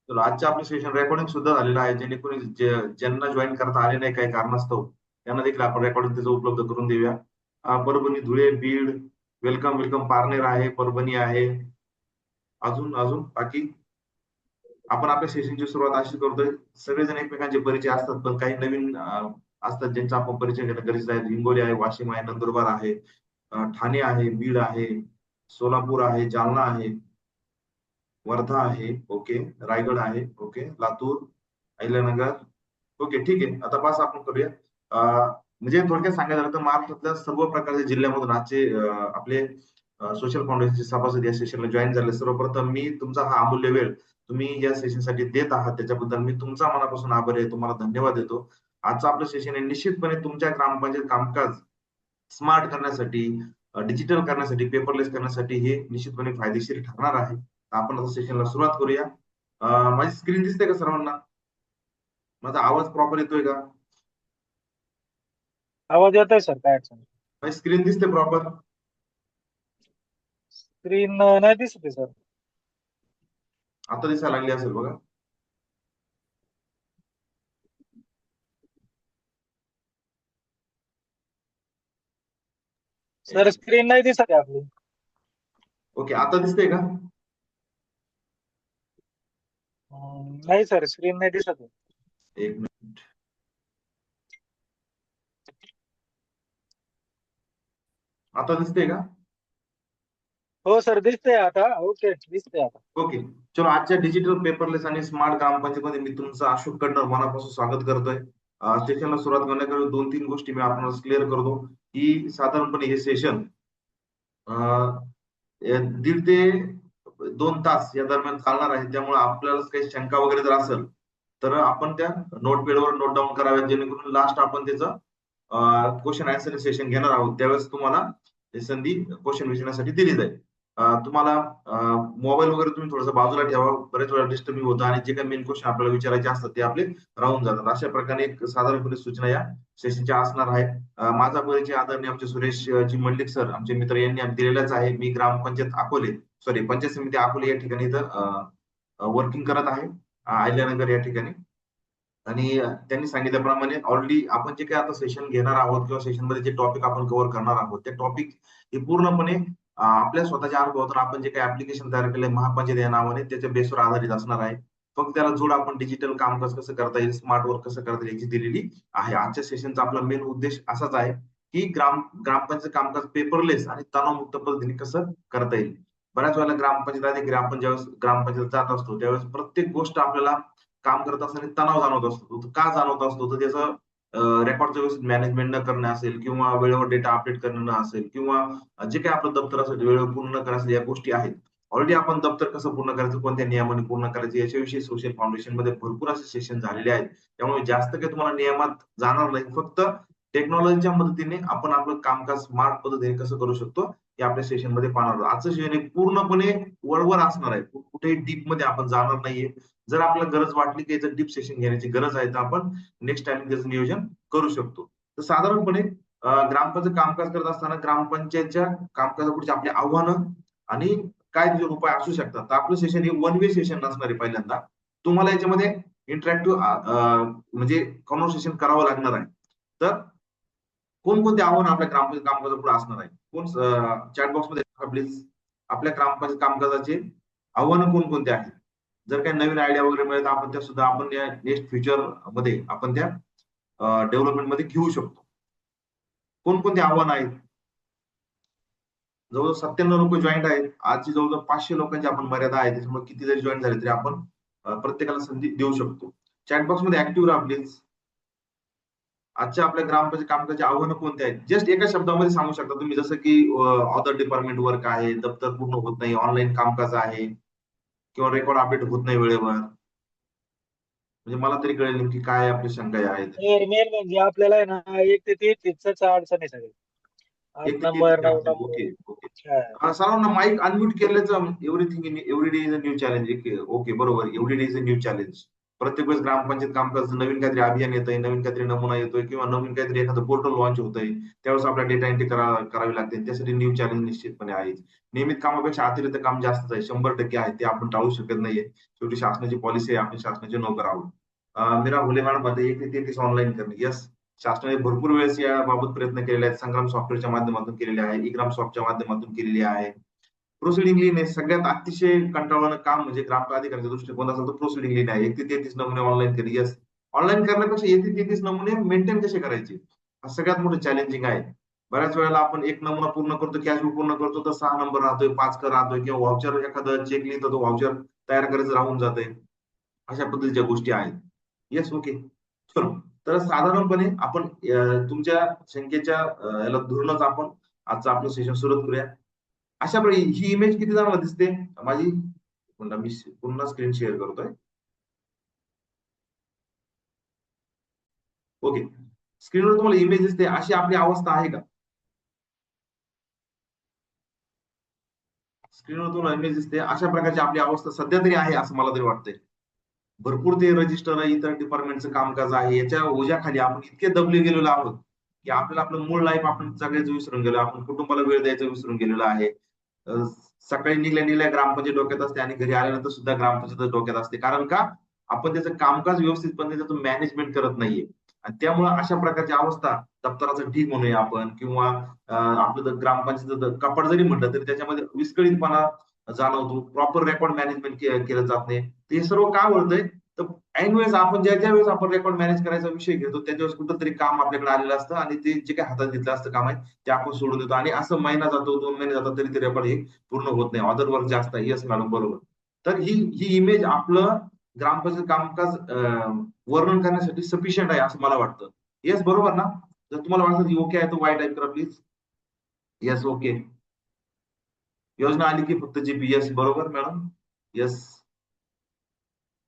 तर आजच्या आपलं सेशन रेकॉर्डिंग सुद्धा झालेलं आहे, जेणेकरून ज्यांना जॉईन करता आले नाही काही कारणास्तव त्यांना देखील आपण रेकॉर्डिंग त्याचं उपलब्ध करून देऊया. Parbhani, Dhule, Beed, welcome welcome. पारनेर आहे, परभणी आहे. अजून अजून बाकी आपण आपल्या सेशनची सुरुवात अशी करतोय. सगळेजण एकमेकांचे परिचय असतात, पण काही नवीन असतात ज्यांचा आपण परिचय घेणं गरजेचं आहे. हिंगोली आहे, वाशिम आहे, नंदुरबार आहे, ठाणे आहे, बीड आहे, सोलापूर आहे, जालना आहे, वर्धा आहे, ओके, रायगड आहे, ओके, लातूर, अहिल्यानगर, ओके, ठीक आहे. आता बस आपण करूया. म्हणजे थोडक्यात सांगायचं झालं तर महाराष्ट्रातल्या सर्व प्रकारच्या जिल्ह्यामधून आजचे आपले सोशल फाउंडेशनचे सभासद या सेशनला जॉईन झाले. सर्वप्रथम मी तुमचा हा अमूल्य वेळ तुम्ही या सेशनसाठी देत आहात, त्याच्याबद्दल मी तुमचा मनापासून आभारी आहे. तुम्हाला धन्यवाद देतो. आजचं आपलं सेशन आहे निश्चितपणे तुमच्या ग्रामपंचायत कामकाज स्मार्ट करण्यासाठी, डिजिटल करण्यासाठी, पेपरलेस करण्यासाठी हे निश्चितपणे फायदेशीर ठरणार आहे. आपण आता सेशनला सुरुवात करूया. माझी स्क्रीन दिसते का सर्वांना? माझा आवाज प्रॉपर येतोय का? आवाज येत आहे सर, काय अडचण नाही. माझी स्क्रीन दिसते प्रॉपर? स्क्रीन नाही दिसत आहे सर. आता दिसायला लागली असेल बघा. सर स्क्रीन नाही दिसत आहे आपली. ओके, आता दिसते का? नाही सर, स्क्रीन नाही दिसत आहे. एक मिनिट. आता दिसते का? हो सर, दिसतंय आता. ओके, दिसतंय आता. ओके. चलो, आजच्या डिजिटल पेपरलेस आणि स्मार्ट ग्रामपंचायतीमध्ये मी तुमचं अशोक कडनं मनापासून स्वागत करतोय. सेशनला सुरुवात करण्यापूर्वी 2-3 गोष्टी मी आपल्याला क्लिअर करतो की साधारणपणे हे सेशन 1.5 ते 2 तास या दरम्यान चालणार आहे. त्यामुळे आपल्याला काही शंका वगैरे जर असेल तर आपण त्या नोटपॅडवर नोट डाऊन कराव्यात, जेणेकरून लास्ट आपण त्याचं क्वेश्चन आन्सर सेशन घेणार आहोत. त्यावेळेस तुम्हाला संधी क्वेश्चन विचारण्यासाठी दिली जाईल. तुम्हाला मोबाईल वगैरे तुम्ही थोडंसं बाजूला ठेवा. बरेच वेळा डिस्टर्बिंग होतं आणि जे काही मेन क्वेश्चन आपल्याला विचारायचे असतात ते आपले राहून जातात. अशा प्रकारे एक साधारणपणे सूचना या सेशनच्या असणार आहेत. माझा परिचय आदरणीय आमचे सुरेश जी मंडिक सर, आमचे मित्र, यांनी दिलेलाच आहे. मी ग्रामपंचायत अकोले, सॉरी, पंचायत समिती अकोले या ठिकाणी इथं वर्किंग करत आहे, अहिल्यानगर या ठिकाणी. आणि त्यांनी सांगितल्याप्रमाणे ऑलरेडी आपण जे काही आता सेशन घेणार आहोत किंवा सेशनमध्ये जे टॉपिक आपण कव्हर करणार आहोत ते टॉपिक हे पूर्णपणे आपल्या स्वतःच्या अनुभवातून आपण जे काही ऍप्लिकेशन तयार केले महापंचायत या नावाने त्याच्या बेसवर आधारित असणार आहे. फक्त त्याला जोड आपण डिजिटल कामकाज कसं करता येईल, स्मार्ट वर्क कसं करता येईल याची दिलेली आहे. आजच्या सेशनचा आपला मेन उद्देश असाच आहे की ग्रामपंचायत कामकाज पेपरलेस आणि तणावमुक्त पद्धतीने कसं करता येईल. बऱ्याच वेळेला ग्रामपंचायत अधिकारी आपण ज्यावेळेस ग्रामपंचायत जात असतो त्यावेळेस प्रत्येक गोष्ट आपल्याला काम करत असताना तणाव जाणवत असतो. तो का जाणवत असतो तर त्याचं रेकॉर्डचं व्यवस्थित मॅनेजमेंट न करणं असेल किंवा वेळेवर डेटा अपडेट करणं असेल किंवा जे काही आपलं दप्तर असेल वेळेवर पूर्ण करायचं, या गोष्टी आहेत. ऑलरेडी आपण दप्तर कसं पूर्ण करायचं, कोणत्या नियमाने पूर्ण करायचं याच्याविषयी सोशल फाउंडेशन मध्ये भरपूर असे सेशन झालेले आहेत. त्यामुळे जास्त काही तुम्हाला नियमात जाणार नाही. फक्त टेक्नॉलॉजीच्या मदतीने आपण आपलं कामकाज स्मार्ट पद्धतीने कसं करू शकतो हे आपल्या सेशन मध्ये पाहणार आहोत. आजचं सेशन हे पूर्णपणे वरवर असणार आहे, कुठेही डीप मध्ये आपण जाणार नाहीये. जर आपल्याला गरज वाटली की याचं डीप सेशन घेण्याची गरज आहे तर आपण नेक्स्ट टाइम त्याचं नियोजन करू शकतो. तर साधारणपणे ग्रामपंचायत कामकाज करत असताना ग्रामपंचायतच्या कामकाजापुढची आपली आव्हानं आणि काय त्याचे उपाय असू शकतात. तर आपलं सेशन हे वन वे सेशन नसणार आहे. पहिल्यांदा तुम्हाला याच्यामध्ये इंटरॅक्टिव्ह म्हणजे कॉन्व्हर्सेशन करावं लागणार आहे. तर कोणकोणते आव्हानं आपल्या ग्रामपंचायत कामकाजापुढे असणार आहे, कोण चॅट बॉक्स मध्ये प्लीज आपल्या ग्रामपंचायत कामकाजाचे आव्हानं कोणकोणते आहेत. जर काही नवीन आयडिया वगैरे मिळेल तर आपण त्या सुद्धा आपण या नेक्स्ट फ्युचर मध्ये आपण त्या डेव्हलपमेंट मध्ये घेऊ शकतो. कोणकोणती आव्हानं आहेत? जवळजवळ 97 लोक जॉईंट आहेत. आजची जवळजवळ 500 लोकांची आपण मर्यादा आहे. त्याच्यामुळे किती जरी जॉईन झाले तरी आपण प्रत्येकाला संधी देऊ शकतो. चॅटबॉक्स मध्ये ऍक्टिव्ह राहा प्लीज. आजच्या आपल्या ग्रामपंचायत कामकाजाची आव्हानं कोणती आहेत जस्ट एका शब्दामध्ये सांगू शकता तुम्ही, जसं की अदर डिपार्टमेंट वर्क आहे, दप्तर पूर्ण होत नाही, ऑनलाईन कामकाज आहे किंवा रेकॉर्ड अपडेट होत नाही वेळेवर. म्हणजे मला तरी कळेल नेमकी काय आपली शंका आहेत. मेन म्हणजे आपल्याला आहे ना, 1 ते 33 अडचण आहे सगळी. 8 एक ते नंबर, 9 अडचण. नंबर. Okay okay. हा. सर्वांना माईक अनम्यूट केल्याचं everything in every day is a new challenge. Okay बरोबर, every day is a new challenge. प्रत्येक वेळेस ग्रामपंचायत कामकाज नवीन काहीतरी अभियान येतंय, नवीन काहीतरी नमुना येतोय किंवा नवीन काहीतरी एखादं पोर्टल लॉन्च होतंय, त्यावेळेस आपल्याला डेटा एंट्री करावी लागते. त्यासाठी न्यू चॅलेंज निश्चितपणे आहे. नियमित कामापेक्षा अतिरिक्त काम जास्तच आहे, 100% आहे. ते आपण टाळू शकत नाहीये. शेवटी शासनाची पॉलिसी आहे, आपण शासनाचे नोकर आहोत. मीरा हुले मॅडम मध्ये 1 ते 33 ऑनलाईन करणे. येस, शासनाने भरपूर वेळेस याबाबत प्रयत्न केलेले आहेत. संग्राम सॉफ्टवेअरच्या माध्यमातून केलेले आहे, इग्राम सॉफ्टच्या माध्यमातून केलेली आहे. प्रोसिडिंग लिहिणे सगळ्यात अतिशय कंटाळवाणं काम म्हणजे ग्रामअधिकाऱ्याच्या दृष्टिकोन असेल तर प्रोसिडिंग लिहिणे आहे. 1 ते 33 नमुने ऑनलाईन केले. येस, ऑनलाईन करण्यापेक्षा 1 ते 33 नमुने मेंटेन कसे करायचे हा सगळ्यात मोठं चॅलेंजिंग आहे. बऱ्याच वेळेला आपण एक नमुना पूर्ण करतो, कॅशबुक पूर्ण करतो तर 6 नंबर राहतोय, 5 क राहतोय किंवा व्हाउचर एखादं चेक लिहितो तो व्हाउचर तयार करायचं राहून जातंय. अशा पद्धतीच्या गोष्टी आहेत. Yes, okay. चलो. तर साधारणपणे आपण तुमच्या शंकेच्या याला धरूनच आपण आजचं आपलं सेशन सुरू करूया. अशा वेळी ही इमेज किती जणांना दिसते माझी? पुन्हा मी पुन्हा स्क्रीन शेअर करतोय. ओके. स्क्रीनवर तुम्हाला इमेज दिसते. अशी आपली अवस्था आहे का? स्क्रीनवर तुम्हाला इमेज दिसते. अशा प्रकारची आपली अवस्था सध्या तरी आहे असं मला तरी वाटतंय. भरपूर ते रजिस्टर इतर डिपार्टमेंटचं कामकाज आहे. याच्या ओझ्याखाली आपण इतके दबले गेलेलो आहोत, की आपल्याला आपलं मूळ लाईफ आपण सगळेच विसरून गेलो. आपण कुटुंबाला वेळ द्यायचं विसरून गेलेलो आहे. अ, सकाळी निघल्या ग्रामपंचायत डोक्यात असते आणि घरी आल्यानंतर सुद्धा ग्रामपंचायत डोक्यात असते. कारण का? आपण त्याचं कामकाज व्यवस्थितपणे त्याचं मॅनेजमेंट करत नाहीये. आणि त्यामुळे अशा प्रकारची अवस्था दप्तराचं ढीग म्हणूया आपण किंवा आपलं ग्रामपंचायतीचं कपाट जरी म्हटलं तरी त्याच्यामध्ये विस्कळीतपणा जाणवतो. प्रॉपर रेकॉर्ड मॅनेजमेंट केलं जात नाही. ते सर्व का होतंय? तर ऐन वेळेस आपण ज्या वेळेस आपण रेकॉर्ड मॅनेज करायचा विषय घेतो, त्याच्या वेळेस कुठेतरी काम आपल्याकडे आलेलं असतं आणि ते जे काही हातात घेतलं असतं काम आहे, ते आपण सोडून देतो आणि असं महिना जातो, 2 महिने जातात तरी ते रेकॉर्ड हे पूर्ण होत नाही. अदर वर्क जास्त आहे. येस मॅडम, बरोबर. तर ही इमेज आपलं ग्रामपंचायत कामकाज वर्णन करण्यासाठी सफिशियंट आहे असं मला वाटतं. येस, बरोबर ना? जर तुम्हाला वाटतं की ओके आहे, तर वाय टाइप करा प्लीज. Yes, okay. योजना आली की फक्त जीपी. येस, बरोबर मॅडम. येस.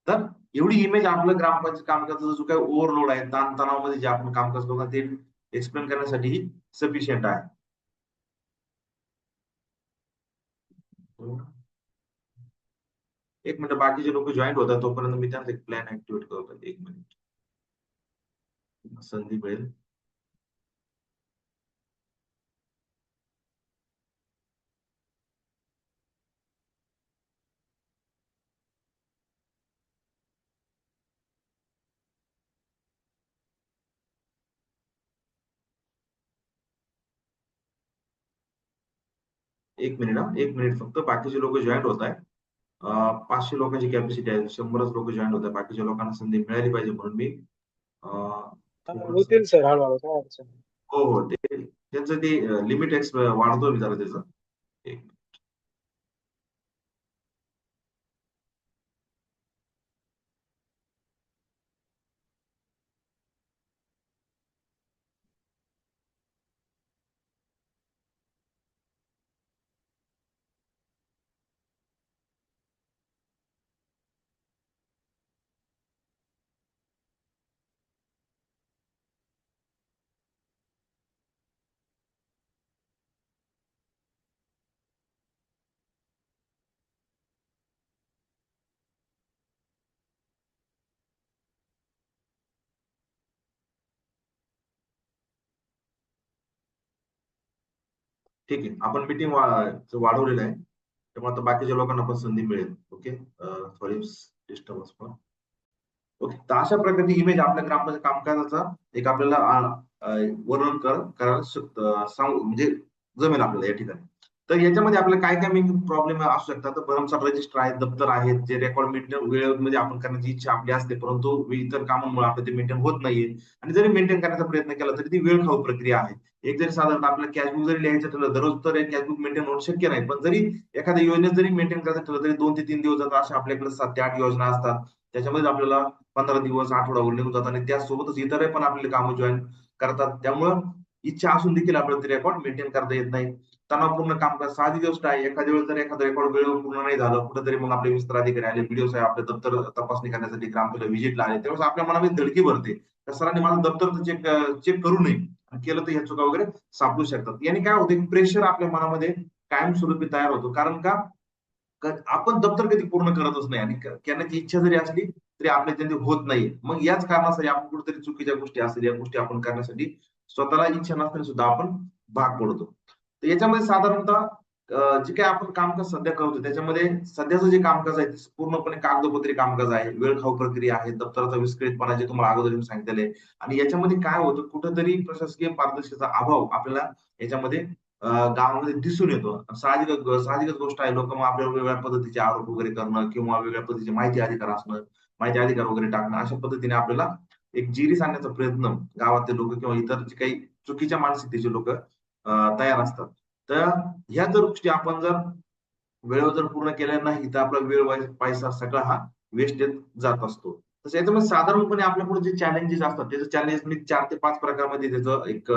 तर एवढी इमेज आपलं ग्रामपंचायत कामकाजाचा जो काही ओव्हरलोड आहे, ताणतणावामध्ये जे आपण कामकाज करतो ते एक्सप्लेन करण्यासाठी ही सफिशियंट आहे. एक मिनिट, बाकीचे लोक जॉईन होतात तोपर्यंत मी त्यांचा एक प्लॅन ऍक्टिव्हेट करतो. 1 मिनिट, संधी मिळेल. एक मिनिट, 1 मिनिट फक्त. बाकीचे लोक जॉईन होत आहे. 500 लोकांची कॅपॅसिटी आहे. 100च लोक जॉईन होत आहे. बाकीच्या लोकांना संधी मिळाली पाहिजे म्हणून मी थोडंसं. होतील सर हळूहळू, काय अडचण नाही. हो, हो. ते त्यांचं ते लिमिट वाढतोय मी जरा त्याचं. एक ठीक आहे. आपण मीटिंग वाढवलेलं आहे. त्यामुळे आता बाकीच्या लोकांना पण संधी मिळेल. ओके. सॉरी डिस्टर्बन्स पण. ओके. तर अशा प्रकारची इमेज आपल्या ग्रामपंचायत कामकाजाचा एक आपल्याला वर्णन करायला सांगू म्हणजे जमेल आपल्याला या ठिकाणी. तर याच्यामध्ये आपल्याला काय मेन प्रॉब्लेम असू शकतात. तर भरमसाठ रजिस्टर आहेत, दप्तर आहेत, जे रेकॉर्ड मेंटेन वेळेमध्ये आपण करण्याची इच्छा आपली असते, परंतु इतर कामांमुळे आपलं ते मेंटेन होत नाहीये. आणि जरी मेंटेन करण्याचा प्रयत्न केला तरी ती वेळखाऊ प्रक्रिया आहे. एक जरी साधारण आपल्याला कॅशबुक जरी लिहायचं ठरलं, दररोज तर कॅशबुक मेंटेन होणं शक्य नाही. पण जरी एखाद्या योजनेत जरी मेंटेन करायचं ठरलं तरी 2 ते 3 दिवस जातात. अशा आपल्याकडे 7 ते 8 योजना असतात. त्याच्यामध्ये आपल्याला 15 दिवस, आठवडाभर निघून जातात आणि त्यासोबतच इतरही पण आपली कामं जॉइन करतात. त्यामुळं इच्छा असून देखील आपल्याला ते रेकॉर्ड मेंटेन करता येत नाही. तणावपूर्ण कामकाज साधी गोष्ट आहे. एखाद्या वेळेस जर एखादं रेकॉर्ड वेळेवर पूर्ण नाही झालं, कुठेतरी मग आपले विस्तार अधिकारी आले, बीडीओ साहेब आपले दप्तर तपासणी करण्यासाठी ग्रामपंचायत व्हिजिटला आले, त्यावेळेस आपल्या मनामध्ये धडकी भरते. त्या सरांनी माझं दप्तर चेक करू नये. आणि केलं तर ह्या चुका वगैरे सापडू शकतात. याने काय होतं, प्रेशर आपल्या मनामध्ये कायमस्वरूपी तयार होतो. कारण का? आपण दप्तर कधी पूर्ण करतच नाही आणि करण्याची इच्छा जरी असली तरी आपल्या त्यांनी होत नाही. मग याच कारणासाठी आपण कुठेतरी चुकीच्या गोष्टी असेल या गोष्टी आपण करण्यासाठी स्वतःला इच्छा नसताना सुद्धा आपण भाग पडतो. तर याच्यामध्ये साधारणतः जे काही आपण कामकाज सध्या करतो त्याच्यामध्ये सध्याचं जे कामकाज आहे ते पूर्णपणे कागदोपत्री कामकाज आहे, वेळखाऊ प्रक्रिया आहे, दप्तराचा विस्कळीतपणा जे तुम्हाला अगोदर मी सांगितलेलं आहे. आणि याच्यामध्ये काय होतं कुठेतरी प्रशासकीय पारदर्शकतेचा अभाव आपल्याला याच्यामध्ये गावामध्ये दिसून येतो. साहजिकच गोष्ट आहे. लोक मग आपल्याला वेगवेगळ्या पद्धतीचे आरोप वगैरे करणं किंवा वेगळ्या पद्धतीचे माहिती अधिकार असणं, माहिती अधिकार वगैरे टाकणं, अशा पद्धतीने आपल्याला एक जिरी सांगण्याचा प्रयत्न गावातले लोक किंवा इतर जे काही चुकीच्या मानसिकतेचे लोक तयार असतात. तर ह्या जर गोष्टी आपण जर वेळेवर जर पूर्ण केल्या नाही तर आपला वेळ पैसा सगळा हा वेस्टेज जात असतो. तसं याच्यामध्ये साधारणपणे आपल्यापुढे जे चॅलेंजेस असतात त्याचं चॅलेंज मी 4 ते 5 प्रकारामध्ये त्याचं एक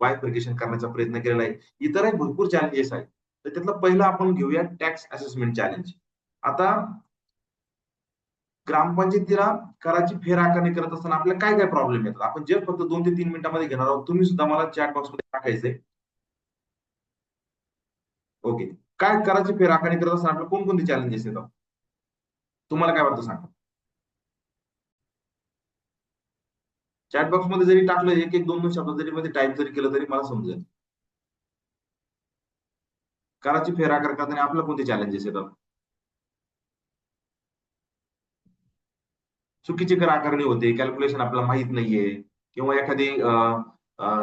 बायफर्केशन करण्याचा प्रयत्न केलेला आहे. इतरही भरपूर चॅलेंजेस आहेत. तर त्यातलं पहिलं आपण घेऊया टॅक्स असेसमेंट चॅलेंज. आता ग्रामपंचायतीला कराची फेर आकारणी करत असताना आपल्याला काय काय प्रॉब्लेम येतात. आपण जे फक्त 2 ते 3 मिनिटांमध्ये घेणार आहोत. तुम्ही सुद्धा मला चॅट बॉक्समध्ये टाकायचंय. ओके. काय कराची फेर आकारणी करत असताना आपल्याला कोणकोणते चॅलेंजेस येतात? तुम्हाला काय वाटतं सांगा? चॅट बॉक्स मध्ये जरी टाकलं एक एक दोन दोन शब्द जरी मध्ये टाईप जरी केलं तरी मला समजेल. कराची फेरआकार करताना आपल्याला कोणते चॅलेंजेस येतात? चुकीची कर आकारणी होते, कॅल्क्युलेशन आपल्याला माहित नाहीये किंवा एखादी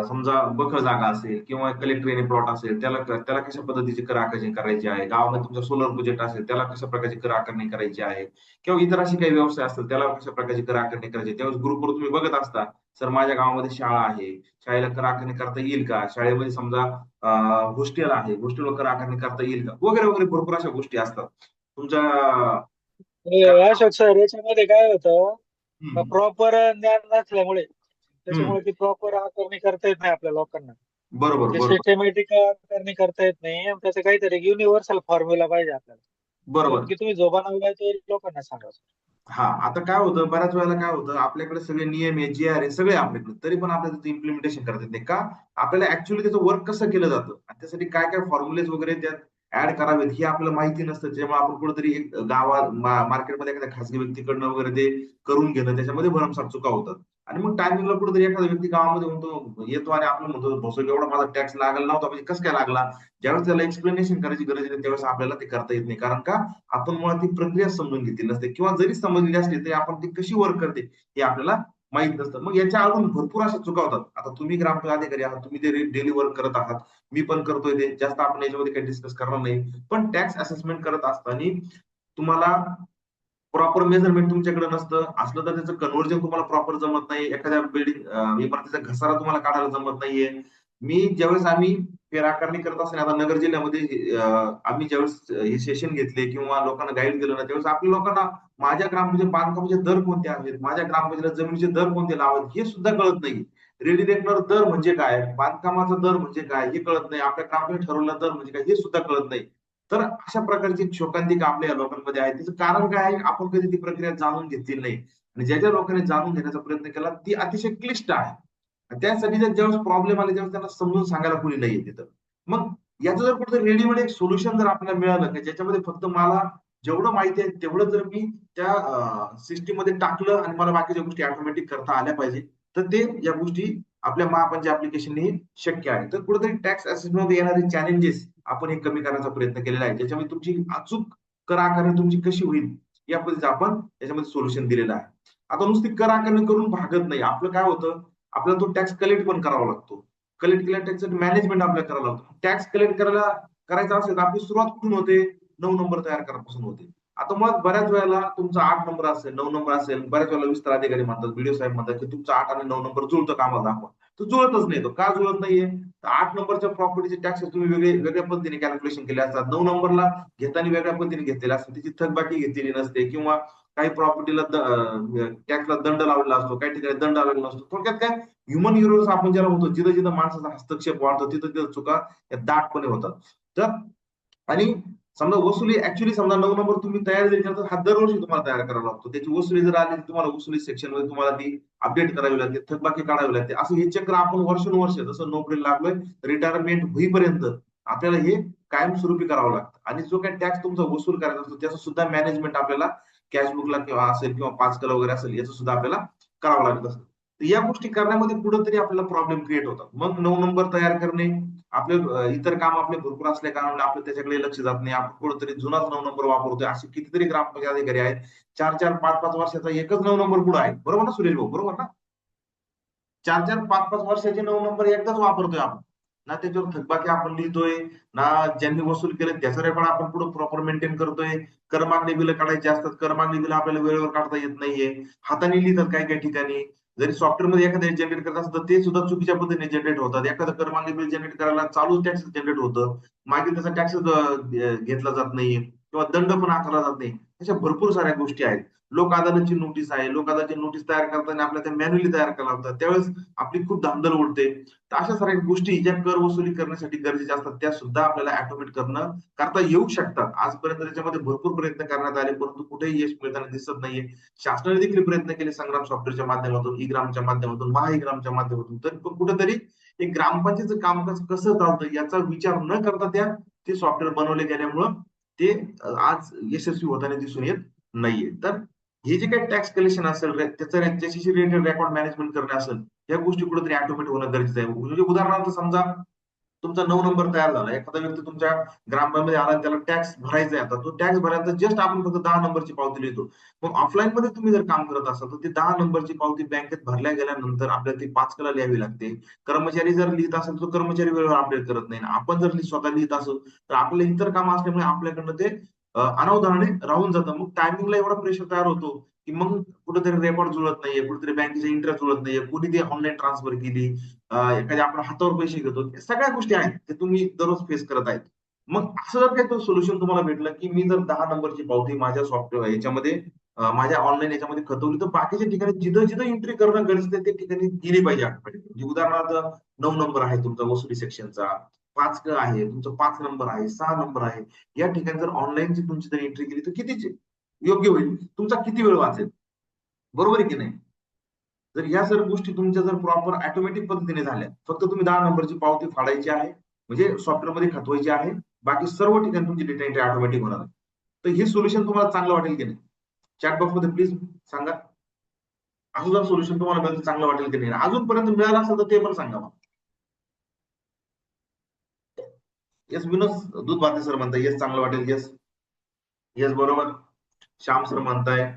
समजा बखळ जागा असेल किंवा कलेक्टर एरिया प्लॉट असेल त्याला त्याला कशा पद्धतीची कर आकारणी करायची आहे. गावामध्ये तुमचा सोलर प्रोजेक्ट असेल त्याला कशा प्रकारची कर आकारणी करायची आहे किंवा इतर अशी काही व्यवसाय असतील त्याला कशा प्रकारची कर आकारणी करायची आहे. त्यावेळेस ग्रुपवर तुम्ही बघत असता, सर माझ्या गावामध्ये शाळा आहे, शाळेला कर आकारणी करता येईल का? शाळेमध्ये समजा हॉस्टेल आहे, हॉस्टेलवर कर आकारणी करता येईल का? वगैरे वगैरे भरपूर अशा गोष्टी असतात. तुमच्या अशोक सर, याच्यामध्ये काय होतं, हं, प्रॉपर ज्ञान नसल्यामुळे हं. त्याच्यामुळे ती प्रॉपर आकारणी करता येत नाही आपल्या लोकांना. बरोबर, ते बरोबर. सिस्टमॅटिक आकारणी करता येत नाही. आणि त्याचं काहीतरी युनिव्हर्सल फॉर्म्युला पाहिजे आपल्याला. बरोबर. पण की तुम्ही जो बनवलाय तो लोकांना सांगा. हां, आता काय होतं, बऱ्याच वेळेला काय होतं, आपल्याकडे सगळे नियम आहे, जी-आर आहे, सगळे आपल्याकडे. तरी पण आपल्याला त्याचं इम्प्लिमेंटेशन करता येत नाही. का? आपल्याला ॲक्चुअली त्याचं वर्क कसं केलं जातं आणि त्यासाठी काय-काय फॉर्म्युलेज वगैरे त्यात ॲड करावेत हे आपल्याला माहिती नसतं. त्याच्यामुळे आपण कुठेतरी एक गावात मार्केटमध्ये एखाद्या खासगी व्यक्तीकडनं वगैरे ते करून घेणं, त्याच्यामध्ये भरमसाठ चुका होतात. आणि मग टायमिंगला कुठेतरी एखादा व्यक्ती गावामध्ये म्हणतो येतो आणि आपलं म्हणतो, "भोसले एवढा माझा टॅक्स लागायला नव्हता, म्हणजे कसं काय लागला?" ज्यावेळेस त्याला एक्सप्लेनेशन करायची गरज आहे, त्यावेळेस आपल्याला ते करता येत नाही. कारण का? आपण मुळात ती प्रक्रिया समजून घेतलेली नसते किंवा जरी समजलेली असली तरी आपण ती कशी वर्क करते हे आपल्याला माहित नसतं. मग याच्या अजून भरपूर अशा चुका होतात. आता तुम्ही ग्रामपंचायत अधिकारी आहात, तुम्ही ते डेली वर्क करत आहात. मी पण करतोय ते. जास्त आपण याच्यामध्ये काही डिस्कस करणार नाही. पण टॅक्स असेसमेंट करत असताना तुम्हाला प्रॉपर मेजरमेंट तुमच्याकडे नसतं. असलं तर त्याचं कन्व्हर्जन तुम्हाला प्रॉपर जमत नाही. एखाद्या इमारतीचा घसारा तुम्हाला काढायला जमत नाहीये. ज्यावेळेस आम्ही फेरआकारणी करत असताना आता नगर जिल्ह्यामध्ये आम्ही ज्यावेळेस हे सेशन घेतले किंवा लोकांना गाईड केलं ना, त्यावेळेस आपल्या लोकांना माझ्या ग्रामपंचायत बांधकामाचे दर कोणते आहेत? माझ्या ग्रामपंचायतीला जमिनीचे दर कोणते लावावेत? हे सुद्धा कळत नाही. रेडी रेकनर दर म्हणजे काय? बांधकामाचा दर म्हणजे काय? हे कळत नाही. आपल्या ग्रामपंचायत ठरवलेला दर म्हणजे काय? हे सुद्धा कळत नाही. तर अशा प्रकारची शोकांतिका आपल्या या लोकांमध्ये आहे. त्याचं कारण काय आहे? आपण कधी ती प्रक्रिया जाणून घेतलेली नाही. आणि ज्या लोकांनी जाणून घेण्याचा प्रयत्न केला, ती अतिशय क्लिष्ट आहे. आणि त्यासाठी जर ज्यावेळेस प्रॉब्लेम आले, त्यावेळेस त्यांना समजून सांगायला कोणी नाहीये तिथं. मग याचं जर कुठेतरी रेडीमेड एक सोल्युशन जर आपल्याला मिळालं, की ज्याच्यामध्ये फक्त मला जेवढं माहिती आहे तेवढं जर मी त्या सिस्टममध्ये टाकलं आणि मला बाकीच्या गोष्टी ऑटोमॅटिक करता आल्या पाहिजे, तर ते या गोष्टी आपल्या महापंचायत ॲप्लिकेशनने शक्य आहे. तर कुठेतरी टॅक्स असेसमेंटमध्ये येणारे चॅलेंजेस आपण हे कमी करण्याचा प्रयत्न केलेला आहे. ज्याच्यामध्ये तुमची अचूक कर आकारणी तुमची कशी होईल, या पद्धतीचं आपण त्याच्यामध्ये सोल्युशन दिलेलं आहे. आता नुसती कर आकारणी करून भागत नाही. आपलं काय होतं, आपल्याला तो टॅक्स कलेक्ट पण करावा लागतो. कलेक्ट केलेल्या टॅक्सचं मॅनेजमेंट आपल्याला करावं लागतं. टॅक्स कलेक्ट करायचा असेल तर आपली सुरुवात कुठून होते? 9 नंबर तयार करापासून होते. आता मग बऱ्याच वेळेला तुमचा 8 नंबर असेल, 9 नंबर असेल, बऱ्याच वेळेला विस्तार अधिकारी म्हणतात, बीडीओ साहेब म्हणतात, की तुमचा 8 आणि 9 नंबर जुळतं का आम्हाला दाखवा. तो जुळतच नाही तो. का जुळत नाहीये? तर 8 नंबरच्या प्रॉपर्टीचे टॅक्स तुम्ही वेगळ्या पद्धतीने कॅल्क्युलेशन केले असतात. 9 नंबरला घेताना वेगळ्या पद्धतीने घेतलेले असतात. त्याची थकबाकी घेतलेली नसते किंवा काही प्रॉपर्टीला टॅक्सला दंड लावलेला असतो, काही ठिकाणी दंड लावलेला नसतो. थोडक्यात काय ह्युमन इरर्स आपण ज्याला म्हणतो, जिथं-जिथं माणसाचा हस्तक्षेप वाढतो, तिथं-तिथं चुका या दाटपणे होतात. तर आणि समजा वसुली ऍक्च्युअली समजा 9 नंबर तुम्ही तयार जरी केला तर हा दरवर्षी तुम्हाला तयार करावा लागतो. त्याची वसुली जर आली तर तुम्हाला वसुली सेक्शनमध्ये तुम्हाला ती अपडेट करावी लागते, थकबाकी काढावी लागते. असं हे चक्र आपण वर्षानुवर्ष जसं नोकरीला लागलोय, रिटायरमेंट होईपर्यंत आपल्याला हे कायमस्वरूपी करावं लागतं. आणि जो काही टॅक्स तुमचा वसूल करायचा असतो त्याचं सुद्धा मॅनेजमेंट आपल्याला कॅशबुकला किंवा असेल किंवा 5 वगैरे असेल याचं सुद्धा आपल्याला करावं लागत असतं. तर या गोष्टी करण्यामध्ये कुठंतरी आपल्याला प्रॉब्लेम क्रिएट होतात. मग 9 नंबर तयार करणे, आपले इतर काम आपले भरपूर असल्या कारणाने आपलं त्याच्याकडे लक्ष जात नाही. आपण कुठंतरी जुनाच 9 नंबर वापरतोय. असे कितीतरी ग्रामपंचायत अधिकारी आहेत 4-4, 5-5 वर्षाचा एकच 9 नंबर पुढे आहे. बरोबर ना सुरेश भाऊ? बरोबर ना? 4-4, 5-5 वर्षाचे 9 नंबर एकदाच वापरतोय आपण. ना त्याच्यावर थकबाकी आपण लिहितोय, ना ज्यांनी वसूल केले त्याचा रेकॉर्ड आपण पुढे प्रॉपर मेंटेन करतोय. करमागणी बिलं काढायची असतात. करमागणी बिलं आपल्याला वेळेवर काढता येत नाहीये. हाताने लिहितात काही-काही ठिकाणी. जरी सॉफ्टवेअरमध्ये एखाद्या जनरेट करत असतं ते सुद्धा चुकीच्या पद्धतीने जनरेट होतात. एखादं करमागणी बिल जनरेट करायला चालू टॅक्स जनरेट होतं. मागे त्याचा टॅक्स घेतला जात नाहीये किंवा दंड पण आकारला जात नाही. अशा भरपूर साऱ्या गोष्टी आहेत. लोक अदालतची नोटीस आहे. लोक अदालतची नोटीस तयार करताना आपल्याला त्या मॅन्युअली तयार करायला लागतात. त्यावेळेस आपली खूप धांदल उडते. तर अशा साऱ्या गोष्टी ज्या कर वसुली करण्यासाठी गरजेच्या असतात त्या सुद्धा आपल्याला ऑटोमेट करता येऊ शकतात. आजपर्यंत त्याच्यामध्ये भरपूर प्रयत्न करण्यात आले, परंतु कुठेही यश मिळताना दिसत नाहीये. शासनाने देखील प्रयत्न केले संग्राम सॉफ्टवेअरच्या माध्यमातून, ई-ग्रामच्या माध्यमातून, महाई-ग्रामच्या माध्यमातून. तर कुठेतरी एक ग्रामपंचायतचं कामकाज कसं चालतं याचा विचार न करता ते सॉफ्टवेअर बनवले गेल्यामुळं ते आज यशस्वी होताना दिसून येत नाहीये. तर हे जे काही टॅक्स कलेक्शन असेल त्याच्याशी रिलेटेड रेकॉर्ड मॅनेजमेंट करणं असेल, या गोष्टी कुठेतरी ऑटोमेट होणं गरजेचं आहे. म्हणजे उदाहरणार्थ समजा तुमचा 9 नंबर तयार झाला. एखादा व्यक्ती तुमच्या ग्रामपंचायतीमध्ये आला त्याला टॅक्स भरायचा आहे. आता तो टॅक्स भरायचा जस्ट आपण फक्त 10 नंबरची पावती लिहितो. मग ऑफलाईनमध्ये तुम्ही जर काम करत असाल तर ती 10 नंबरची पावती बँकेत भरल्या गेल्यानंतर आपल्याला ती 5 लिहावी लागते. कर्मचारी जर लिहित असेल तर कर्मचारी वेळेवर अपडेट करत नाही. आपण जर स्वतः लिहित असू तर आपले इतर कामं असल्यामुळे आपल्याकडनं ते अनावधानाने राहून जातं. मग टायमिंगला एवढा प्रेशर तयार होतो की मग कुठेतरी रेकॉर्ड जुळत नाहीये, कुठेतरी बँकेचा इंटरेस्ट जुळत नाहीये, कोणी ती ऑनलाईन ट्रान्सफर केली, एखाद्या आपण हातावर पैसे घेतो. सगळ्या गोष्टी आहेत ते तुम्ही दररोज फेस करत आहेत. मग असं जर काही सोल्युशन तुम्हाला भेटलं की मी जर 10 नंबरची पावती माझ्या सॉफ्टवेअर याच्यामध्ये माझ्या ऑनलाईन याच्यामध्ये खतवली तर बाकीच्या ठिकाणी जिथं जिथं एंट्री करणं गरजेचं आहे त्या ठिकाणी गेली पाहिजे ऑटोमॅटिक. म्हणजे उदाहरणार्थ 9 नंबर आहे तुमचा वसुली सेक्शनचा, 5 आहे तुमचा 5 नंबर आहे, 6 नंबर आहे. या ठिकाणी जर ऑनलाईनची तुमची जर एंट्री केली तर किती योग्य होईल? तुमचा किती वेळ वाचेल? बरोबर आहे की नाही? जर या सर्व गोष्टी तुमच्या जर प्रॉपर ऑटोमॅटिक पद्धतीने झाल्या, फक्त तुम्ही 10 नंबरची पावती फाडायची आहे, म्हणजे सॉफ्टवेअरमध्ये खतवायची आहे. बाकी सर्व ठिकाणी तुमची डेटा एंट्री ऑटोमॅटिक होणार आहे. तर हे सोल्युशन तुम्हाला चांगलं वाटेल की नाही? चॅट बॉक्समध्ये प्लीज सांगा. असं जर सोल्युशन तुम्हाला मिळालं तर चांगलं वाटेल की नाही? अजूनपर्यंत मिळालं असेल तर ते पण सांगा मला. येस विनोद दूधभाते सर म्हणताय येस चांगलं वाटेल. येस येस बरोबर. श्याम सर म्हणताय,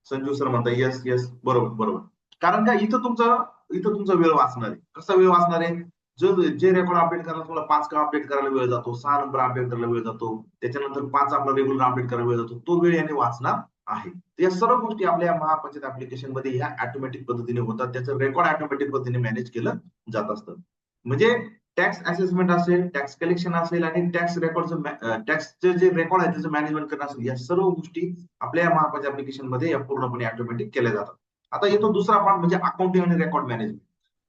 संजू सर म्हणताय येस येस बरोबर बरोबर. कारण का इथं तुमचा वेळ वाचणार आहे. कसा वेळ वाचणार आहे? जे रेकॉर्ड अपडेट करायला तुम्हाला 5 अपडेट करायला वेळ जातो, 6 नंबर अपडेट करायला वेळ जातो, त्याच्यानंतर 5 आपला रेग्युलर अपडेट करायला वेळ जातो, तो वेळ याने वाचणार आहे. तर या सर्व गोष्टी आपल्या महापंचायत ऍप्लिकेशन मध्ये ह्या ऑटोमॅटिक पद्धतीने होतात. त्याचं रेकॉर्ड ऑटोमॅटिक पद्धतीने मॅनेज केलं जात असतं. म्हणजे टॅक्स असेसमेंट असेल, टॅक्स कलेक्शन असेल आणि टॅक्सचे जे रेकॉर्ड आहे त्याचं मॅनेजमेंट करणं असेल, या सर्व गोष्टी आपल्या या महापंचायत ऍप्लिकेशन मध्ये या पूर्णपणे ऑटोमॅटिक केल्या जातात. आता येतो दुसरा पार्ट म्हणजे अकाउंटिंग आणि रेकॉर्ड मॅनेजमेंट.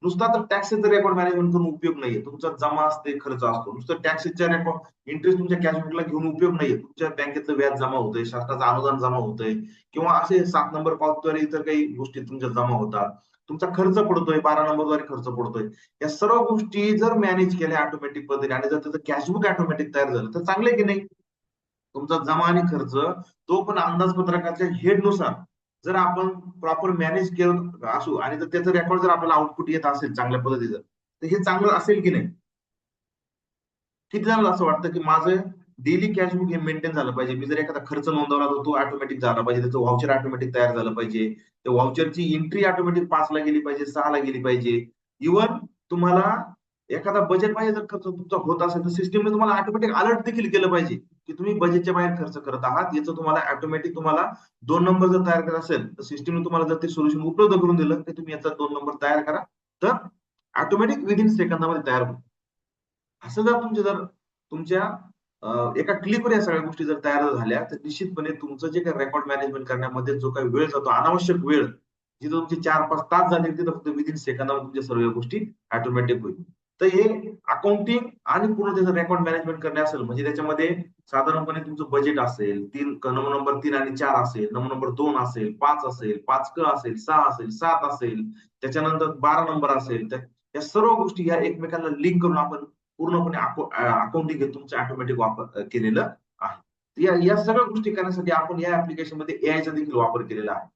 नुसता तर टॅक्सचं रेकॉर्ड मॅनेजमेंट करून उपयोग नाहीये. तुमचा जमा असते, खर्च असतो. नुसतं टॅक्सच्या रेकॉर्ड इंटरेस्ट तुमच्या कॅशबुकला घेऊन उपयोग नाहीये. तुमच्या बँकेतलं व्याज जमा होतंय, शासनाचं अनुदान जमा होतंय किंवा असे 7 नंबर पावतीद्वारे इतर काही गोष्टी तुमच्या जमा होतात. तुमचा खर्च पडतोय, 12 नंबरद्वारे खर्च पडतोय. या सर्व गोष्टी जर मॅनेज केल्या ऑटोमॅटिक पद्धतीने आणि जर त्याचं कॅशबुक ऑटोमॅटिक तयार झालं तर चांगलं आहे की नाही? तुमचा जमा आणि खर्च तो पण अंदाजपत्रकाच्या हेडनुसार जर आपण प्रॉपर मॅनेज केलं असू आणि जर त्याचं रेकॉर्ड जर आपल्याला आउटपुट येत असेल चांगल्या पद्धतीचं तर हे चांगलं असेल की नाही? किती जणांना असं वाटतं की माझं डेली कॅशबुक हे मेंटेन झालं पाहिजे. मी जर एखादा खर्च नोंदवला तर तो ऑटोमॅटिक झाला पाहिजे. त्याचं व्हाउचर ऑटोमॅटिक तयार झालं पाहिजे. त्या व्हाउचरची एंट्री ऑटोमॅटिक 5 ला गेली पाहिजे, 6 ला गेली पाहिजे. इव्हन तुम्हाला एखादा बजेट बाहेर जर खर्च तुमचा होत असेल तर सिस्टमने तुम्हाला ऑटोमॅटिक अलर्ट देखील केलं पाहिजे की तुम्ही बजेटच्या बाहेर खर्च करत आहात. याचं तुम्हाला ऑटोमॅटिक 2 नंबर जर तयार करायचा असेल तर सिस्टमने तुम्हाला जर ते सोल्युशन उपलब्ध करून दिलं की तुम्ही याचा 2 नंबर तयार करा तर ऑटोमॅटिक विदिन सेकंदामध्ये तयार होईल. असं तुमच्या एका क्लिकवर या सगळ्या गोष्टी जर तयार झाल्या तर निश्चितपणे तुमचं जे काही रेकॉर्ड मॅनेजमेंट करण्यामध्ये जो काही वेळ जातो, अनावश्यक वेळ, जिथं तुमचे 4-5 तास झाले तिथं फक्त विदिन सेकंदामध्ये तुमच्या सर्व गोष्टी ऑटोमॅटिक होईल. तर हे अकाउंटिंग आणि पूर्ण त्याचं रेकॉर्ड मॅनेजमेंट करणे असेल म्हणजे त्याच्यामध्ये साधारणपणे तुमचं बजेट असेल, नंबर 3 आणि 4 असेल, नंबर 2 असेल, 5 असेल, 5 असेल, 6 असेल, 7 असेल, त्याच्यानंतर 12 नंबर असेल. तर या सर्व गोष्टी या एकमेकांना लिंक करून आपण पूर्णपणे अकाउंटिंग हे तुमचं ऑटोमॅटिक वापर केलेलं आहे. या सगळ्या गोष्टी करण्यासाठी आपण या ऍप्लिकेशन मध्ये एआयचा देखील वापर केलेला आहे.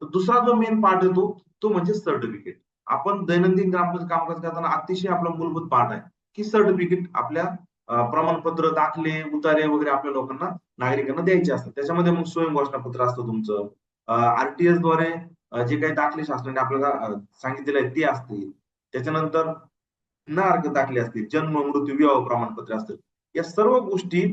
तर दुसरा जो मेन पार्ट येतो तो म्हणजे सर्टिफिकेट. आपण दैनंदिन ग्रामपंचायत कामकाज करताना अतिशय आपला मूलभूत पार्ट आहे की सर्टिफिकेट आपल्या प्रमाणपत्र, दाखले, उतारे वगैरे आपल्या लोकांना, नागरिकांना द्यायचे असतात. त्याच्यामध्ये मग स्वयं घोषणापत्र असतं तुमचं, आरटीएस द्वारे जे काही दाखले शासनाने आपल्याला सांगितलेले आहेत ते असतील, त्याच्यानंतर न अर्ज दाखले असतील, जन्म, मृत्यू, विवाह प्रमाणपत्र असतील. या सर्व गोष्टी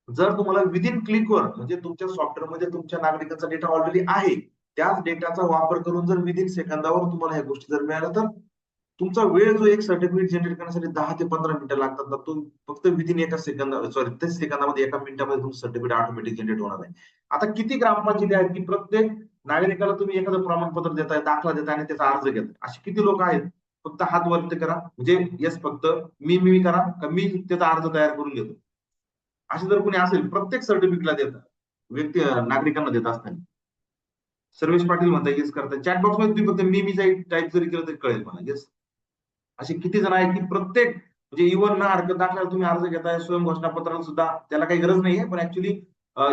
जर तुम्हाला विदिन क्लिकवर, म्हणजे तुमच्या सॉफ्टवेअरमध्ये तुमच्या नागरिकांचा डेटा ऑलरेडी आहे, त्याच डेटाचा वापर करून जर विदिन सेकंदावर तुम्हाला ह्या गोष्टी जर मिळाल्या, तर तुमचा वेळ जो एक सर्टिफिकेट जनरेट करण्यासाठी 10 ते 15 मिनिटं लागतात ना, तो फक्त विदिन एका सेकंद, सॉरी 30 सेकंदामध्ये, एका मिनिटामध्ये तुमचं सर्टिफिकेट ऑटोमॅटिक जनरेट होणार आहे. आता किती ग्रामपंचायती आहेत की प्रत्येक नागरिकाला तुम्ही एखादं प्रमाणपत्र देताय, दाखला देताय आणि त्याचा अर्ज घेताय? असे किती लोक आहेत? फक्त हात वरती करा, म्हणजे येस, फक्त मी करा का मी त्याचा अर्ज तयार करून घेतो. असे जर कोणी असेल, प्रत्येक सर्टिफिकेटला देतात, व्यक्ती नागरिकांना देत असताना. सर्वेश पाटील म्हणता येस करता, चॅटबॉक्स मध्ये तुम्ही फक्त मी टाईप जरी केलं तरी कळेल मला येस. असे किती जण आहेत की प्रत्येक, म्हणजे इव्हन ना हरकत दाखल्याला तुम्ही अर्ज घेताय, स्वयं घोषणापत्राला सुद्धा त्याला काही गरज नाहीये, पण ऍक्च्युली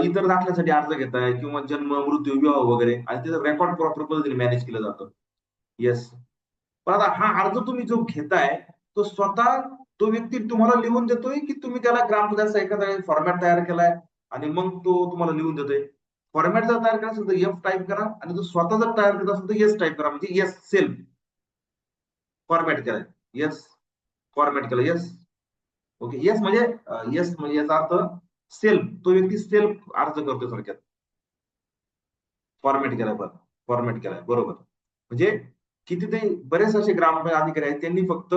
इतर दाखल्यासाठी अर्ज घेताय किंवा जन्म, मृत्यू, विवाह वगैरे, आणि त्याचं रेकॉर्ड प्रॉपर पद्धतीने मॅनेज केलं जातं. येस. पण आता हा अर्ज तुम्ही जो घेताय, तो स्वतः तो व्यक्ती तुम्हाला लिहून देतोय की तुम्ही त्याला ग्रामपंचायतचा एखादा फॉर्मॅट तयार केलाय आणि मग तो तुम्हाला लिहून देतोय? फॉर्मॅट जर तयार करायचं असेल तर एफ टाईप करा, आणि तो स्वतः जर तयार करत असेल तर येस टाईप करा, म्हणजे येस सेल्फ फॉर्मॅट केलाय. येस फॉर्मॅट केलं, येस. ओके, येस म्हणजे येस म्हणजे याचा अर्थ सेल्फ, तो व्यक्ती सेल्फ अर्ज करतो थोडक्यात. फॉर्मॅट केलाय, बरं, फॉर्मॅट केलाय, बरोबर. म्हणजे किती ते बरेच असे ग्रामपंचायत अधिकारी आहेत, त्यांनी फक्त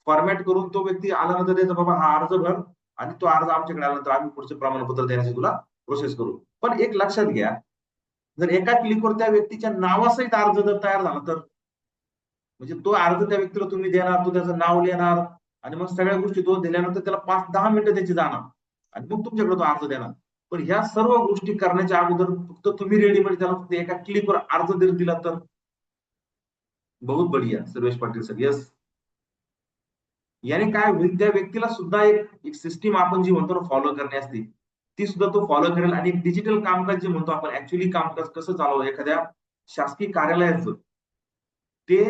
फॉर्मॅट करून तो व्यक्ती आल्यानंतर त्याचा बाबा हा अर्ज भर, आणि तो अर्ज आमच्याकडे आल्यानंतर आम्ही पुढचे प्रमाणपत्र देण्याची तुला प्रोसेस करू. पण एक लक्षात घ्या, जर एका क्लिकवर त्या व्यक्तीच्या नावासहित अर्ज जर तयार झाला तर, म्हणजे तो अर्ज त्या व्यक्तीला तुम्ही देणार, तो त्याचं नाव लिहिणार, आणि मग सगळ्या गोष्टी तो दिल्यानंतर त्याला 5-10 मिनिटं त्याची जाणार, आणि मग तुमच्याकडे तो अर्ज देणार. पण ह्या सर्व गोष्टी करण्याच्या अगोदर फक्त तुम्ही रेडीमेड त्याला फक्त एका क्लिकवर अर्ज जर दिला तर, बहुत बढिया सर्वेश पाटील सर, येस. याने काय होईल, त्या व्यक्तीला सुद्धा एक सिस्टीम आपण जी म्हणतो ना फॉलो करणे असते, ती सुद्धा तो फॉलो करेल. आणि डिजिटल कामकाज जे म्हणतो आपण, ऍक्च्युली कामकाज कसं चालवं एखाद्या शासकीय कार्यालयाचं, ते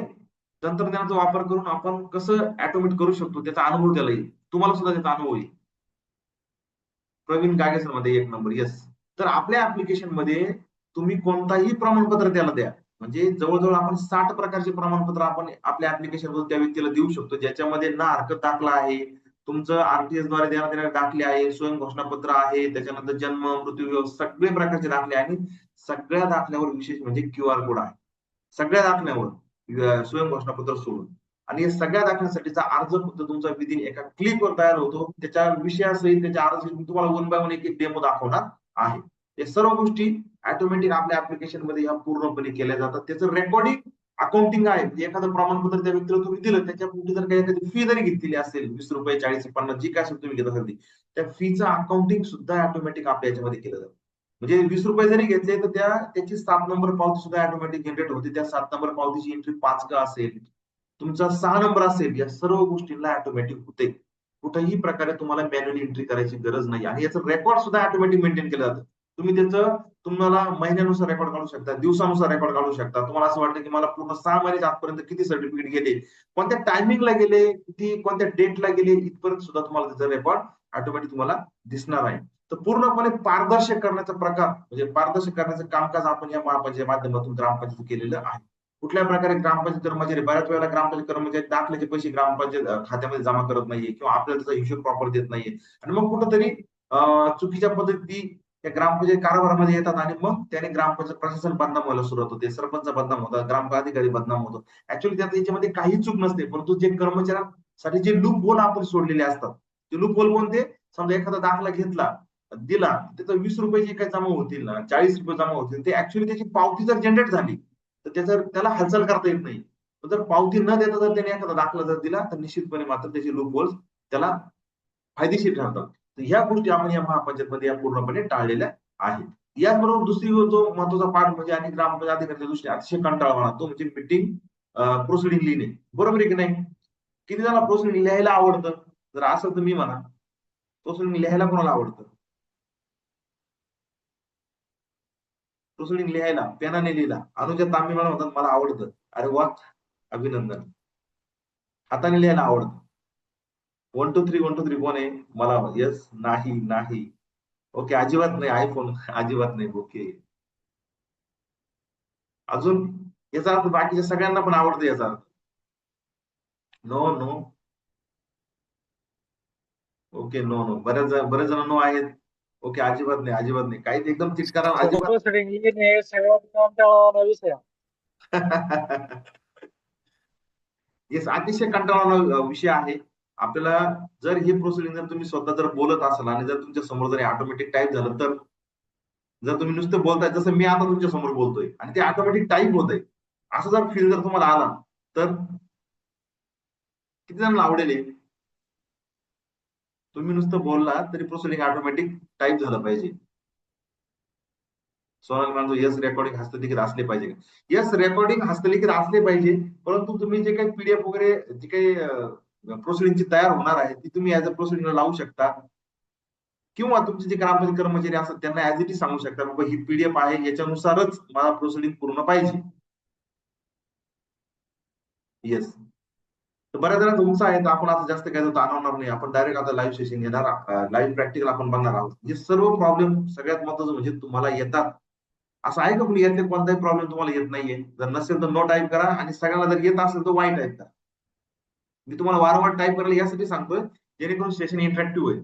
तंत्रज्ञानाचा वापर करून आपण कसं ऑटोमेट करू शकतो, त्याचा अनुभव त्याला येईल. तुम्हाला सुद्धा त्याचा अनुभव येईल. प्रवीण गागे सर मध्ये 1 नंबर, येस. तर आपल्या ऍप्लिकेशन मध्ये तुम्ही कोणताही प्रमाणपत्र त्याला द्या, म्हणजे जवळजवळ आपण 60 प्रकारचे प्रमाणपत्र आपण आपल्या ऍप्लिकेशन मधून त्या व्यक्तीला देऊ शकतो, ज्याच्यामध्ये ना हरकत दाखला आहे, तुमचं आरटीएस द्वारे देण्यात येणारे दाखले आहे, स्वयं घोषणापत्र आहे, त्याच्यानंतर जन्म, मृत्यू, विवाह सगळे प्रकारचे दाखले, आणि सगळ्या दाखल्यावर विशेष म्हणजे क्यूआर कोड आहे. सगळ्या दाखल्यावर स्वयं घोषणापत्र सोडून. आणि या सगळ्या दाखल्यासाठीचा अर्ज फक्त तुमचा विदिन एका क्लिकवर तयार होतो. त्याच्या विषयासहित त्याच्या अर्ज तुम्हाला 1 बाय 1 एक डेमो दाखवणार आहे. या सर्व गोष्टी ऑटोमॅटिक आपल्या ऍप्लिकेशन मध्ये या पूर्णपणे केल्या जातात. त्याचं रेकॉर्डिंग अकाउंटिंग आहे. एखादं प्रमाणपत्र त्या व्यक्तीला तुम्ही दिलं, त्याच्यापुढे जर काही एखादी फी जरी घेतलेली असेल, 20 रुपये, 40, 50, जी काय असेल तुम्ही घेत असाल ती, त्या फीचं अकाउंटिंग सुद्धा ऑटोमॅटिक आपल्या याच्यामध्ये केलं जातं. म्हणजे 20 रुपये जरी घेतले तर त्याची 7 नंबर पावती सुद्धा ऑटोमॅटिक जनरेट होते. त्या 7 नंबर पावतीची एंट्री 5 का असेल, तुमचा 6 नंबर असेल, या सर्व गोष्टींना ऑटोमॅटिक होते. कुठल्याही प्रकारे तुम्हाला मॅन्युअली एंट्री करायची गरज नाही, आणि याचं रेकॉर्ड सुद्धा ऑटोमॅटिक मेंटेन केलं जातं. तुम्ही त्याचं, तुम्हाला महिन्यानुसार रेकॉर्ड काढू शकता, दिवसानुसार रेकॉर्ड काढू शकता. तुम्हाला असं वाटतं की मला पूर्ण 6 महिने आजपर्यंत किती सर्टिफिकेट गेले, कोणत्या टायमिंगला गेले, किती कोणत्या डेटला गेले, इथपर्यंत सुद्धा तुम्हाला त्याचा रेकॉर्ड ऑटोमॅटिक तुम्हाला दिसणार आहे. तर पूर्णपणे पारदर्शक करण्याचा प्रकार, म्हणजे पारदर्शक करण्याचं कामकाज आपण या महापालिकेच्या माध्यमातून ग्रामपंचायत केलेलं आहे. कुठल्या प्रकारे ग्रामपंचायत कर्मचारी, बऱ्याच वेळेला ग्रामपंचायत कर्मचारी दाखल्याचे पैसे ग्रामपंचायत खात्यामध्ये जमा करत नाहीये, किंवा आपल्याला त्याचा हिशोब प्रॉपर देत नाहीये, आणि मग कुठंतरी चुकीच्या पद्धती त्या ग्रामपंचायत कारभारामध्ये येतात, आणि मग त्याने ग्रामपंचायत प्रशासन बदनाम व्हायला सुरुवात होते, सरपंच बदनाम होतात, ग्रामपंचायत बदनाम होतो. ऍक्च्युअली त्यात याच्यामध्ये काही चूक नसते, परंतु जे कर्मचाऱ्यांसाठी जे लूप होल आपण सोडलेले असतात, ते लूप होल कोणते? समजा एखादा दाखला घेतला, दिला, त्याचा 20 रुपये जे काही जमा होतील ना, 40 रुपये जमा होतील, ते ऍक्च्युअली त्याची पावती जर जनरेट झाली तर त्याला हालचाल करता येत नाही. जर पावती न देता जर त्याने एखादा दाखला जर दिला, तर निश्चितपणे मात्र त्याचे लूप होल्स त्याला फायदेशीर ठरतात. तर ह्या गोष्टी आपण या महापंचायतमध्ये या पूर्णपणे टाळलेल्या आहेत. याचबरोबर दुसरी जो महत्वाचा पार्ट म्हणजे, आणि ग्रामपंचायत अधिकाऱ्याच्या दृष्टीने अतिशय कंटाळवाणा, तो म्हणजे मीटिंग प्रोसिडिंग लिहिणे. बरोबर आहे की नाही? किती जणांना प्रोसिडिंग लिहायला आवडतं? जर असं तर मी म्हणा, प्रोसिडिंग लिहायला कोणाला आवडतं? प्रोसिडिंग लिहायला पेनाने लिहिला, अनुजा तांबे मॅडम म्हणतात मला आवडतं. अरे वा, अभिनंदन. हाताने लिहायला आवडतं. 1 2 3 1 2 3 कोण आहे? मला येस, नाही, नाही. ओके, अजिबात नाही आयफोन, अजिबात नाही. ओके, अजून याचा अर्थ बाकीच्या सगळ्यांना पण आवडतं याचा अर्थ. No no. Okay, no no. बरेच जण नो आहेत. ओके, अजिबात नाही, अजिबात नाही. काही एकदम तिटकारा अजिबात. प्रोसिडिंग लिहिणे सगळ्यात कंटाळवाणा विषय. येस, अतिशय कंटाळवाणा विषय आहे. आपल्याला जर ही प्रोसिडिंग जर तुम्ही स्वतः जर बोलत असाल आणि जर तुमच्या समोर जर ऑटोमॅटिक टाईप झालं तर, जर तुम्ही नुसतं बोलताय जसं मी आता तुमच्या समोर बोलतोय आणि ते ऑटोमॅटिक टाईप होत आहे, असं जर फील जर तुम्हाला आला तर किती जणांना आवडेल हे? तुम्ही नुसतं बोलला तरी प्रोसिडिंग ऑटोमॅटिक टाईप झालं पाहिजे. सोनल म्हणतो येस, रेकॉर्डिंग हस्तलिखित असले पाहिजे. येस, रेकॉर्डिंग हस्तलिखित असले पाहिजे, परंतु तुम्ही जे काही पीडीएफ वगैरे जी काही प्रोसिडिंगची तयार होणार आहे ती तुम्ही ऍज अ प्रोसिडिंग लावू शकता, किंवा तुमचे जे ग्रामपंचायत कर्मचारी असतात त्यांना ऍज इट इज सांगू शकता बाबा ही पीडीएफ आहे, याच्यानुसारच मला प्रोसिडिंग पूर्ण पाहिजे. येस. तर बऱ्याच जणांचा उत्साह आहे, तर आपण आता जास्त काय आणवणार नाही. आपण डायरेक्ट आता लाईव्ह सेशन घेणार, लाईव्ह प्रॅक्टिकल आपण बघणार आहोत. हे सर्व प्रॉब्लेम सगळ्यात महत्वाचं म्हणजे तुम्हाला येतात. असं आहे का कुणी यातले कोणताही प्रॉब्लेम तुम्हाला येत नाहीये? जर नसेल तर नो टाईप करा, आणि सगळ्यांना जर येत असेल तर वाय टाईप करा. मी तुम्हाला वारंवार टाईप करायला यासाठी सांगतोय जेणेकरून सेशन इंटरॅक्टिव्ह होईल.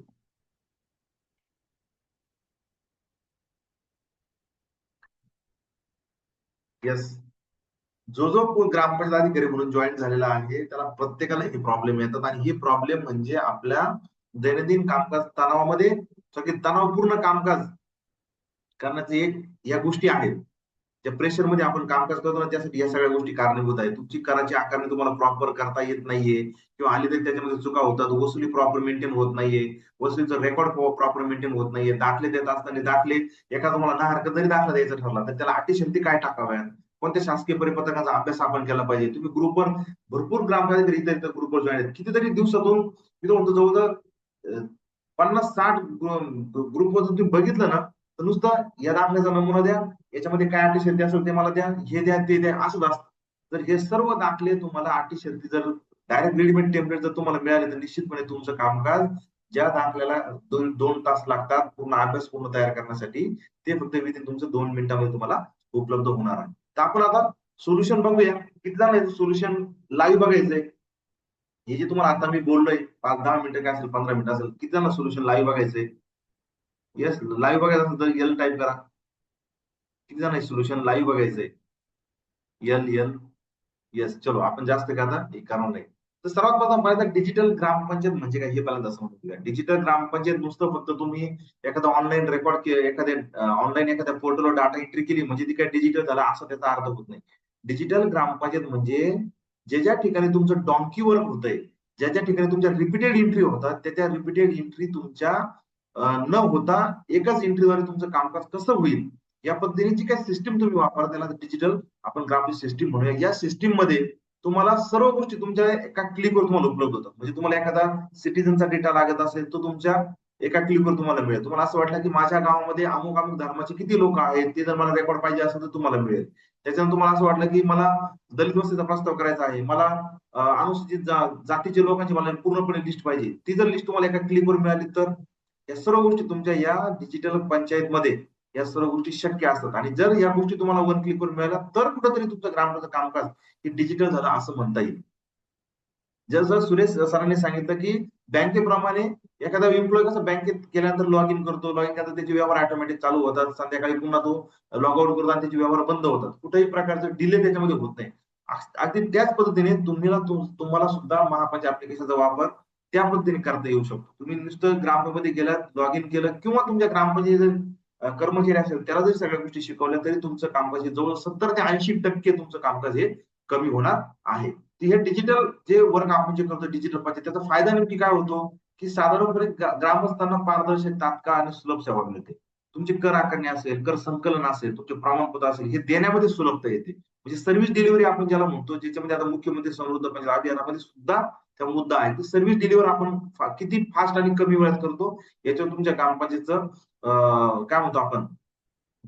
येस. जो जो ग्रामपंचायत अधिकारी म्हणून जॉईन झालेला आहे त्याला प्रत्येकाला हे प्रॉब्लेम येतात, आणि हे प्रॉब्लेम म्हणजे आपल्या दैनंदिन कामकाज तणावामध्ये, सगळे तणावपूर्ण कामकाज करण्याचे एक या गोष्टी आहेत. त्या प्रेशर मध्ये आपण कामकाज करतो ना, त्यासाठी या सगळ्या गोष्टी कारणीभूत आहेत. तुमची कराची आकारणी तुम्हाला प्रॉपर करता येत नाहीये, किंवा आली तरी त्याच्यामध्ये चुका होतात, वसुली प्रॉपर मेंटेन होत नाहीये, वसुलीचं रेकॉर्ड प्रॉपर मेंटेन होत नाहीये, दाखले देत असताना दाखले एखादा तुम्हाला ना हरकत जरी दाखला द्यायचा ठरला तर त्याला अटीशर्ती काय टाकाव्यात, कोणत्या शासकीय परिपत्रकाचा अभ्यास आपण केला पाहिजे. तुम्ही ग्रुपवर भरपूर ग्रामपंचायत इतर ग्रुपवर जॉईन आहेत, कितीतरी दिवसातून मी तो म्हणतो जवळजवळ 50-60 ग्रुपवर तुम्ही बघितलं ना, तर नुसतं या दाखल्याचा नमुना द्या, याच्यामध्ये काय अटी शर्ती असेल ते मला द्या, हे द्या ते द्या, असंच असतं. तर हे सर्व दाखले तुम्हाला अटी शर्ती जर डायरेक्ट रेडीमेड टेम्पलेट जर तुम्हाला मिळाले तर निश्चितपणे तुमचं कामकाज, ज्या दाखल्याला 2 तास लागतात पूर्ण अभ्यास पूर्ण तयार करण्यासाठी, ते फक्त विदिन तुमचं 2 मिनिटांमध्ये तुम्हाला उपलब्ध होणार आहे. तर आपण आता सोल्युशन बघूया. किती जण सोल्युशन लाईव्ह बघायचंय? हे जे तुम्हाला आता मी बोललोय 5-10 मिनिटं काय असेल, 15 मिनिटं असेल, किती जण सोल्युशन लाईव्ह बघायचंय? येस, लाईव्ह बघायचं असेल तर एल टाईप करा. किती जण सोल्युशन लाईव्ह बघायचंय? L L. येस, चलो आपण जास्त काय आता हे करणार नाही. तर सर्वात प्रथम पाहिजे डिजिटल ग्रामपंचायत म्हणजे काय हे पहिल्यांदा समजून. डिजिटल ग्रामपंचायत नुसतं फक्त तुम्ही एखादा ऑनलाईन रेकॉर्ड केलं, एखाद्या ऑनलाईन एखाद्या पोर्टलवर डाटा एंट्री केली म्हणजे ती काय डिजिटल झाला असं त्याचा अर्थ होत नाही. डिजिटल ग्रामपंचायत म्हणजे जे ज्या ठिकाणी तुमचं डॉंकी वर्क होतंय, ज्या ज्या ठिकाणी तुमच्या रिपीटेड एंट्री होतात, त्या रिपीटेड एंट्री तुमच्या न होता एकाच एंट्रीद्वारे तुमचं कामकाज कसं होईल या पद्धतीने जी काही सिस्टीम तुम्ही वापरा त्याला डिजिटल आपण ग्राफिक सिस्टीम म्हणूया. या सिस्टीम मध्ये तुम्हाला सर्व गोष्टी तुमच्या एका क्लिकवर तुम्हाला उपलब्ध होतात. म्हणजे तुम्हाला एखादा सिटीजनचा डेटा लागत असेल तो तुमच्या एका क्लिकवर तुम्हाला मिळेल. तुम्हाला असं वाटलं की माझ्या गावामध्ये अमुक अमुक धर्माचे किती लोक आहेत ते जर मला रेकॉर्ड पाहिजे असेल तर तुम्हाला मिळेल. त्याच्यानंतर तुम्हाला असं वाटलं की मला दलित वस्तीचा प्रस्ताव करायचा आहे, मला अनुसूचित जातीचे लोकांची मला पूर्णपणे लिस्ट पाहिजे, ती जर लिस्ट तुम्हाला एका क्लिकवर मिळाली तर या सर्व गोष्टी तुमच्या या डिजिटल पंचायतमध्ये या सर्व गोष्टी शक्य असतात. आणि जर या गोष्टी तुम्हाला वन क्लिकवर मिळाल्या तर कुठेतरी तुमचं ग्रामपंचायत कामकाज हे डिजिटल झालं असं म्हणता येईल. जसं सुरेश सरांनी सांगितलं की बँकेप्रमाणे एखादा एम्प्लॉय कसं बँकेत गेल्यानंतर लॉग इन करतो, लॉग इन करता त्याचे व्यवहार ऑटोमॅटिक चालू होतात, संध्याकाळी पुन्हा तो लॉग आउट करतो आणि त्याचे व्यवहार बंद होतात, कुठेही प्रकारचं डिले त्याच्यामध्ये होत नाही. अगदी त्याच पद्धतीने तुम्हाला सुद्धा महापांच ऍप्लिकेशनचा वापर त्या पद्धतीने करता येऊ शकतो. तुम्ही नुसतं ग्राममध्ये गेलात, लॉग इन केलं, किंवा तुमच्या ग्रामपंचायत कर्मचारी असेल त्याला जरी सगळ्या गोष्टी शिकवल्या तरी तुमचं कामकाज जवळ 70 ते 80% तुमचं कामकाज हे कमी होणार आहे. हे डिजिटल जे वर्क आपण जे करतो डिजिटल पंचायत, त्याचा फायदा नेमकी काय होतो की साधारणपणे ग्रामस्थांना पारदर्शक, तात्काळ आणि सुलभ सेवा मिळते. तुमची कर आकारणी असेल, कर संकलन असेल, तुमचे प्रमाणपत्र असेल, हे देण्यामध्ये सुलभता येते. म्हणजे सर्व्हिस डिलिव्हरी आपण ज्याला म्हणतो, ज्याच्यामध्ये आता मुख्यमंत्री समृद्ध पंचायत अभियानामध्ये सुद्धा त्या मुद्दा आहे की सर्व्हिस डिलिव्हर आपण किती फास्ट आणि कमी वेळात करतो याच्यावर तुमच्या ग्रामपंचायतचं काय म्हणतो आपण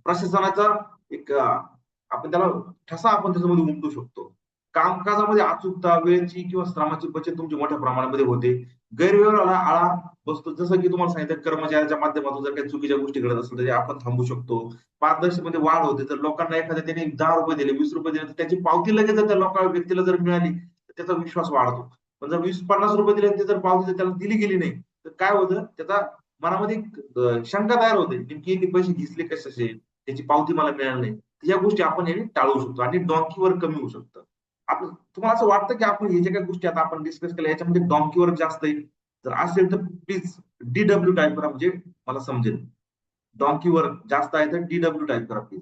प्रशासनाचा एक आपण त्याला ठसा आपण त्याच्यामध्ये उमटू शकतो. कामकाजामध्ये अचूकता, वेळेची किंवा श्रमाची बचत तुमची मोठ्या प्रमाणामध्ये होते. गैरव्यवहाराला आळा बसतो. जसं की तुम्हाला सांगितलं कर्मचाऱ्याच्या माध्यमातून जर काही चुकीच्या गोष्टी घडत असेल तर ते आपण थांबवू शकतो. पारदर्शकतेमध्ये वाढ होते. तर लोकांना एखाद्या त्याने ₹10 दिले, ₹20 दिले, तर त्याची पावती लगेच जर त्या व्यक्तीला जर मिळाली, तर त्याचा विश्वास वाढतो. पण जर ₹20-50 दिले आणि ते जर पावती जर त्याला दिली गेली नाही, तर काय होतं त्याचा मनामध्ये एक शंका तयार होते. नेमकी यांनी पैसे घेतले कशाचे? त्याची पावती मला मिळाली नाही. तर या गोष्टी आपण याने टाळू शकतो आणि डॉन्की वर्क कमी होऊ शकतं. आपण तुम्हाला असं वाटतं की आपण हे जे काही गोष्टी आता आपण डिस्कस केल्या याच्यामध्ये डॉन्की वर्क जास्त आहे? जर असेल तर प्लीज DW टाइप करा म्हणजे मला समजेल. डॉन्की वर्क जास्त आहे तर DW टाइप करा प्लीज.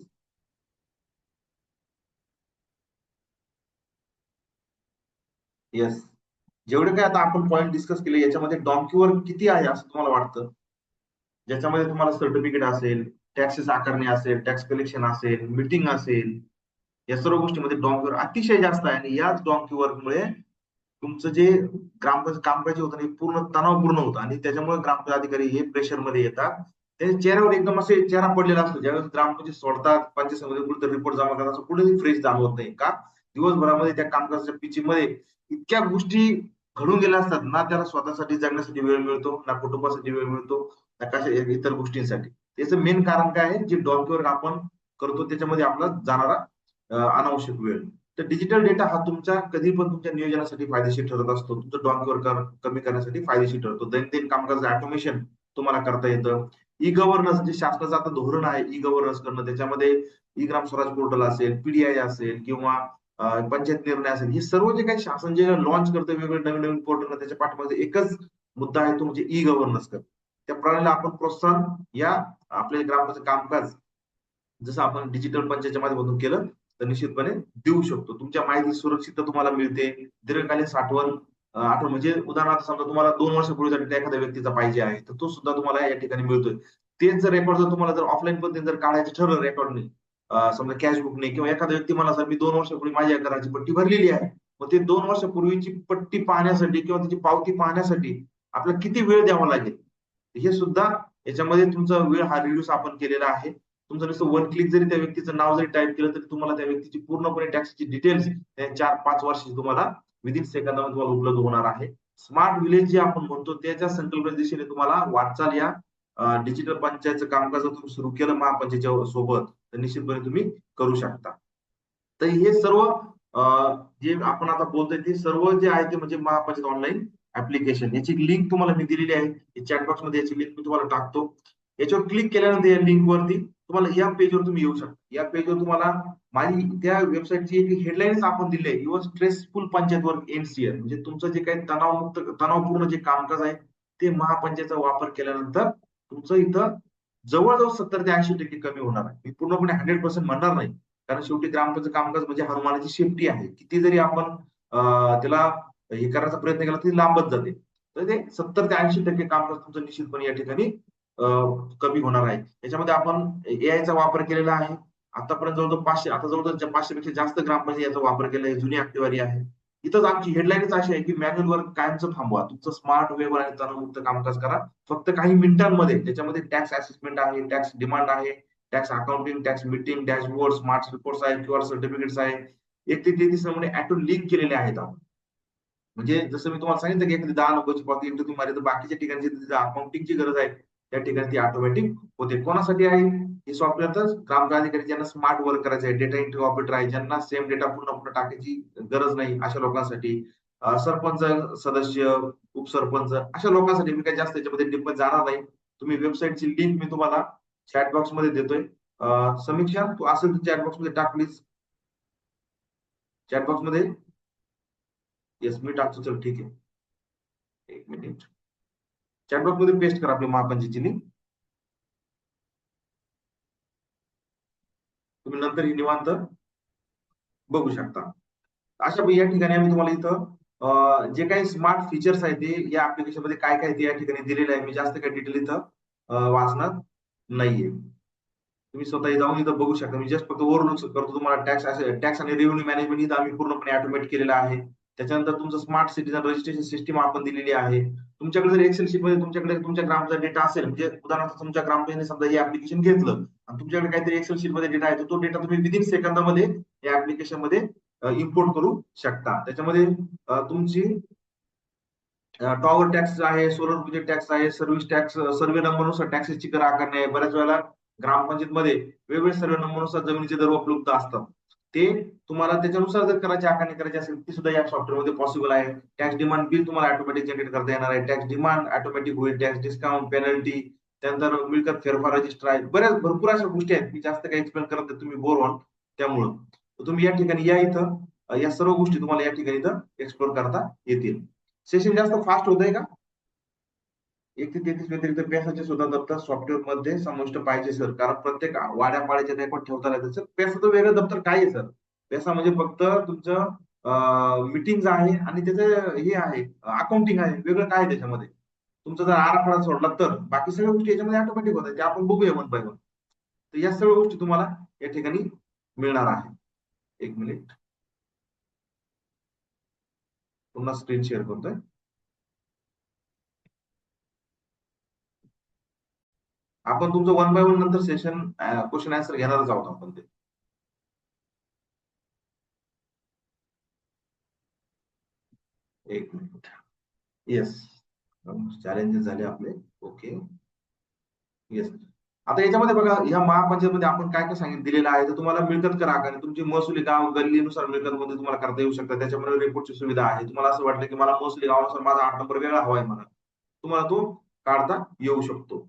येस. जेवढे काही आता आपण पॉइंट डिस्कस केले याच्यामध्ये डॉन्की वर्क किती आहे असं तुम्हाला वाटतं? ज्याच्यामध्ये तुम्हाला सर्टिफिकेट असेल, टॅक्सेस आकारणे असेल, टॅक्स कलेक्शन असेल, मीटिंग असेल, या सर्व गोष्टींमध्ये डॉन्की वर्क अतिशय जास्त आहे आणि याच डॉन्की वर्कमुळे तुमचं जे ग्रामपंचायत कामकाज होतं ना, हे पूर्ण तणावपूर्ण होतं आणि त्याच्यामुळे ग्रामपंचायत अधिकारी हे प्रेशरमध्ये येतात. त्यांच्या चेहऱ्यावर एकदम असे चेहरा पडलेला असतो. ज्यावेळेस ग्रामपंचायत सोडतात, पंचायत समितीमध्ये कुठेतरी रिपोर्ट जमा करतात, असं कुठेही फ्रेश जाणवत नाही. का? दिवसभरामध्ये त्या कामकाजाच्या पिचीमध्ये इतक्या गोष्टी घडून गेल्या असतात ना, त्याला स्वतःसाठी जगण्यासाठी वेळ मिळतो, ना कुटुंबासाठी वेळ मिळतो, ना कशा इतर गोष्टींसाठी. त्याचं मेन कारण काय आहे? जे डॉन्की वर्क आपण करतो त्याच्यामध्ये आपला जाणारा अनावश्यक वेळ. तर डिजिटल डेटा हा तुमच्या कधी पण तुमच्या नियोजनासाठी फायदेशीर ठरत असतो. तुमचं डॉन्की कमी करण्यासाठी फायदेशीर ठरतो. दैनंदिन कामकाजाचं ऑटोमेशन तुम्हाला करता येतं. ई गव्हर्नन्स जे शासनाचं आता धोरण आहे ई गव्हर्नन्स करणं त्याच्यामध्ये ई ग्राम स्वराज पोर्टल असेल, पीडीआय असेल किंवा पंचायत निर्णय असेल, हे सर्व जे काही शासन जे लॉन्च करतं वेगवेगळे नवीन-नवीन पोर्टल त्याच्या पाठीमागे एकच मुद्दा आहे तो म्हणजे ई गव्हर्नन्स करणं. त्या प्रणालीला आपण प्रोत्साहन या आपल्या ग्रामपंचायत कामकाज जसं आपण डिजिटल पंचायतच्या माध्यमातून केलं तर निश्चितपणे देऊ शकतो. तुमच्या माहिती सुरक्षितता तुम्हाला मिळते. दीर्घकालीन साठवण आठवण म्हणजे उदाहरणार्थ समजा तुम्हाला 2 वर्षापूर्वीचा डेटा एखाद्या व्यक्तीचा पाहिजे आहे, तर तो सुद्धा तुम्हाला या ठिकाणी मिळतोय. तेच जर रेकॉर्ड जर तुम्हाला जर ऑफलाईन पद्धतीने जर काढायचं ठरलं रेकॉर्डने समजा कॅश बुकने किंवा एखादा व्यक्ती मला सर मी 2 वर्षापूर्वी माझ्या घराची पट्टी भरलेली आहे. मग ते 2 वर्षापूर्वीची पट्टी पाहण्यासाठी किंवा त्याची पावती पाहण्यासाठी आपल्याला किती वेळ द्यावा लागेल? हे सुद्धा याच्यामध्ये तुमचा वेळ हा रिड्यूस आपण केलेला आहे. तुमचं नुसतं वन क्लिक जरी त्या व्यक्तीचं नाव जरी टाइप केलं तरी तुम्हाला त्या व्यक्तीची पूर्णपणे टॅक्सची डिटेल्स त्या 4-5 वर्षाची तुम्हाला विदिन सेकंदामध्ये तुम्हाला उपलब्ध होणार आहे. स्मार्ट विलेज जे आपण म्हणतो त्याच्या संकल्पने दिशेने तुम्हाला वाटचाल या डिजिटल पंचायतचं कामकाज जर तुम्ही सुरू केलं महापंचायतच्या सोबत तर निश्चितपणे तुम्ही करू शकता. तर हे सर्व जे आपण आता बोलतोय ते सर्व जे आहे ते म्हणजे महापंचायत ऑनलाईन ऍप्लिकेशन याची लिंक तुम्हाला मी दिलेली आहे. चॅट बॉक्स मध्ये याची लिंक मी तुम्हाला टाकतो. याच्यावर क्लिक केल्यानंतर या लिंक वरती तुम्हाला या पेजवर तुम्ही येऊ शकता. या पेजवर तुम्हाला माझी त्या वेबसाईटची एक हेडलाईनच आपण दिली आहे. Your stressful panchayat work ends here. म्हणजे तुमचं जे काही तणावपूर्ण जे कामकाज आहे ते महापंचायतचा वापर केल्यानंतर तुमचं इथं जवळ-जवळ 70 ते 80% कमी होणार आहे. मी पूर्णपणे 100% म्हणणार नाही. कारण शेवटी ग्रामपंचायत कामकाज म्हणजे हनुमानाची शेपटी आहे. किती जरी आपण त्याला हे करायचा प्रयत्न केला तरी लांबच जाते. तर ते 70 ते 80% कामकाज तुमचं निश्चितपणे या ठिकाणी अ, कमी होणार आहे. याच्यामध्ये आपण एआयचा वापर केलेला आहे. आतापर्यंत जवळ-जवळ 500 आता जवळ-जवळ 500 पेक्षा जास्त ग्रामपंचायत याचा वापर केला आहे. जुनी आकडेवारी आहे. इथंच आमची हेडलाईनच अशी आहे, की मॅन्युअल वर्क कायमचं थांबवा. तुमचं स्मार्ट वेब आणि तणावमुक्त कामकाज करा. फक्त काही मिनिटांमध्ये त्याच्यामध्ये टॅक्स असेसमेंट आहे, टॅक्स डिमांड आहे, tax accounting, tax meeting, dashboard, smart reports आहे, क्यूआर सर्टिफिकेट्स आहे. 1 ते 33 नमुने ऑटो लिंक केलेले आहेत आपण. म्हणजे जसं मी तुम्हाला सांगितलं, की एखादी 10 नंबरची पावती एकदा तुम्ही मारली, तर बाकीच्या ठिकाणी जिथे अकाउंटिंगची गरज आहे, त्या ठिकाणी ती ऑटोमॅटिक होते. कोणासाठी आहे? हे सॉफ्टवेअर तर ग्रामपंचायत ज्यांना स्मार्ट वर्क करायचं आहे, डेटा एंट्री ऑपरेटर आहे, ज्यांना सेम डेटा पुन्हा-पुन्हा टाकायची गरज नाही, अशा लोकांसाठी. सरपंच सदस्य, उपसरपंच अशा लोकांसाठी मी काही जास्त याच्यामध्ये डीपमध्ये जाणार नाही. तुम्ही वेबसाईटची लिंक मी तुम्हाला चॅट बॉक्समध्ये देतोय. समीक्षा तू असेल तर चॅट बॉक्समध्ये टाक प्लीज. चॅट बॉक्समध्ये येस मी टाकतो. चल ठीक आहे. 1 मिनिट. चॅट बॉक्समध्ये पेस्ट करा आपली महापंचायतची लिंक. तुम्ही नंतर ही निवांत बघू शकता. अशा या ठिकाणी आम्ही तुम्हाला इथं जे काही स्मार्ट फीचर्स आहेत ते या ऍप्लिकेशन मध्ये काय काय ते या ठिकाणी दिलेलं आहे. मी जास्त काही डिटेल इथं वाचणार नाहीये. तुम्ही स्वतः जाऊन इथं बघू शकता. मी जस्ट फक्त ओव्हरव्ह्यू करतो तुम्हाला टॅक्स आणि रेव्हेन्यू मॅनेजमेंट इथं आम्ही पूर्णपणे ऑटोमेट केलेलं आहे. त्याच्यानंतर तुमचं स्मार्ट सिटीजन रजिस्ट्रेशन सिस्टीम आपण दिलेली आहे. तुमच्याकडे जर एक्सेल शीट मध्ये तुमच्याकडे तुमच्या ग्रामचा डेटा असेल, म्हणजे उदाहरणार्थ तुमच्या ग्रामपंचायतीने समजा हे ऍप्लिकेशन घेतलं आणि तुमच्याकडे काहीतरी एक्सेल शीट मध्ये डेटा आहे, तो डेटा तुम्ही विदिन सेकंदामध्ये या ऍप्लिकेशन मध्ये इम्पोर्ट करू शकता. त्याच्यामध्ये तुमची टॉवर टॅक्स आहे, सोलर प्रोजेक्ट टॅक्स आहे, सर्व्हिस टॅक्स, सर्वे नंबरनुसार टॅक्सेसची कर आकारणी आहे. बऱ्याच वेळेला ग्रामपंचायतमध्ये वेगवेगळे सर्वे नंबरनुसार जमिनीचे दर उपलब्ध असतात. ते तुम्हाला त्याच्यानुसार जर करायची आकारणी करायची असेल ती सुद्धा या सॉफ्टवेअरमध्ये पॉसिबल आहे. टॅक्स डिमांड बिल तुम्हाला ऑटोमॅटिक जनरेट करता येणार आहे. टॅक्स डिमांड ऑटोमॅटिक होईल, टॅक्स डिस्काउंट, पेनल्टी, त्यानंतर मिळकत फेरफार रजिस्टर आहे. भरपूर अशा गोष्टी आहेत. मी जास्त काही एक्सप्लेन करत नाही, तुम्ही बोर व्हाल. त्यामुळं तुम्ही या ठिकाणी या इथं या सर्व गोष्टी तुम्हाला या ठिकाणी इथं एक्सप्लोर करता येतील. सेशन जास्त फास्ट होत आहे का? 1 ते 33 व्यतिरिक्त पेसाचे सुद्धा दप्तर सॉफ्टवेअर मध्ये समाविष्ट पाहिजे सर, कारण प्रत्येक वाड्या रेकॉर्ड ठेवताना त्याचं पेसाचं वेगळं दप्तर काय आहे सर? पेसा म्हणजे फक्त तुमचं मीटिंग आहे आणि त्याचं हे आहे अकाउंटिंग आहे, वेगळं काय आहे त्याच्यामध्ये? तुमचा जर आराखडा सोडला तर बाकी सगळ्या गोष्टी याच्यामध्ये ऑटोमॅटिक होतात, ते आपण बघूया वन बाय वन. तर या सगळ्या गोष्टी तुम्हाला या ठिकाणी मिळणार आहे. एक मिनिट, पुन्हा स्क्रीन शेअर करतोय. आपण तुमचं वन बाय वन नंतर सेशन क्वेश्चन आन्सर घेणारच आहोत आपण ते. एक मिनिट. येस, चॅलेंजेस झाले आपले. Okay, yes. आता याच्यामध्ये बघा, ह्या महापंचायतमध्ये आपण काय काय सांगितलं दिलेलं आहे, तर तुम्हाला मिळकत कर आकारणी तुमची महसुली गाव गल्लीनुसार मिळकत मध्ये तुम्हाला करता येऊ शकता. त्याच्यामध्ये रिपोर्टची सुविधा आहे. तुम्हाला असं वाटलं की मला महसुली गावानुसार माझा 8 नंबर वेगळा हवाय म्हणा, तुम्हाला तो काढता येऊ शकतो.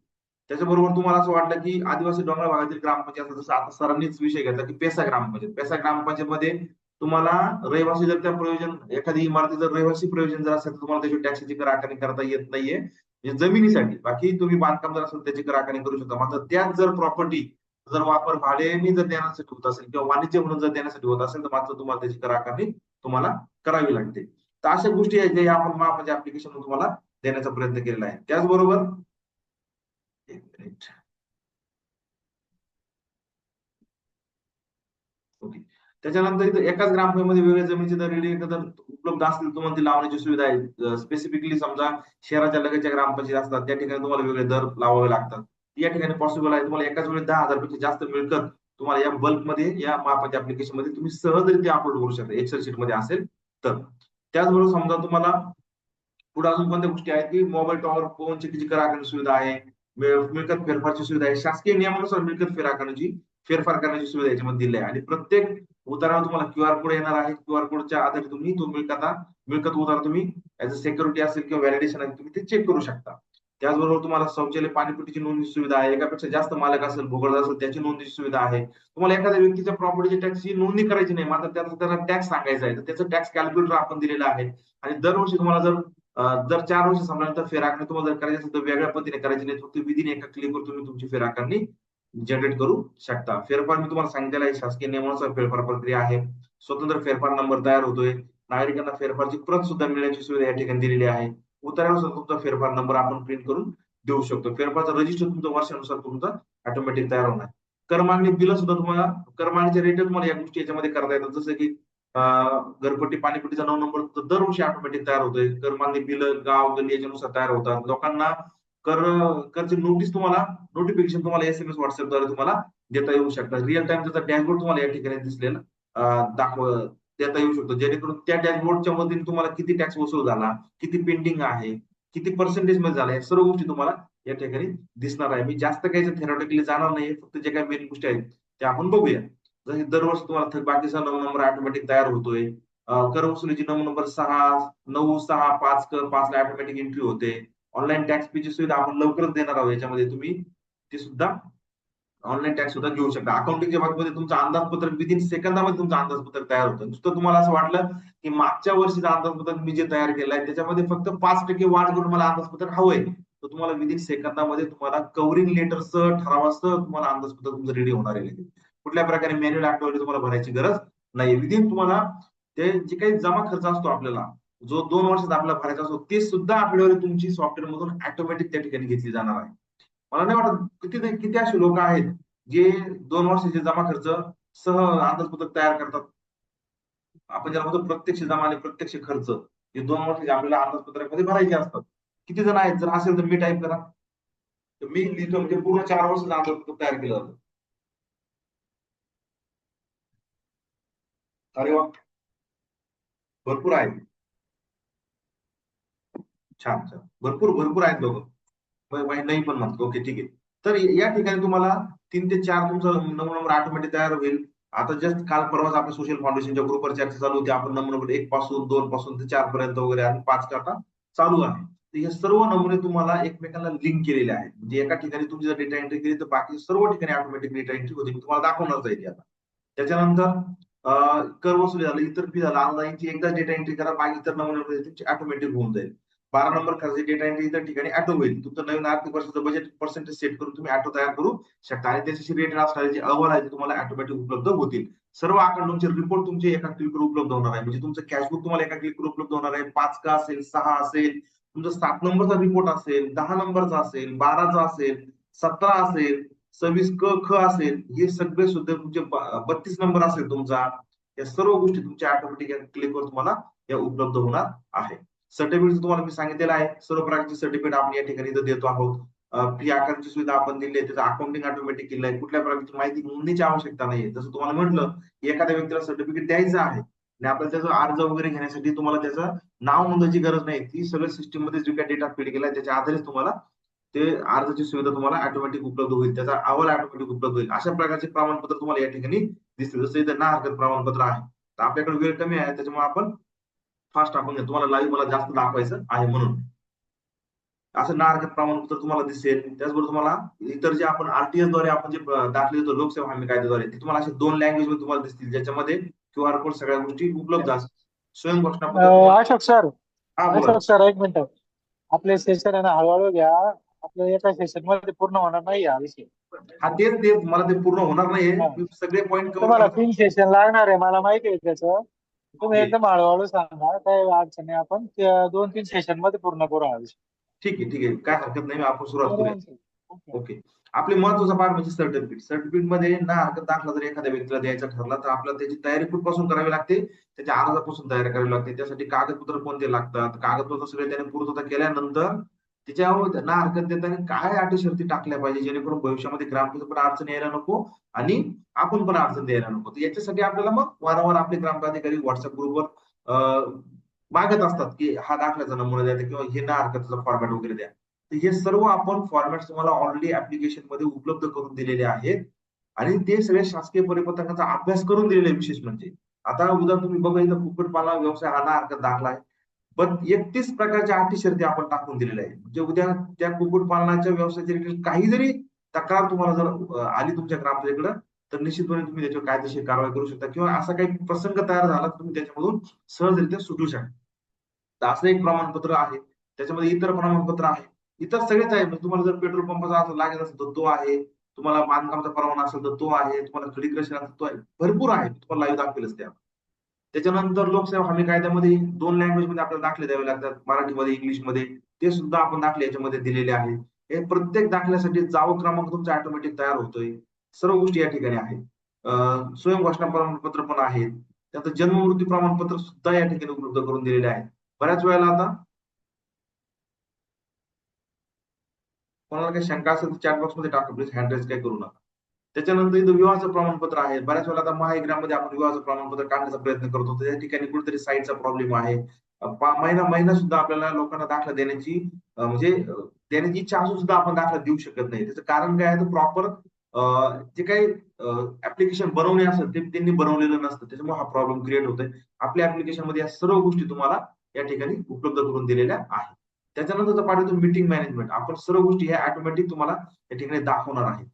त्याच्याबरोबर तुम्हाला असं वाटलं की आदिवासी डोंगराळ भागातील ग्रामपंचायत, जसं आता सरांनीच विषय घेतला की पेसा ग्रामपंचायत, पेसा ग्रामपंचायतमध्ये तुम्हाला रहिवासी जर त्या प्रयोजन एखादी इमारती जर रहिवासी प्रयोजन जर असेल तर तुम्हाला त्याची टॅक्सची कर आकारणी करता येत नाहीये, म्हणजे जमिनीसाठी. बाकी तुम्ही बांधकाम जर असेल त्याची कर आकारणी करू शकता. मात्र त्याच जर प्रॉपर्टी जर वापर भाड्याने जर देण्यासाठी होत असेल किंवा वाणिज्य म्हणून जर देण्यासाठी होत असेल तर मात्र तुम्हाला त्याची कर आकारणी तुम्हाला करावी लागते. तर अशा गोष्टी आहेत ज्या आपण महापंचायत ऍप्लिकेशन तुम्हाला देण्याचा प्रयत्न केलेला आहे. त्याचबरोबर एक मिनिट, ओके. त्याच्यानंतर इथं एकाच ग्रामपंचायतीमध्ये वेगवेगळ्या जमिनीचे दर रेडी एकत्र उपलब्ध असतील तुम्हाला ती लावण्याची सुविधा आहे. स्पेसिफिकली समजा शहराच्या लगतच्या ग्रामपंचायत असतात त्या ठिकाणी तुम्हाला वेगळे दर लावावे लागतात. या ठिकाणी पॉसिबल आहे. तुम्हाला एकाच वेळी 10,000 पेक्षा जास्त मिळकत तुम्हाला या बल्कमध्ये या महापंचायत ऍप्लिकेशन मध्ये तुम्ही सहजरित्या अपलोड करू शकता, एक्सेल शीट मध्ये असेल तर. त्याचबरोबर समजा तुम्हाला पुढे अजून कोणत्या गोष्टी आहेत की मोबाईल टॉवर फोन चेकीची कर आकारणी सुविधा आहे, मिळकत फेरफारची सुविधा आहे. शासकीय नियमानुसार मिळकत फेरफार करण्याची सुविधा याच्यामध्ये दिली आहे. आणि प्रत्येक उतारावर तुम्हाला क्यूआर कोड येणार आहे. क्यूआर कोडच्या आधारे तुम्ही तो मिळकत उतारा तुम्ही ऍज अ सिक्युरिटी असेल किंवा व्हॅलिडेशन आहे तुम्ही ते चेक करू शकता. त्याचबरोबर तुम्हाला शौचालय पाणीपट्टीची नोंदणीची सुविधा आहे. एकापेक्षा जास्त मालक असेल, भूगोल असेल त्याची नोंदणीची सुविधा आहे. तुम्हाला एखाद्या व्यक्तीच्या प्रॉपर्टीच्या टॅक्सची नोंदणी करायची नाही, मात्र त्याला टॅक्स सांगायचा आहे तर त्याचं टॅक्स कॅल्क्युलेटर आपण दिलेलं आहे. आणि दरवर्षी तुम्हाला जर 4 वर्ष संपल्यानंतर फेर आकारणी तुम्हाला जर करायची असेल तर वेगळ्या पद्धतीने करायची नाही, फक्त विदिन एका क्लिकवर तुम्ही तुमची फेर आकारणी जनरेट करू शकता. फेरफार मी तुम्हाला सांगितलेलं आहे, शासकीय नियमानुसार फेरफार प्रक्रिया आहे. स्वतंत्र फेरफार नंबर तयार होतोय. नागरिकांना फेरफारची प्रत सुद्धा मिळण्याची सुविधा या ठिकाणी दिलेली आहे. उतार्यानुसार तुमचा फेरफार नंबर आपण प्रिंट करून देऊ शकतो. फेरफारचं रजिस्टर तुमचं वर्षानुसार तुमचं ऑटोमॅटिक तयार होणार. करमागणी बिल सुद्धा तुम्हाला करमागणीचे रेट तुम्हाला या गोष्टी याच्यामध्ये करता येतात. जसं की घरपट्टी पाणीपट्टीचा 9 नंबर दरवर्षी ऑटोमॅटिक तयार होतोय. करमागणी बिल गाव गल्ली याच्यानुसार तयार होतात. लोकांना करची नोटीस तुम्हाला नोटिफिकेशन तुम्हाला एसएमएस व्हॉट्सअपद्वारे तुम्हाला देता येऊ शकतात. रिअल टाइम त्याचा डॅशबोर्ड तुम्हाला या ठिकाणी दिसलेला देता येऊ शकतो, जेणेकरून त्या डॅशबोर्डच्या मधून तुम्हाला किती टॅक्स वसूल झाला, किती पेंडिंग आहे, किती पर्सेंटेज मध्ये झाला, या सर्व गोष्टी तुम्हाला या ठिकाणी दिसणार आहे. मी जास्त काही थेरॉटिकली जाणार नाही, फक्त जे काही मेन गोष्टी आहेत त्या आपण बघूया. जसे दरवर्षी तुम्हाला थकबाकीचा 9 नंबर ऑटोमॅटिक तयार होतोय. कर वसुलीची 9 नंबर 965 कर 5 ला ऑटोमॅटिक एंट्री होते. ऑनलाईन टॅक्स फीची सुविधा आपण लवकरच देणार आहोत. याच्यामध्ये तुम्ही ते सुद्धा ऑनलाईन टॅक्स सुद्धा घेऊ शकता. अकाउंटिंगच्या बाबतीमध्ये तुमचं अंदाजपत्रक विदिन सेकंदामध्ये तुमचं अंदाजपत्रक तयार होतं. नुसतं तुम्हाला असं वाटलं की मागच्या वर्षीचं अंदाजपत्रक मी जे तयार केलंय त्याच्यामध्ये फक्त 5% वाढ करून मला अंदाजपत्रक हवंय, तर तुम्हाला विदिन सेकंदामध्ये तुम्हाला कव्हरिंग लेटरसह ठरावासह तुम्हाला अंदाजपत्रक तुमचं रेडी होणार आहे. कुठल्या प्रकारे मॅन्युअल आकडेवारी तुम्हाला भरायची गरज नाही. विदिन तुम्हाला ते जे काही जमा खर्च असतो आपल्याला, जो 2 वर्षात आपल्याला भरायचा असतो, ते सुद्धा आकडेवारी तुमची सॉफ्टवेअर मधून ऑटोमॅटिक त्या ठिकाणी घेतली जाणार आहे. मला नाही वाटत किती असे लोक आहेत जे 2 वर्षाचे जमा खर्च सह अंदाजपत्रक तयार करतात. आपण ज्याला म्हणतो प्रत्यक्ष जमा आणि प्रत्यक्ष खर्च, हे 2 वर्षाचे आपल्याला अंदाजपत्रकामध्ये भरायचे असतात. किती जण आहेत? जर असेल तर मी टाईप करा. तर मी लिहितो म्हणजे पूर्ण 4 वर्षाचं अंदाजपत्रक तयार केलं जातं. अरे वा, भरपूर आहेत. छान, छान. भरपूर, भरपूर आहेत लोकं. नाही पण म्हणतात. ओके, ठीक आहे. तर या ठिकाणी तुम्हाला 3 ते 4 तुमचा नंबर ऑटोमॅटिक तयार होईल. आता जस्ट काल परवाच आपल्या सोशल फाउंडेशनच्या ग्रुपवर चर्चा चालू होती. आपण नंबर 1 पासून 2 पासून ते 4 पर्यंत वगैरे आणि 5 चा आता चालू आहे. तर हे सर्व नमुने तुम्हाला एकमेकांना लिंक केलेले आहेत. म्हणजे एका ठिकाणी तुम्ही जर डेटा एंट्री केली तर बाकी सर्व ठिकाणी ऑटोमॅटिक डेटा एंट्री होते. मी तुम्हाला दाखवणारच आहे ती आता. त्याच्यानंतर कर वसुली झालं, इतर फी झालं, ऑनलाईनची एकदा डेटा एंट्री करा, बाकी इतर नमुन्यांमध्ये तुमची ऑटोमॅटिक होऊन जाईल. 12 नंबर खर्च डेटा एंट्री इतर ठिकाणी ऑटो होईल. तुमचं नवीन आर्थिक वर्षाचं बजेट पर्सेंटेज सेट करून तुम्ही ऑटो तयार करू शकता आणि त्याच्याशी रिलेटेड असणारे जे अहवाल आहेत ते तुम्हाला ऑटोमॅटिक उपलब्ध होतील. सर्व अकाउंटचे रिपोर्ट तुमचे एका क्लिकवर उपलब्ध होणार आहे. म्हणजे तुमचं कॅशबुक तुम्हाला एका क्लिकवर उपलब्ध होणार आहे. 5 का असेल, 6 असेल, तुमचा 7 नंबरचा रिपोर्ट असेल, 10 नंबरचा असेल, 12चा असेल, 17 असेल, 26 क ख असेल, हे सगळे सुद्धा तुमचे 32 नंबर असेल तुमचा, या सर्व गोष्टी तुमच्या ऑटोमॅटिक क्लिकवर तुम्हाला या उपलब्ध होणार आहे. सर्टिफिकेट तुम्हाला मी सांगितलेलं आहे. सर्व प्रकारचे सर्टिफिकेट आपण या ठिकाणी इथं देतो आहोत. फी आकारणीची सुविधा आपण दिली आहे. त्याचं अकाउंटिंग ऑटोमॅटिक केलं आहे. कुठल्या प्रकारची माहिती नोंदणीची आवश्यकता नाहीये. जसं तुम्हाला म्हटलं की एखाद्या व्यक्तीला सर्टिफिकेट द्यायचं आहे आणि आपल्याला त्याचा अर्ज वगैरे घेण्यासाठी तुम्हाला त्याचं नाव नोंदवायची गरज नाही. ती सगळं सिस्टीम मध्ये जो काही डेटा फीड केला त्याच्या आधारेच तुम्हाला ते अर्जाची सुविधा तुम्हाला ऑटोमॅटिक उपलब्ध होईल. त्याचा अहवाल ऑटोमॅटिक उपलब्ध होईल. अशा प्रकारचे प्रमाणपत्र तुम्हाला या ठिकाणी दिसतील. जसं इथं ना हरकत प्रमाणपत्र आहे. तर आपल्याकडे वेळ कमी आहे त्याच्यामुळे आपण फास्ट आपण तुम्हाला लाईव्ह मला जास्त दाखवायचं आहे म्हणून. असं ना हरकत प्रमाणपत्र तुम्हाला दिसेल. त्याचबरोबर तुम्हाला इतर जे आपण आरटीएस द्वारे आपण जे दाखले देतो लोकसेवा हमी कायद्याद्वारे ते तुम्हाला असे 2 लँग्वेज मध्ये तुम्हाला दिसतील ज्याच्यामध्ये क्यूआर कोड सगळ्या गोष्टी उपलब्ध असतात. स्वयं घोषणा पत्र तुम्हाला अशोक सर, हा बोला. अशोक सर, एक मिनिट. आपले सेशन आहे ना, हळूहळू घ्या. आपल्या एका सेशन मध्ये पूर्ण होणार नाही हा विषय. हा तेच तेच मला ते पूर्ण होणार नाहीये. हा. मी सगळे पॉईंट कव्हर तुम्हाला करण्याचा 3 सेशन लागणार आहे, मला माहिती आहे त्याचं. तुम्ही ओके. एकदम हळूहळू सांगा, काही अडचण नाही. आपण 2-3 सेशन मध्ये पूर्ण करू हा विषय. ठीक आहे, ठीक आहे. काय हरकत नाही. आपण सुरुवात करूया. ओके. ओके. आपले महत्वाचा पार्ट म्हणजे सर्टिफिकेट. सर्टिफिकेट मध्ये ना हरकत दाखला जर एखाद्या व्यक्तीला द्यायचा ठरला तर आपल्याला त्याची तयारी कुठपासून करावी लागते? त्याच्या अर्जापासून तयारी करावी लागते. त्यासाठी कागदपत्र कोणते लागतात? कागदपत्र सगळे त्याने पूर्तता केल्यानंतर त्याच्यावर ना हरकत देताना काय अटी शर्ती टाकल्या पाहिजे जेणेकरून भविष्यामध्ये ग्रामपंचायत पण अडचण यायला नको आणि आपण पण अडचण द्यायला नको. तर याच्यासाठी आपल्याला मग वारंवार आपले ग्रामपंचायत व्हॉट्सअप ग्रुपवर मागत असतात की हा दाखल्याचा नमुना द्या किंवा हे ना हरकतीचा फॉर्मॅट वगैरे द्या. तर हे सर्व आपण फॉर्मॅट तुम्हाला ऑलरेडी ऍप्लिकेशन मध्ये उपलब्ध करून दिलेले आहेत आणि ते सगळे शासकीय परिपत्रकाचा अभ्यास करून दिलेले विशेष म्हणजे. आता उदाहरण तुम्ही बघा इथं कुक्कुटपालन व्यवसाय हा ना हरकत दाखला आहे. पण 31 प्रकारच्या अटी शर्ती आपण टाकून दिलेल्या आहेत. म्हणजे उद्या त्या कुक्कुटपालनाच्या व्यवसायाच्या रिलेटेड काही जरी तक्रार तुम्हाला जर आली तुमच्या ग्रामपंचायतीकडे तर निश्चितपणे तुम्ही त्याच्यावर कायदेशीर कारवाई करू शकता किंवा असा काही प्रसंग तयार झाला तर तुम्ही त्याच्यामधून सहजरित्या सुटू शकता. तर असं एक प्रमाणपत्र आहे. त्याच्यामध्ये इतर प्रमाणपत्र आहे. इतर सगळेच आहे. म्हणजे तुम्हाला जर पेट्रोल पंपाचा असं लागत असेल तर तो आहे. तुम्हाला बांधकामाचा परवाना असेल तर तो आहे. तुम्हाला खडीकृषी असेल तो आहे. भरपूर आहे. तुम्हाला लाईव्ह दाखवेलच त्या. त्याच्यानंतर लोकसेवा हमी कायद्यामध्ये 2 लँग्वेज मध्ये आपल्याला दाखले द्यावे लागतात. मराठीमध्ये, इंग्लिशमध्ये. ते सुद्धा आपण दाखले याच्यामध्ये दिलेले आहेत. हे प्रत्येक दाखल्यासाठी जावक क्रमांक तुमचा ऑटोमॅटिक तयार होतोय. सर्व गोष्टी या ठिकाणी आहेत. स्वयं घोषणा प्रमाणपत्र पण आहेत. त्यानंतर जन्म मृत्यू प्रमाणपत्र सुद्धा या ठिकाणी उपलब्ध करून दिलेले आहे. बऱ्याच वेळेला आता कोणाला काही शंका असेल तर चॅट बॉक्स मध्ये टाका प्लीज, हँड रेज काही करू नका. त्याच्यानंतर इथं विवाहाचं प्रमाणपत्र आहे. बऱ्याच वेळेला आता महाविग्रामध्ये आपण विवाहाचं प्रमाणपत्र काढण्याचा प्रयत्न करतो तर या ठिकाणी कुठेतरी साईटचा प्रॉब्लेम आहे. महिना महिना सुद्धा आपल्याला लोकांना दाखला देण्याची म्हणजे देण्याची इच्छा असून सुद्धा आपण दाखला देऊ शकत नाही. त्याचं कारण काय आहे तर प्रॉपर जे काही ऍप्लिकेशन बनवणे असेल ते त्यांनी बनवलेलं नसतं. त्याच्यामुळे हा प्रॉब्लेम क्रिएट होतोय. आपल्या ऍप्लिकेशन मध्ये या सर्व गोष्टी तुम्हाला या ठिकाणी उपलब्ध करून दिलेल्या आहेत. त्याच्यानंतरचा पार्ट येतो मीटिंग मॅनेजमेंट. आपण सर्व गोष्टी ह्या ऑटोमॅटिक तुम्हाला या ठिकाणी दाखवणार आहेत.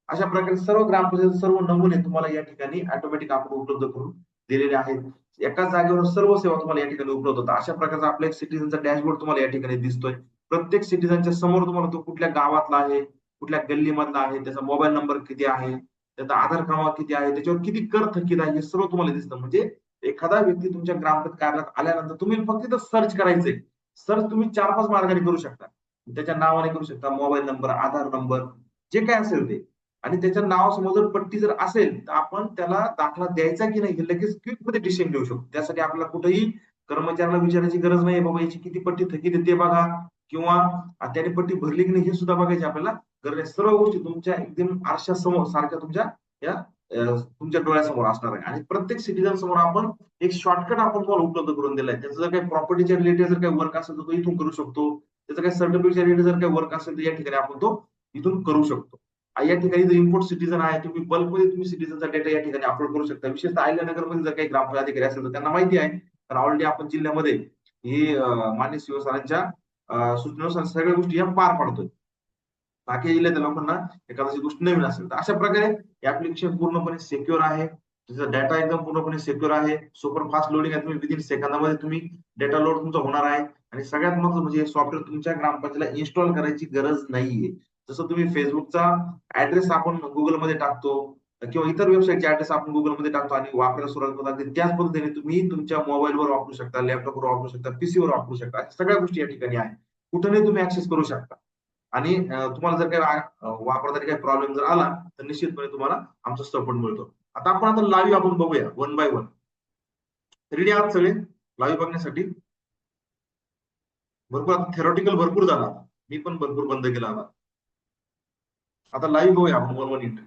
अशा प्रकारे सर्व ग्रामपंचायत सर्व नमुने तुम्हाला या ठिकाणी ऑटोमॅटिक आपण उपलब्ध करून दिलेले आहेत. एकाच जागेवर सर्व सेवा तुम्हाला या ठिकाणी उपलब्ध होतात. अशा प्रकारचा आपला एक सिटीझनचा डॅशबोर्ड तुम्हाला या ठिकाणी दिसतोय. प्रत्येक सिटीझनच्या समोर तुम्हाला तो कुठल्या गावातला आहे, कुठल्या गल्लीमधला आहे, त्याचा मोबाईल नंबर किती आहे, त्याचा आधार क्रमांक किती आहे, त्याच्यावर किती कर थकीत आहे, हे सर्व तुम्हाला दिसतं. म्हणजे एखादा व्यक्ती तुमच्या ग्रामपंचायत कार्यालयात आल्यानंतर तुम्ही फक्त तिथं सर्च करायचंय. सर्च तुम्ही 4-5 मार्गाने करू शकता. त्याच्या नावाने करू शकता, मोबाईल नंबर, आधार नंबर, जे काय असेल ते. आणि त्याच्या नावासमोर जर पट्टी जर असेल तर आपण त्याला दाखला द्यायचा की नाही हे लगेच क्विक मध्ये डिसिजन घेऊ शकतो. त्यासाठी आपल्याला कुठेही कर्मचाऱ्याला विचारायची गरज नाही, बाबा याची किती पट्टी थकीत आहे ते बघा, किंवा त्याने पट्टी भरली की नाही हे सुद्धा बघायची आपल्याला गरज नाही. सर्व गोष्टी तुमच्या एकदम आरशासमोर सारख्या तुमच्या या तुमच्या डोळ्यासमोर असणार आहे. आणि प्रत्येक सिटीजन समोर आपण एक शॉर्टकट आपण तुम्हाला उपलब्ध करून दिलाय. त्याचं जर काही प्रॉपर्टीच्या रिलेटेड जर काही वर्क असेल तर तो इथून करू शकतो. त्याचं काही सर्टिफिकेटच्या रिलेटेड जर काही वर्क असेल तर या ठिकाणी आपण तो इथून करू शकतो. या ठिकाणी जर इम्पोर्ट सिटीजन आहे, तुम्ही बल्कमध्ये तुम्ही सिटीजनचा डेटा या ठिकाणी अपलोड करू शकता. विशेषतः अहिल्यानगरमध्ये जर काही ग्रामपंचायत अधिकारी असेल तर त्यांना माहिती आहे, तर ऑलरेडी आपण जिल्ह्यामध्ये ही मान्य शिवसारांच्या सूचनेनुसार सगळ्या गोष्टी या पार पाडतोय. बाकी जिल्ह्यातील लोकांना एखादी गोष्ट नवीन असेल तर अशा प्रकारे ऍप्लिकेशन पूर्णपणे सिक्युअर आहे. त्याचा डेटा एकदम पूर्णपणे सिक्युअर आहे. सुपर फास्ट लोडिंग आहे. तुम्ही विदिन सेकंदामध्ये तुम्ही डेटा लोड तुमचा होणार आहे. आणि सगळ्यात महत्त्वाचं म्हणजे सॉफ्टवेअर तुमच्या ग्रामपंचायतीला इन्स्टॉल करायची गरज नाहीये. जसं तुम्ही फेसबुकचा ऍड्रेस आपण गुगलमध्ये टाकतो किंवा इतर वेबसाईटचे ऍड्रेस आपण गुगलमध्ये टाकतो आणि वापरायला सुरुवात करतो, त्याच पद्धतीने तुम्ही तुमच्या मोबाईलवर वापरू शकता, लॅपटॉपवर वापरू शकता, पीसीवर वापरू शकता. सगळ्या गोष्टी या ठिकाणी आहेत. कुठेही तुम्ही ऍक्सेस करू शकता. आणि तुम्हाला जर काही वापरताना काही प्रॉब्लेम जर आला तर निश्चितपणे तुम्हाला आमचा सपोर्ट मिळतो. आता लाईव्ह आपण बघूया वन बाय वन. रेडी आहात सगळे लाईव्ह बघण्यासाठी? भरपूर आता थेरॉटिकल भरपूर झाला, मी पण भरपूर बंद केला आता लाईव्ह बघूया आपण वन वन एंट्री.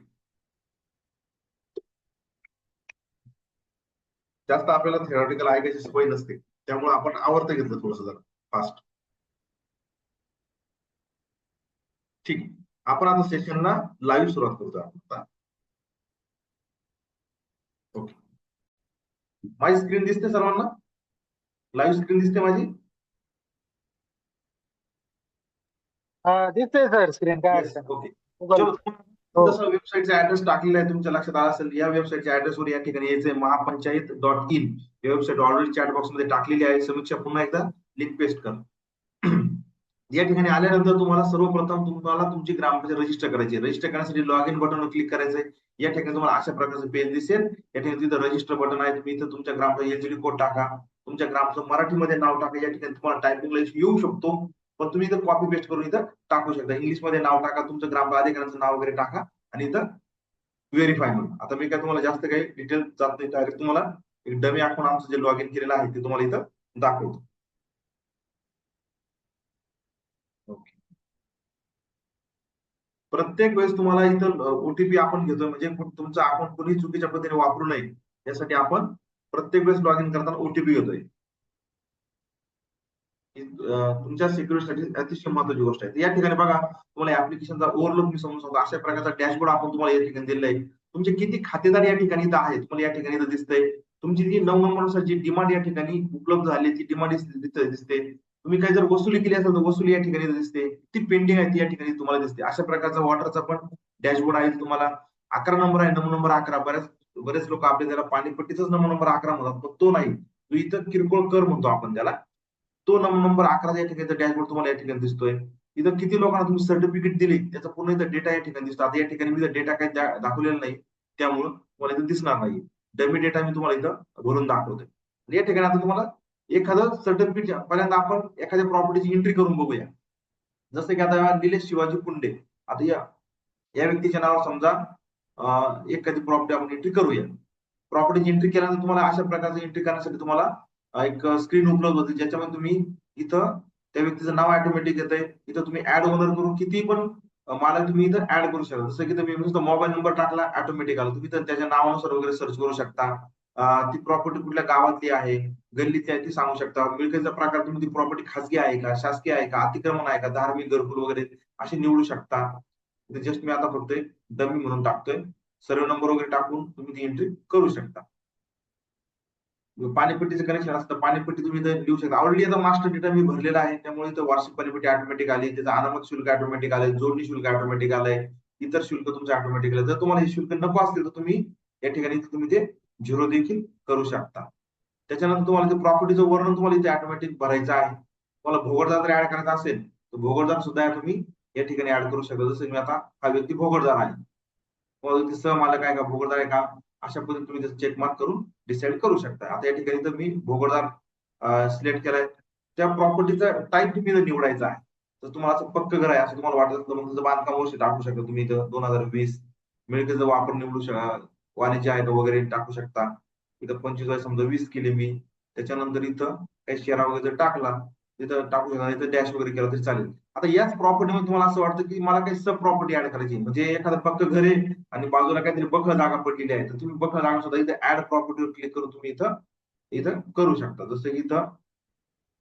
जास्त आपल्याला थेरॉटिकल ऐकायची सवय नसते, त्यामुळे आपण आवर्त घेतलं थोडस जरा फास्ट. ठीक आहे, आपण आता सेशनला लाईव्ह सुरुवात करतो आता. ओके, माझी स्क्रीन दिसते सर्वांना? लाईव्ह स्क्रीन दिसते माझी? दिसतंय सर स्क्रीन, काय येस, अडचण ओके. गुगल. चलो, हो. जसं वेबसाईटचा ऍड्रेस टाकलेला आहे तुमच्या लक्षात आला असेल, या वेबसाईटच्या ऍड्रेसवर या ठिकाणी यायचंय महापंचायत.in. या वेबसाईट ऑलरेडी चॅट बॉक्स मध्ये टाकलेली आहे. समीक्षा पुन्हा एकदा लिंक पेस्ट कर. या ठिकाणी आल्यानंतर तुम्हाला सर्वप्रथम तुम्हाला तुमची ग्रामपंचायत रजिस्टर करायची. रजिस्टर करण्यासाठी लॉग इन बटनवर क्लिक करायचंय. या ठिकाणी तुम्हाला अशा प्रकारचं पेज दिसेल. या ठिकाणी तिथं रजिस्टर बटन आहे. तुम्ही इथं तुमच्या ग्रामपंचायत एलजीडी कोड टाका, तुमच्या ग्रामचं मराठीमध्ये नाव टाका. या ठिकाणी तुम्हाला टायपिंगला येऊ शकतो, पण तुम्ही इथं कॉपी पेस्ट करून इथं टाकू शकता. इंग्लिशमध्ये नाव टाका, तुमचं ग्राम अधिकाऱ्यांचं नाव वगैरे टाका आणि इथं व्हेरीफाय म्हणून. आता मी काय तुम्हाला जास्त काही डिटेल जात नाही, डायरेक्ट तुम्हाला एक डमी अकाउंट आमचं जे लॉग इन केलेलं आहे ते तुम्हाला इथं दाखवतो. ओके, प्रत्येक वेळेस तुम्हाला इथं ओटीपी आपण घेतोय, म्हणजे तुमचं अकाउंट कोणी चुकीच्या पद्धतीने वापरू नये यासाठी आपण प्रत्येक वेळेस लॉग इन करताना ओटीपी घेतोय. तुमच्या सिक्युरिटीसाठी अतिशय महत्वाची गोष्ट आहे. या ठिकाणी बघा, तुम्हाला ऍप्लिकेशनचा ओव्हरलोक मी समजून सांगतो. अशा प्रकारचा डॅशबोर्ड आपण तुम्हाला या ठिकाणी दिलेला आहे. तुमचे किती खातेदार या ठिकाणी इथं आहेत तुम्हाला या ठिकाणी इथं दिसतंय. तुमची जी 9 नंबरनुसार जी डिमांड या ठिकाणी उपलब्ध झाली ती डिमांड दिसते. तुम्ही काही जर वसुली केली असेल तर वसुली या ठिकाणी दिसते. ती पेंडिंग आहे ती या ठिकाणी तुम्हाला दिसते. अशा प्रकारचा वॉटरचा पण डॅशबोर्ड आहे. तुम्हाला 11 नंबर आहे, नंबर 11. बरेच लोक आपल्या त्याला पाणीपट्टीचाच नंबर 11 म्हणतात, पण तो नाही. तो इथं किरकोळ कर म्हणतो आपण त्याला. तो नंबर 11 या ठिकाणी डॅशबोर्ड तुम्हाला या ठिकाणी दिसतोय. इथं किती लोकांना तुम्ही सर्टिफिकेट दिले त्याचा पूर्ण इथं डेटा या ठिकाणी दिसतो. आता या ठिकाणी मी डेटा काही दाखवलेला नाही, त्यामुळे तुम्हाला इथं दिसणार नाही. डमी डेटा मी तुम्हाला इथं भरून दाखवतोय. या ठिकाणी आता तुम्हाला एखादं सर्टिफिकेट, पहिल्यांदा आपण एखाद्या प्रॉपर्टीची एंट्री करून बघूया. जसं की आता निलेश शिवाजी पुंडे. आता या व्यक्तीच्या नावावर समजा एखादी प्रॉपर्टी आपण एंट्री करूया. प्रॉपर्टीची एंट्री केल्यानंतर तुम्हाला अशा प्रकारची एंट्री करण्यासाठी तुम्हाला एक स्क्रीन उपलब्ध होते, ज्याच्यामध्ये तुम्ही इथं त्या व्यक्तीचं नाव ऑटोमॅटिक येतंय. इथं तुम्ही ऍड ओनर करून किती पण मालक तुम्ही इथं ऍड करू शकता. जसं की तुम्ही नुसतं मोबाईल नंबर टाकला ऑटोमॅटिक आला, तुम्ही तर त्याच्या नावानुसार वगैरे सर्च करू शकता. ती प्रॉपर्टी कुठल्या गावातली आहे, गल्लीतली आहे ती सांगू शकता. मिळकतीचा प्रकार तुम्ही ती प्रॉपर्टी खासगी आहे का, शासकीय आहे का, अतिक्रमण आहे का, धार्मिक, घरकुल वगैरे असे निवडू शकता. जस्ट मी आता फक्त डमी म्हणून टाकतोय. सर्व नंबर वगैरे टाकून तुम्ही ती एंट्री करू शकता. पाणीपट्टीचं कनेक्शन असतं, पाणीपट्टी तुम्ही इथं लिहू शकता. ऑलरेडी आता मास्टर डेटा मी भरलेला आहे, त्यामुळे इथं वार्षिक पाणीपट्टी ऑटोमॅटिक आली, त्याचं अनामत शुल्क ऑटोमॅटिक आलंय, जोडणी शुल्क ऑटोमॅटिक आलंय, इतर शुल्क तुमचं ऑटोमॅटिक आलंय. जर तुम्हाला हे शुल्क नको असतील तर तुम्ही या ठिकाणी तुम्ही ते झिरो देखील करू शकता. त्याच्यानंतर तुम्हाला ते प्रॉपर्टीचं वर्णन तुम्हाला इथे ऑटोमॅटिक भरायचं आहे. तुम्हाला भोगरदार जर ऍड करायचा असेल तर भोगरदार सुद्धा तुम्ही या ठिकाणी ऍड करू शकता. जसं मी आता हा व्यक्ती भोगरदार आहे, सहमालक आहे का, भोगरदार आहे का, अशा पद्धतीने तुम्ही त्याचं चेक मार्क करून डिसाईड करू शकता. आता या ठिकाणी तर मी भोगरदार सिलेक्ट केलाय. त्या प्रॉपर्टीचा टाईप तुम्ही जर निवडायचा आहे, तर तुम्हाला असं पक्क घर आहे असं तुम्हाला वाटत असलं मग तुझं बांधकाम वर्ष टाकू शकता तुम्ही इथं 2020. मिळकतीचा वापर निवडू शकता, वाणिज्य आहे का वगैरे टाकू शकता. इथं 25 आहे समजा 20 केले मी, त्याच्यानंतर इथं काही शेअर वगैरे जर टाकला तिथं टाकू शकता, इथं डॅश वगैरे केला तरी चालेल. आता याच प्रॉपर्टीमध्ये तुम्हाला असं वाटतं की मला काही सब प्रॉपर्टी ऍड करायची, म्हणजे एखादं पक्क घर आहे आणि बाजूला काहीतरी बखळ जागा पडलेली आहे, तर तुम्ही बखळ जागा सुद्धा इथं ऍड प्रॉपर्टीवर क्लिक करून तुम्ही इथं इथं करू शकता. जसं की इथं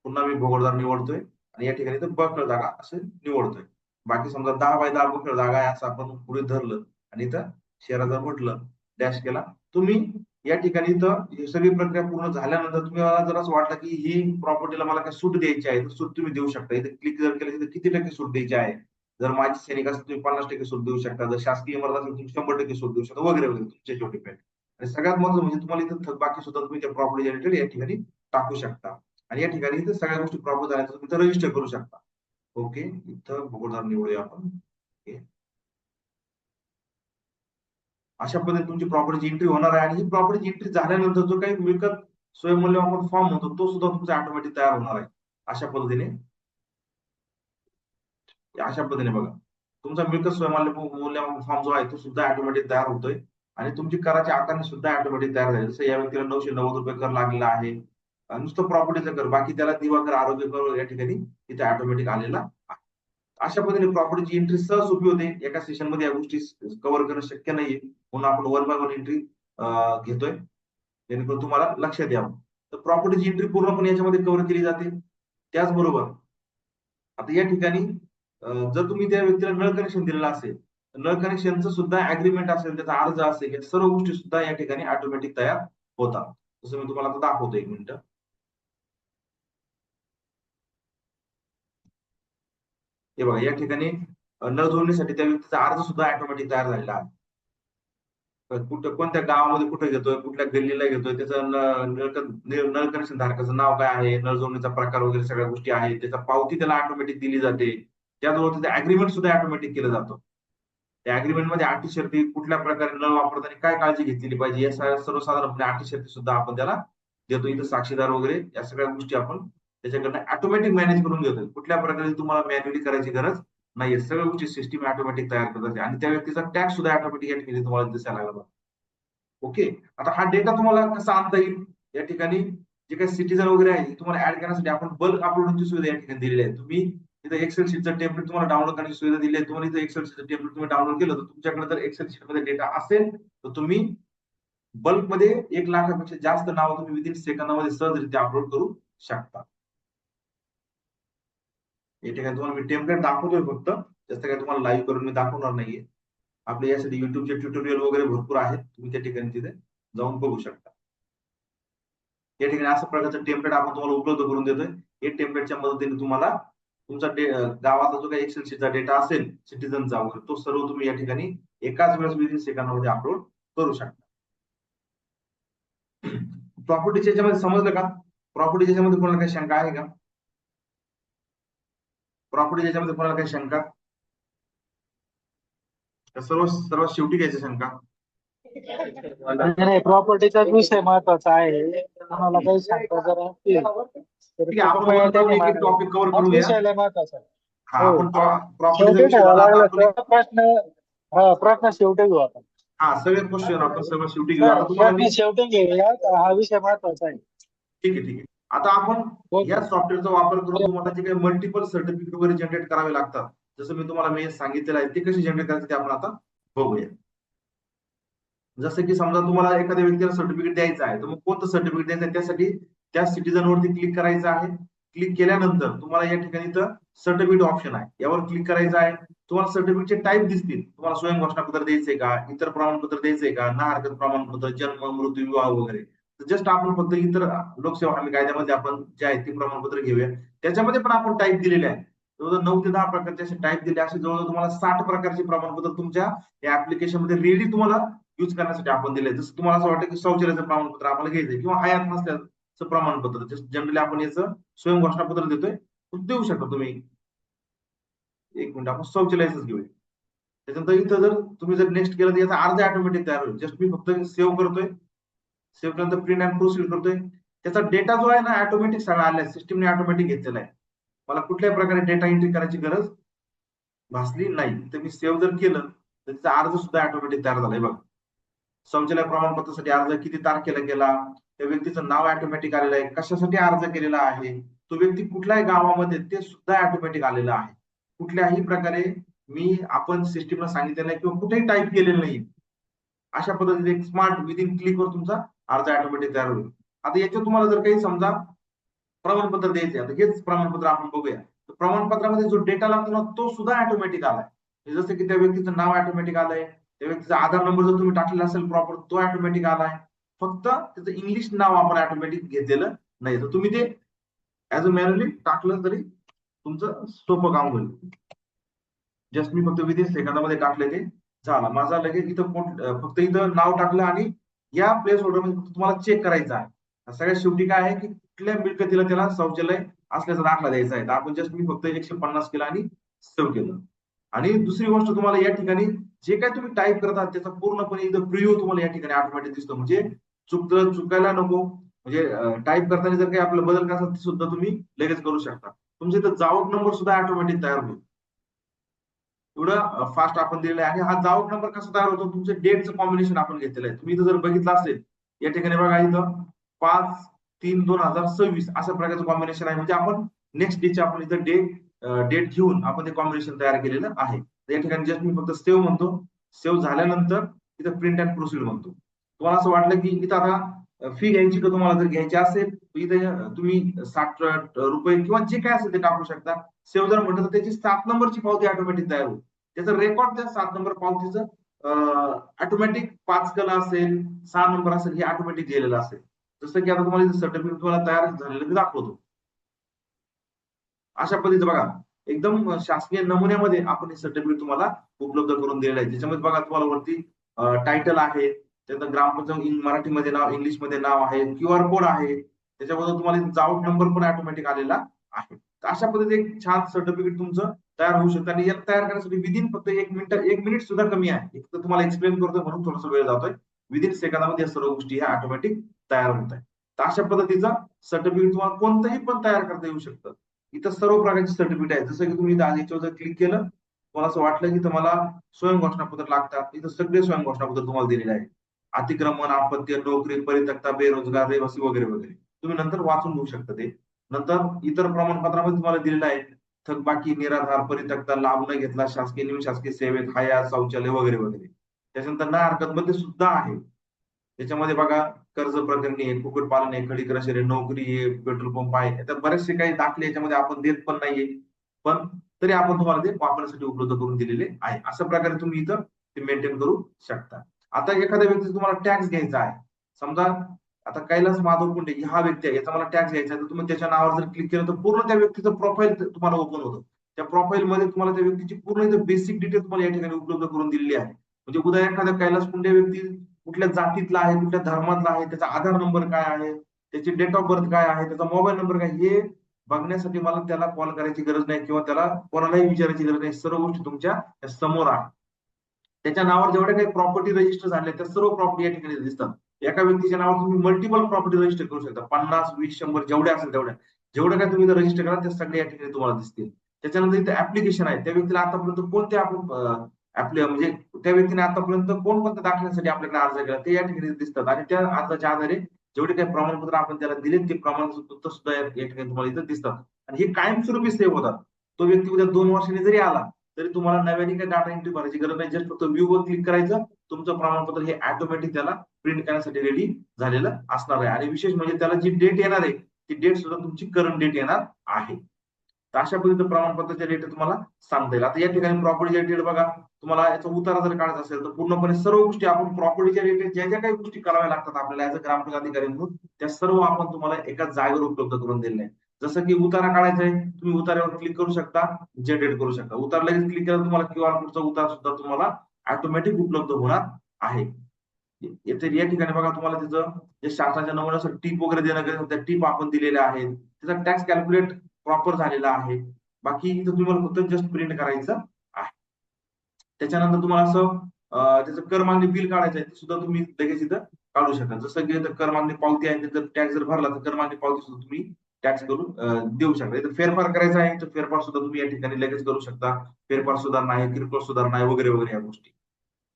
पुन्हा मी भोगरदार निवडतोय आणि या ठिकाणी इथं बखळ जागा असं निवडतोय. बाकी समजा 10 बाय 10 बखळ जागा आहे असं आपण पुढे धरलं आणि इथं शेअर म्हटलं, डॅश केला. तुम्ही या ठिकाणी इथं ही सगळी प्रक्रिया पूर्ण झाल्यानंतर तुम्हाला जर असं वाटलं की ही प्रॉपर्टीला मला काही सूट द्यायची आहे, तर सूट तुम्ही देऊ शकता. इथे क्लिक जर केलं तर किती टक्के सूट द्यायची आहे. जर माझी सैनिक असेल तुम्ही 50% सूट देऊ शकता, जर शासकीय इमारत असेल तुम्ही 100% सूट देऊ शकता, वगैरे वगैरे तुमच्यावर डिपेंड. आणि सगळ्यात महत्त्वाचं म्हणजे तुम्हाला इथं बाकी सुद्धा तुम्ही त्या प्रॉपर्टी रिलेटेड या ठिकाणी टाकू शकता. आणि या ठिकाणी इथं सगळ्या गोष्टी प्रॉपर झाल्या तर तुम्ही इथं रजिस्टर करू शकता. ओके, इथं भोगरदार निवडूया आपण. ओके, अशा पद्धतीने तुमची प्रॉपर्टीची एंट्री होणार आहे आणि ही प्रॉपर्टीची एंट्री झाल्यानंतर जो काही मिळकत स्वयंमूल्यमापन फॉर्म होतो तो सुद्धा तुमचा ऑटोमॅटिक तयार होणार आहे. अशा पद्धतीने बघा, तुमचा मिळकत स्वयंमूल्यमापन फॉर्म जो आहे तो सुद्धा ऑटोमॅटिक तयार होतोय आणि तुमची कराची आकारणी सुद्धा ऑटोमॅटिक तयार झाली. जसं या व्यक्तीला 990 रुपये कर लागलेला आहे, नुसतं प्रॉपर्टीचा कर, बाकी त्याला दिवाकर आरोग्य कर या ठिकाणी इथे ऑटोमॅटिक आलेला आहे. अशा पद्धतीने प्रॉपर्टीची एंट्री सहज सोपी होते. एका सेशन मध्ये या गोष्टी कव्हर करणं शक्य नाहीये, म्हणून आपण 1 बाय 1 एंट्री घेतोय जेणेकरून तुम्हाला लक्षात यावं. तर प्रॉपर्टीची एंट्री पूर्णपणे याच्यामध्ये कव्हर केली जाते. त्याचबरोबर आता या ठिकाणी जर तुम्ही त्या व्यक्तीला नळ कनेक्शन दिलेलं असेल, नळ कनेक्शनचं सुद्धा अग्रीमेंट असेल, त्याचा अर्ज असेल, या सर्व गोष्टी सुद्धा या ठिकाणी ऑटोमॅटिक तयार होतात. जसं मी तुम्हाला आता दाखवतो, 1 मिनिट. हे बघा, या ठिकाणी नळ जोडणीसाठी त्या व्यक्तीचा अर्ज सुद्धा ऑटोमॅटिक तयार झालेला आहे. कुठं कोणत्या गावामध्ये कुठे घेतोय, कुठल्या गल्लीला घेतोय, त्याचं नळ कनेक्शन धारकाचं नाव काय आहे, नळ जोडणीचा प्रकार वगैरे सगळ्या गोष्टी आहेत. त्याचा पावती त्याला ऑटोमॅटिक दिली जाते. त्याचबरोबर त्याचं अग्रीमेंट सुद्धा ऑटोमॅटिक केलं जातं. त्या अग्रीमेंट मध्ये अटी शर्ती, कुठल्या प्रकारे नळ वापरताना काय काळजी घेतलेली पाहिजे, या सर्वसाधारणपणे अटी शर्ती सुद्धा आपण त्याला देतो. इथं साक्षीदार वगैरे या सगळ्या गोष्टी आपण त्याच्याकडनं ऑटोमॅटिक मॅनेज करून घेतो. कुठल्या प्रकारे तुम्हाला मॅन्युअली करायची गरज नाहीये. सगळ्या गोष्टी सिस्टीम ऑटोमॅटिक तयार करत आणि त्या व्यक्तीचा टॅक्स सुद्धा ऑटोमॅटिक या ठिकाणी तुम्हाला दिसायला लागला. ओके, आता हा डेटा तुम्हाला कसा आणता येईल, या ठिकाणी जे काही सिटीजन वगैरे आहे तुम्हाला ऍड करण्यासाठी आपण बल्क अपलोडिंगची सुविधा या ठिकाणी दिलेली आहे. तुम्ही इथं एक्सेल शीटचं टेम्पलेट तुम्हाला डाउनलोड करण्याची सुविधा दिली आहे. तुम्हाला इथं एक्सेल शीटचं टेम्पलेट तुम्ही डाउनलोड केलं तर तुमच्याकडे जर एक्सेल शीटमध्ये डेटा असेल तर तुम्ही बल्कमध्ये 1 लाखापेक्षा जास्त नावं तुम्ही विदिन सेकंदामध्ये सहजरित्या अपलोड करू शकता. या ठिकाणी तुम्हाला मी टेम्पलेट दाखवतोय फक्त, जास्त काही तुम्हाला लाईव्ह करून मी दाखवणार नाहीये. आपल्या यासाठी युट्यूबचे ट्युटोरियल वगैरे भरपूर आहेत, तुम्ही त्या ठिकाणी तिथे जाऊन बघू शकता. या ठिकाणी अशा प्रकारचं टेम्पलेट आपण तुम्हाला उपलब्ध करून देतोय. हे टेम्पलेटच्या मदतीने तुम्हाला तुमचा गावाचा जो काही एक्सेल शीटचा डेटा असेल सिटीजनचा वगैरे, तो सर्व तुम्ही या ठिकाणी एकाच वेळेस विदिन सेकंदामध्ये अपलोड करू शकता. प्रॉपर्टीच्या याच्यामध्ये समजलं का? प्रॉपर्टीच्या याच्यामध्ये कोणाला काही शंका आहे का? प्रॉपर्टीच्या याच्यामध्ये कोणाला काही शंका? सर्व सर्वात शेवटी घ्यायची शंका? नाही, प्रॉपर्टीचाच विषय महत्वाचा आहे. कोणाला काही शंका जर असतील तर ठीक आहे, आपण वन बाय वन एक एक टॉपिक कव्हर हाच करूया. विषय लय महत्वाचा आहे. हा, हो, आपण प्रॉपर्टीचा शेवटी विषय ठेवावं झाला. आता लागलं आपण तर प्रश्न शेवटी घेऊ आपण. सगळे क्वेश्चन आपण सगळं शेवटी घेऊ. आता तुम्हाला प्रश्न मी शेवटी घेऊया, हा विषय महत्वाचा आहे. ठीक आहे. आता आपण या सॉफ्टवेअरचा वापर करून तुम्हाला जे काही मल्टिपल सर्टिफिकेट वगैरे जनरेट करावे लागतात, जसं मी तुम्हाला सांगितलेलं आहे, ते कशी जनरेट करायचे ते आपण आता बघूया. जसं की समजा तुम्हाला एखाद्या व्यक्तीला सर्टिफिकेट द्यायचं आहे, तर मग कोणतं सर्टिफिकेट द्यायचं आहे, त्यासाठी त्या सिटीजन वरती क्लिक करायचं आहे. क्लिक केल्यानंतर तुम्हाला या ठिकाणी इथं सर्टिफिकेट ऑप्शन आहे, यावर क्लिक करायचं आहे. तुम्हाला सर्टिफिकेटचे टाईप दिसतील. तुम्हाला स्वयं घोषणापत्र द्यायचंय का, इतर प्रमाणपत्र द्यायचंय का, ना हरकत प्रमाणपत्र, जन्म, मृत्यू, विवाह वगैरे. जस्ट आपण फक्त इतर लोकसेवा हमी कायद्यामध्ये आपण जे आहे ते प्रमाणपत्र घेऊया. त्याच्यामध्ये पण आपण टाईप दिलेले आहे. जवळजवळ 9 ते 10 प्रकारचे असे टाईप दिले, असे जवळजवळ तुम्हाला 60 प्रकारचे प्रमाणपत्र तुमच्या या ऍप्लिकेशन मध्ये रेडी तुम्हाला युज करण्यासाठी आपण दिले. जसं तुम्हाला असं वाटतं की शौचालयाचं प्रमाणपत्र आपल्याला घ्यायचंय किंवा हयात नसल्याचं प्रमाणपत्र, जनरली आपण याचं स्वयं घोषणापत्र देतोय, देऊ शकता तुम्ही. 1 मिनिट, आपण शौचालयाचंच घेऊया. त्याच्यानंतर इथं जर तुम्ही जर नेक्स्ट केलं तर याचा अर्ज ऑटोमॅटिक तयार होईल. जस्ट मी फक्त सेव्ह करतोय. सेव्ह केल्यानंतर प्रिंट अँड प्रोसीड करतोय. त्याचा डेटा जो आहे ना ऑटोमॅटिक सगळा आलाय, सिस्टीमने ऑटोमॅटिक घेतलेला आहे. मला कुठल्याही प्रकारे डेटा एंट्री करायची गरज भासली नाही. तर मी सेव्ह जर केलं तर तिचा अर्ज सुद्धा ऑटोमॅटिक तयार झालाय बघा. शौचालय प्रमाणपत्रासाठी अर्ज किती तारखेला केला, त्या व्यक्तीचं नाव ऑटोमॅटिक आलेलं आहे, कशासाठी अर्ज केलेला आहे, तो व्यक्ती कुठल्याही गावामध्ये ते सुद्धा ऑटोमॅटिक आलेलं आहे. कुठल्याही प्रकारे आपण सिस्टीमला सांगितलेलं नाही किंवा कुठेही टाईप केलेलं नाही. अशा पद्धतीने एक स्मार्ट विदिन क्लिकवर तुमचा अर्ज ऑटोमॅटिक तयार होईल. आता याच्यात तुम्हाला जर काही समजा प्रमाणपत्र द्यायचे, आता हेच प्रमाणपत्र आपण बघूया. प्रमाणपत्रामध्ये जो डेटा लागतो ना तो सुद्धा ऑटोमॅटिक आलाय. जसं की त्या व्यक्तीचं नाव ऑटोमॅटिक आलंय, त्या व्यक्तीचा आधार नंबर जर तुम्ही टाकलेला असेल प्रॉपर तो ऑटोमॅटिक आलाय. फक्त त्याचं इंग्लिश नाव आपण ऑटोमॅटिक घेतलेलं नाही. तर तुम्ही ते ऍज अ मॅन्युअली टाकलं तरी तुमचं सोपं काम होईल. जस्ट मी फक्त विदिन सेकंदामध्ये टाकले ते झालं. माझा लगेच इथं फक्त इथं नाव टाकलं आणि या प्लेस ऑर्डरमध्ये तुम्हाला चेक करायचं आहे. सगळ्यात शेवटी काय आहे की कुठल्या मिळकतीला त्याला शौचालय असल्याचा दाखला द्यायचा आहे. तर आपण जस्ट मी फक्त 150 केलं आणि सेव्ह केलं. आणि दुसरी गोष्ट तुम्हाला या ठिकाणी जे काय तुम्ही टाईप करता त्याचा पूर्णपणे इथं प्रिव्ह्यू तुम्हाला या ठिकाणी ऑटोमॅटिक दिसतो. म्हणजे चुकायला नको. म्हणजे टाईप करताना जर काही आपलं बदल करायचा ते सुद्धा तुम्ही लगेच करू शकता. तुमच्या इथं जाऊट नंबर सुद्धा ऑटोमॅटिक तयार होईल. एवढं फास्ट आपण दिलेलं आहे. आणि हा जाऊट नंबर कसा तयार होतो, तुमच्या डेटचं कॉम्बिनेशन आपण घेतलेलं आहे. तुम्ही इथं जर बघितलं असेल या ठिकाणी बघा इथं 5/3/2026 अशा प्रकारचं कॉम्बिनेशन आहे. म्हणजे आपण नेक्स्ट डेचे आपण इथं डेट घेऊन आपण ते कॉम्बिनेशन तयार केलेलं आहे. तर या ठिकाणी जस्ट मी फक्त सेव्ह म्हणतो. सेव्ह झाल्यानंतर इथं प्रिंट अँड प्रोसीड म्हणतो. तुम्हाला असं वाटलं की इथं आता फी घ्यायची तर तुम्हाला जर घ्यायची असेल तर इथे तुम्ही 60 रुपये किंवा जे काय असेल ते टाकू शकता. सेव्ह जर म्हटलं तर त्याची 7 नंबरची पावती ऑटोमॅटिक तयार होईल. त्याचं रेकॉर्ड त्या 7 नंबर पावतीचं ऑटोमॅटिक 5 कला असेल 6 नंबर असेल हे ऑटोमॅटिक दिलेलं असेल. जसं की आता तुम्हाला सर्टिफिकेट तुम्हाला तयार झालेलं मी दाखवतो. अशा पद्धतीचं बघा एकदम शासकीय नमुन्यामध्ये आपण हे सर्टिफिकेट तुम्हाला उपलब्ध करून दिलेलं आहे. त्याच्यामध्ये बघा तुम्हाला वरती टायटल आहे, त्यानंतर ग्रामपंचायत मराठीमध्ये नाव, इंग्लिशमध्ये नाव आहे, क्यूआर कोड आहे, त्याच्याबरोबर तुम्हाला जाऊट नंबर पण ऑटोमॅटिक आलेला आहे. तर अशा पद्धतीने एक छान सर्टिफिकेट तुमचं तयार होऊ शकतं. आणि याला तयार करण्यासाठी विदिन फक्त 1 मिनिट सुद्धा कमी आहे. एक तर तुम्हाला एक्सप्लेन करतोय म्हणून थोडासा वेळ जातोय. विदिन सेकंदामध्ये या सर्व गोष्टी ह्या ऑटोमॅटिक तयार होत आहेत. तर अशा पद्धतीचं सर्टिफिकेट तुम्हाला कोणतंही पण तयार करता येऊ शकतं. इथं सर्व प्रकारचे सर्टिफिकेट आहेत. जसं की तुम्ही याच्यावर जर क्लिक केलं, तुम्हाला असं वाटलं की तुम्हाला स्वयं घोषणापत्र लागतात, इथं सगळे स्वयं घोषणापत्र तुम्हाला दिलेले आहे. अतिक्रमण, अपत्य, नोकरी, परित्यक्ता, बेरोजगार, रहिवासी वगैरे वगैरे. तुम्ही नंतर वाचून घेऊ शकता ते. नंतर इतर प्रमाणपत्रामध्ये तुम्हाला दिलेलं आहे थकबाकी, निराधार, परित्यक्ता, लाभ न घेतला, शासकीय निमशासकीय सेवेत, हयात, शौचालय वगैरे वगैरे. त्याच्यानंतर ना हरकत मध्ये सुद्धा आहे. त्याच्यामध्ये बघा कर्ज प्रकरणी आहे, कुक्कुटपालन आहे, खडी क्रशर आहे, नोकरी आहे, पेट्रोल पंप आहे. तर बरेचसे काही दाखले याच्यामध्ये आपण देत पण नाहीये. पण तरी आपण तुम्हाला ते वापरण्यासाठी उपलब्ध करून दिलेले आहे. अशा प्रकारे तुम्ही इथं ते मेंटेन करू शकता. आता एखाद्या व्यक्तीचा तुम्हाला टॅक्स घ्यायचा आहे. समजा आता कैलास माधव कुंडे हा व्यक्ती आहे, याचा मला टॅक्स घ्यायचा आहे, तर तुम्ही त्याच्या नावावर जर क्लिक केलं तर पूर्ण त्या व्यक्तीचं प्रोफाईल तुम्हाला ओपन होतं. त्या प्रोफाईल मध्ये तुम्हाला त्या व्यक्तीची पूर्ण बेसिक डिटेल तुम्हाला या ठिकाणी उपलब्ध करून दिलेली आहे. म्हणजे उद्या एखादा कैलास कुंडे व्यक्ती कुठल्या जातीतला आहे, कुठल्या धर्मातला आहे, त्याचा आधार नंबर काय आहे, त्याची डेट ऑफ बर्थ काय आहे, त्याचा मोबाईल नंबर काय, हे बघण्यासाठी मला त्याला कॉल करायची गरज नाही किंवा त्याला कोणालाही विचारायची गरज नाही. सर्व गोष्टी तुमच्या समोर आहे. त्याच्या नावावर जेवढ्या काही प्रॉपर्टी रजिस्टर झाल्या त्या सर्व प्रॉपर्टी या ठिकाणी दिसतात. एका व्यक्तीच्या नावावर तुम्ही मल्टिपल प्रॉपर्टी रजिस्टर करू शकता. 50, 20, 100 जेवढ्या असेल तेवढ्या. जेवढं काय तुम्ही रजिस्टर करा त्या सगळ्या या ठिकाणी तुम्हाला दिसतील. त्याच्यानंतर इथे ऍप्लिकेशन आहे. त्या व्यक्तीला आतापर्यंत कोणत्या आपण आपल्या म्हणजे त्या व्यक्तीने आतापर्यंत कोणकोणत्या दाखल्यासाठी आपल्याकडे अर्ज केला ते या ठिकाणी दिसतात. आणि त्या अर्जाच्या आधारे जेवढे काही प्रमाणपत्र आपण त्याला दिले ते प्रमाणपत्र सुद्धा या ठिकाणी तुम्हाला इथं दिसतात. आणि हे कायमस्वरूपी सेव्ह होतात. तो व्यक्ती उद्या 2 वर्षांनी जरी आला तरी तुम्हाला नव्याने काही डाटा एंट्री भरायची गरज नाही. जस्ट फक्त व्ह्यू वर क्लिक करायचं, तुमचं प्रमाणपत्र हे ऑटोमॅटिक त्याला प्रिंट करण्यासाठी रेडी झालेलं असणार आहे. आणि विशेष म्हणजे त्याला जी डेट येणार आहे ती डेट सुद्धा तुमची करंट डेट येणार आहे. तर अशा पद्धतीने प्रमाणपत्राच्या डेट तुम्हाला सांगता येईल. आता या ठिकाणी प्रॉपर्टीच्या डेट बघा, तुम्हाला याचा उतारा जर काढायचा असेल तर पूर्णपणे सर्व गोष्टी आपण प्रॉपर्टीच्या रिलेटेड ज्या ज्या काही गोष्टी कराव्या लागतात आपल्याला ऍज अ ग्रामपंचायत अधिकारी म्हणून त्या सर्व आपण तुम्हाला एकाच जागेवर उपलब्ध करून दिलेल्या आहे. जसं की उतारा काढायचा आहे, तुम्ही उतार्यावर क्लिक करू शकता, जनरेट करू शकता. उतार लगेच क्लिक केलं तुम्हाला क्यूआर कोडचा उतार सुद्धा तुम्हाला ऑटोमॅटिक उपलब्ध होणार आहे. या ठिकाणी बघा तुम्हाला त्याचं जे शासनाच्या नमुन्यानुसार टीप वगैरे देणं गरजेचं त्या टीप आपण दिलेल्या आहेत. त्याचा टॅक्स कॅल्क्युलेट प्रॉपर झालेला आहे. बाकी इथं तुम्हाला फक्त जस्ट प्रिंट करायचं आहे. त्याच्यानंतर तुम्हाला असं त्याचं कर मागणी बिल काढायचं आहे ते सुद्धा तुम्ही लगेच इथं काढू शकता. जसं की कर मागणी पावती आहे, जर टॅक्स जर भरला तर कर मागणी पावती सुद्धा तुम्ही टॅक्स करून देऊ शकता. इथं फेरफार करायचा आहे तर फेरफार सुद्धा तुम्ही या ठिकाणी लगेच करू शकता. फेरफार सुधारणा आहे, किरकोळ सुधारणा आहे वगैरे वगैरे या गोष्टी.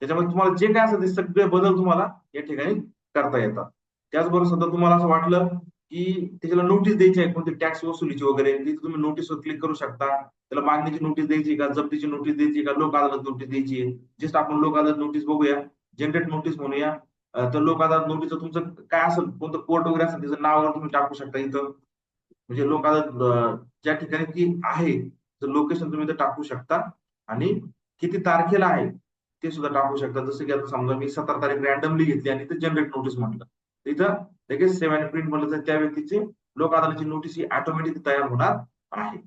त्याच्यामध्ये तुम्हाला जे काय असेल ते सगळे बदल तुम्हाला या ठिकाणी करता येतात. त्याचबरोबर सुद्धा तुम्हाला असं वाटलं की त्याच्याला नोटीस द्यायची आहे कोणती टॅक्स वसुलीची वगैरे, तिथे तुम्ही नोटीसवर क्लिक करू शकता. त्याला मागणीची नोटीस द्यायची का, जप्तीची नोटीस द्यायची का, लोक अदालत नोटीस द्यायची आहे. जस्ट आपण लोक अदालत नोटीस बघूया, जनरेट नोटीस म्हणूया. तर लोक अदालत नोटीसचं तुमचं काय असेल, कोणतं कोर्ट वगैरे असेल त्याचं नाव वगैरे तुम्ही टाकू शकता इथं. म्हणजे लोक अदालत ज्या ठिकाणी ती आहे लोकेशन तुम्ही इथं टाकू शकता, आणि किती तारखेला आहे ते सुद्धा टाकू शकता. जसं की आता समजा मी 17 तारीख रॅन्डमली घेतली आणि ते जनरेट नोटीस म्हटलं, तिथं लगेच सेव्ह अँड प्रिंट म्हटलं तर त्या व्यक्तीची लोक अदालतची नोटीस ही ऑटोमॅटिक तयार होणार आहे.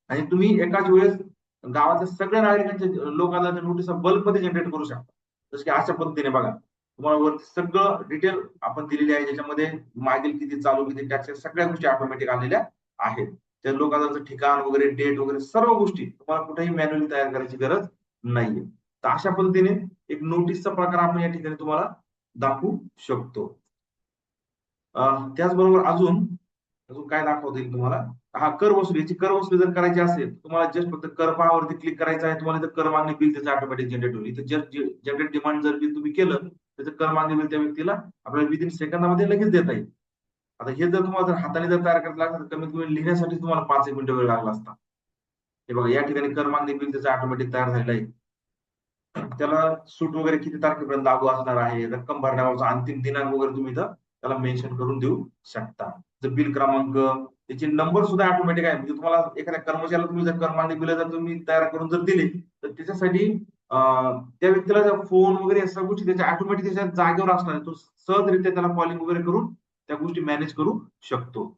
आणि तुम्ही एकाच वेळेस गावातल्या सगळ्या नागरिकांचे लोक अदालतच्या नोटीस बल्कमध्ये जनरेट करू शकता. जसं की अशा पद्धतीने बघा, तुम्हाला वरती सगळं डिटेल आपण दिलेली आहे, ज्याच्यामध्ये मागील किती, चालू किती टॅक्स, सगळ्या गोष्टी ऑटोमॅटिक आलेल्या आहेत. त्या लोक अदालतचं ठिकाण वगैरे, डेट वगैरे सर्व गोष्टी तुम्हाला कुठेही मॅन्युअली तयार करायची गरज नाहीये. तर अशा पद्धतीने एक नोटीसचा प्रकार आपण या ठिकाणी तुम्हाला दाखवू शकतो. त्याचबरोबर अजून अजून काय दाखवता येईल तुम्हाला, हा कर वसुली. याची कर वसुली जर करायची असेल तुम्हाला जस्ट फक्त कर पहावरती क्लिक करायचं आहे. तुम्हाला इथं कर मागणी बिल त्याचं ऑटोमॅटिक जनरेट होईल. इथं जस्ट जनरेट डिमांड जर बिल तुम्ही केलं, त्याचं कर मागणी बिल त्या व्यक्तीला आपल्याला विदिन सेकंदामध्ये लगेच देता येईल. आता हे जर तुम्हाला जर हाताने जर तयार करायचं लागलं तर कमीत कमी लिहिण्यासाठी तुम्हाला 5 मिनिटं वेळ लागला असता. हे बघा या ठिकाणी कर मागणी बिल त्याचं ऑटोमॅटिक तयार झालेलं आहे. त्याला सूट वगैरे किती तारखेपर्यंत लागू असणार आहे, रक्कम भरण्याचा अंतिम दिनांक वगैरे तुम्ही इथं त्याला मेन्शन करून देऊ शकता. जर बिल क्रमांक, त्याचे नंबर सुद्धा ऑटोमॅटिक आहे. म्हणजे तुम्हाला एखाद्या कर्मचाऱ्याला तुम्ही जर करमागणी बिल जर तुम्ही तयार करून जर दिली, तर त्याच्यासाठी त्या व्यक्तीला जर फोन वगैरे या सगळ्या गोष्टी त्याच्या ऑटोमॅटिक त्याच्या जागेवर असणार आहे. तो सहजरित्या त्याला कॉलिंग वगैरे करून त्या गोष्टी मॅनेज करू शकतो.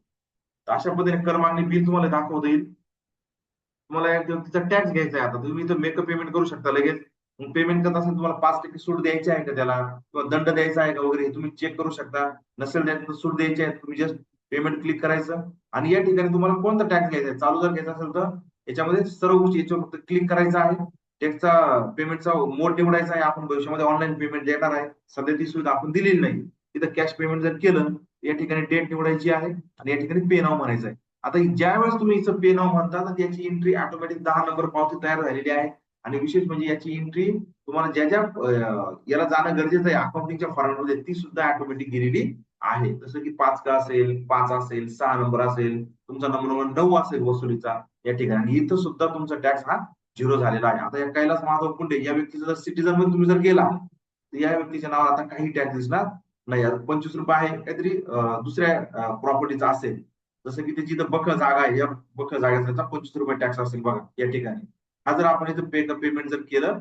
तर अशा पद्धतीने करमागणी बिल तुम्हाला दाखवता येईल. तुम्हाला या व्यक्तीचा टॅक्स घ्यायचा आहे, आता तुम्ही इथं मेकअप पेमेंट करू शकता लगेच. पेमेंट करत असेल तुम्हाला 5% सूट द्यायची आहे का त्याला, किंवा दंड द्यायचा आहे का वगैरे, हे तुम्ही चेक करू शकता. नसेल द्यायचं तर सूट द्यायची आहे, तुम्ही जस्ट पेमेंट क्लिक करायचं. आणि या ठिकाणी तुम्हाला कोणता टॅक्स घ्यायचा आहे, चालू जर घ्यायचा असेल तर याच्यामध्ये सर्व गोष्टी याच्यावर फक्त क्लिक करायचं आहे. टॅक्सचा पेमेंटचा मोड निवडायचा आहे. आपण भविष्यामध्ये ऑनलाईन पेमेंट देणार आहे, सध्या ती सुविधा आपण दिलेली नाही. तिथं कॅश पेमेंट जर केलं, या ठिकाणी डेट निवडायची आहे आणि या ठिकाणी पे नाव म्हणायचं आहे. आता ज्या वेळेस तुम्ही इथं पे नाव म्हणता तर त्याची एंट्री ऑटोमॅटिक 10 नंबर पावती तयार झालेली आहे. आणि विशेष म्हणजे याची एंट्री तुम्हाला ज्या ज्या याला जाणं गरजेचं आहे अकाउंटिंगच्या फॉर्मॅटमध्ये, ती सुद्धा ऑटोमॅटिक गेलेली आहे. जसं की 5 का असेल, 5 असेल, 6 नंबर असेल, तुमचा नंबर 9 असेल वसुलीचा या ठिकाणी, इथं सुद्धा तुमचा टॅक्स हा झिरो झालेला आहे. आता या कैलास माधव कुंडे या व्यक्तीचा जर सिटीजन मध्ये तुम्ही जर गेला, तर या व्यक्तीच्या नावावर आता काही टॅक्स दिसणार नाही. आता 25 रुपये आहे काहीतरी दुसऱ्या प्रॉपर्टीचा असेल, जसं की त्याची इथं बखल जागा आहे, या बखल जागेचा 25 रुपये टॅक्स असेल बघा या ठिकाणी. हा जर आपण इथं पेमेंट जर केलं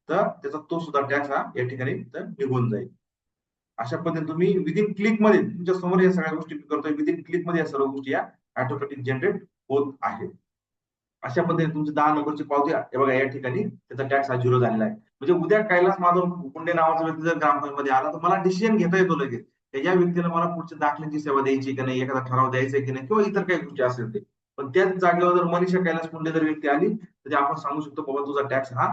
तर त्याचा तो सुद्धा टॅक्स हा या ठिकाणी निघून जाईल. अशा पद्धतीने तुम्ही विदिन क्लिक मध्ये, तुमच्या समोर या सगळ्या गोष्टी करतोय, विदिन क्लिक मध्ये या सर्व गोष्टी या ऑटोमॅटिक जनरेट होत आहेत. अशा पद्धतीने तुमची 10 नंबरची पावती हे बघा या ठिकाणी त्याचा टॅक्स हा झिरो झालेला आहे. म्हणजे उद्या कैलास माधव कुंडे नावाचा व्यक्ती जर ग्रामपंचायतमध्ये आला तर मला डिसिजन घेता येतो लगेच, या व्यक्तीला मला पुढच्या दाखल्यांची सेवा द्यायची की नाही, एखादा ठराव द्यायचा की नाही, किंवा इतर काही गोष्टी असेल ते. पण त्याच जागेवर जर मनीषा कैलास कुंडे जर व्यक्ती आली तर आपण सांगू शकतो बाबा तुझा टॅक्स हा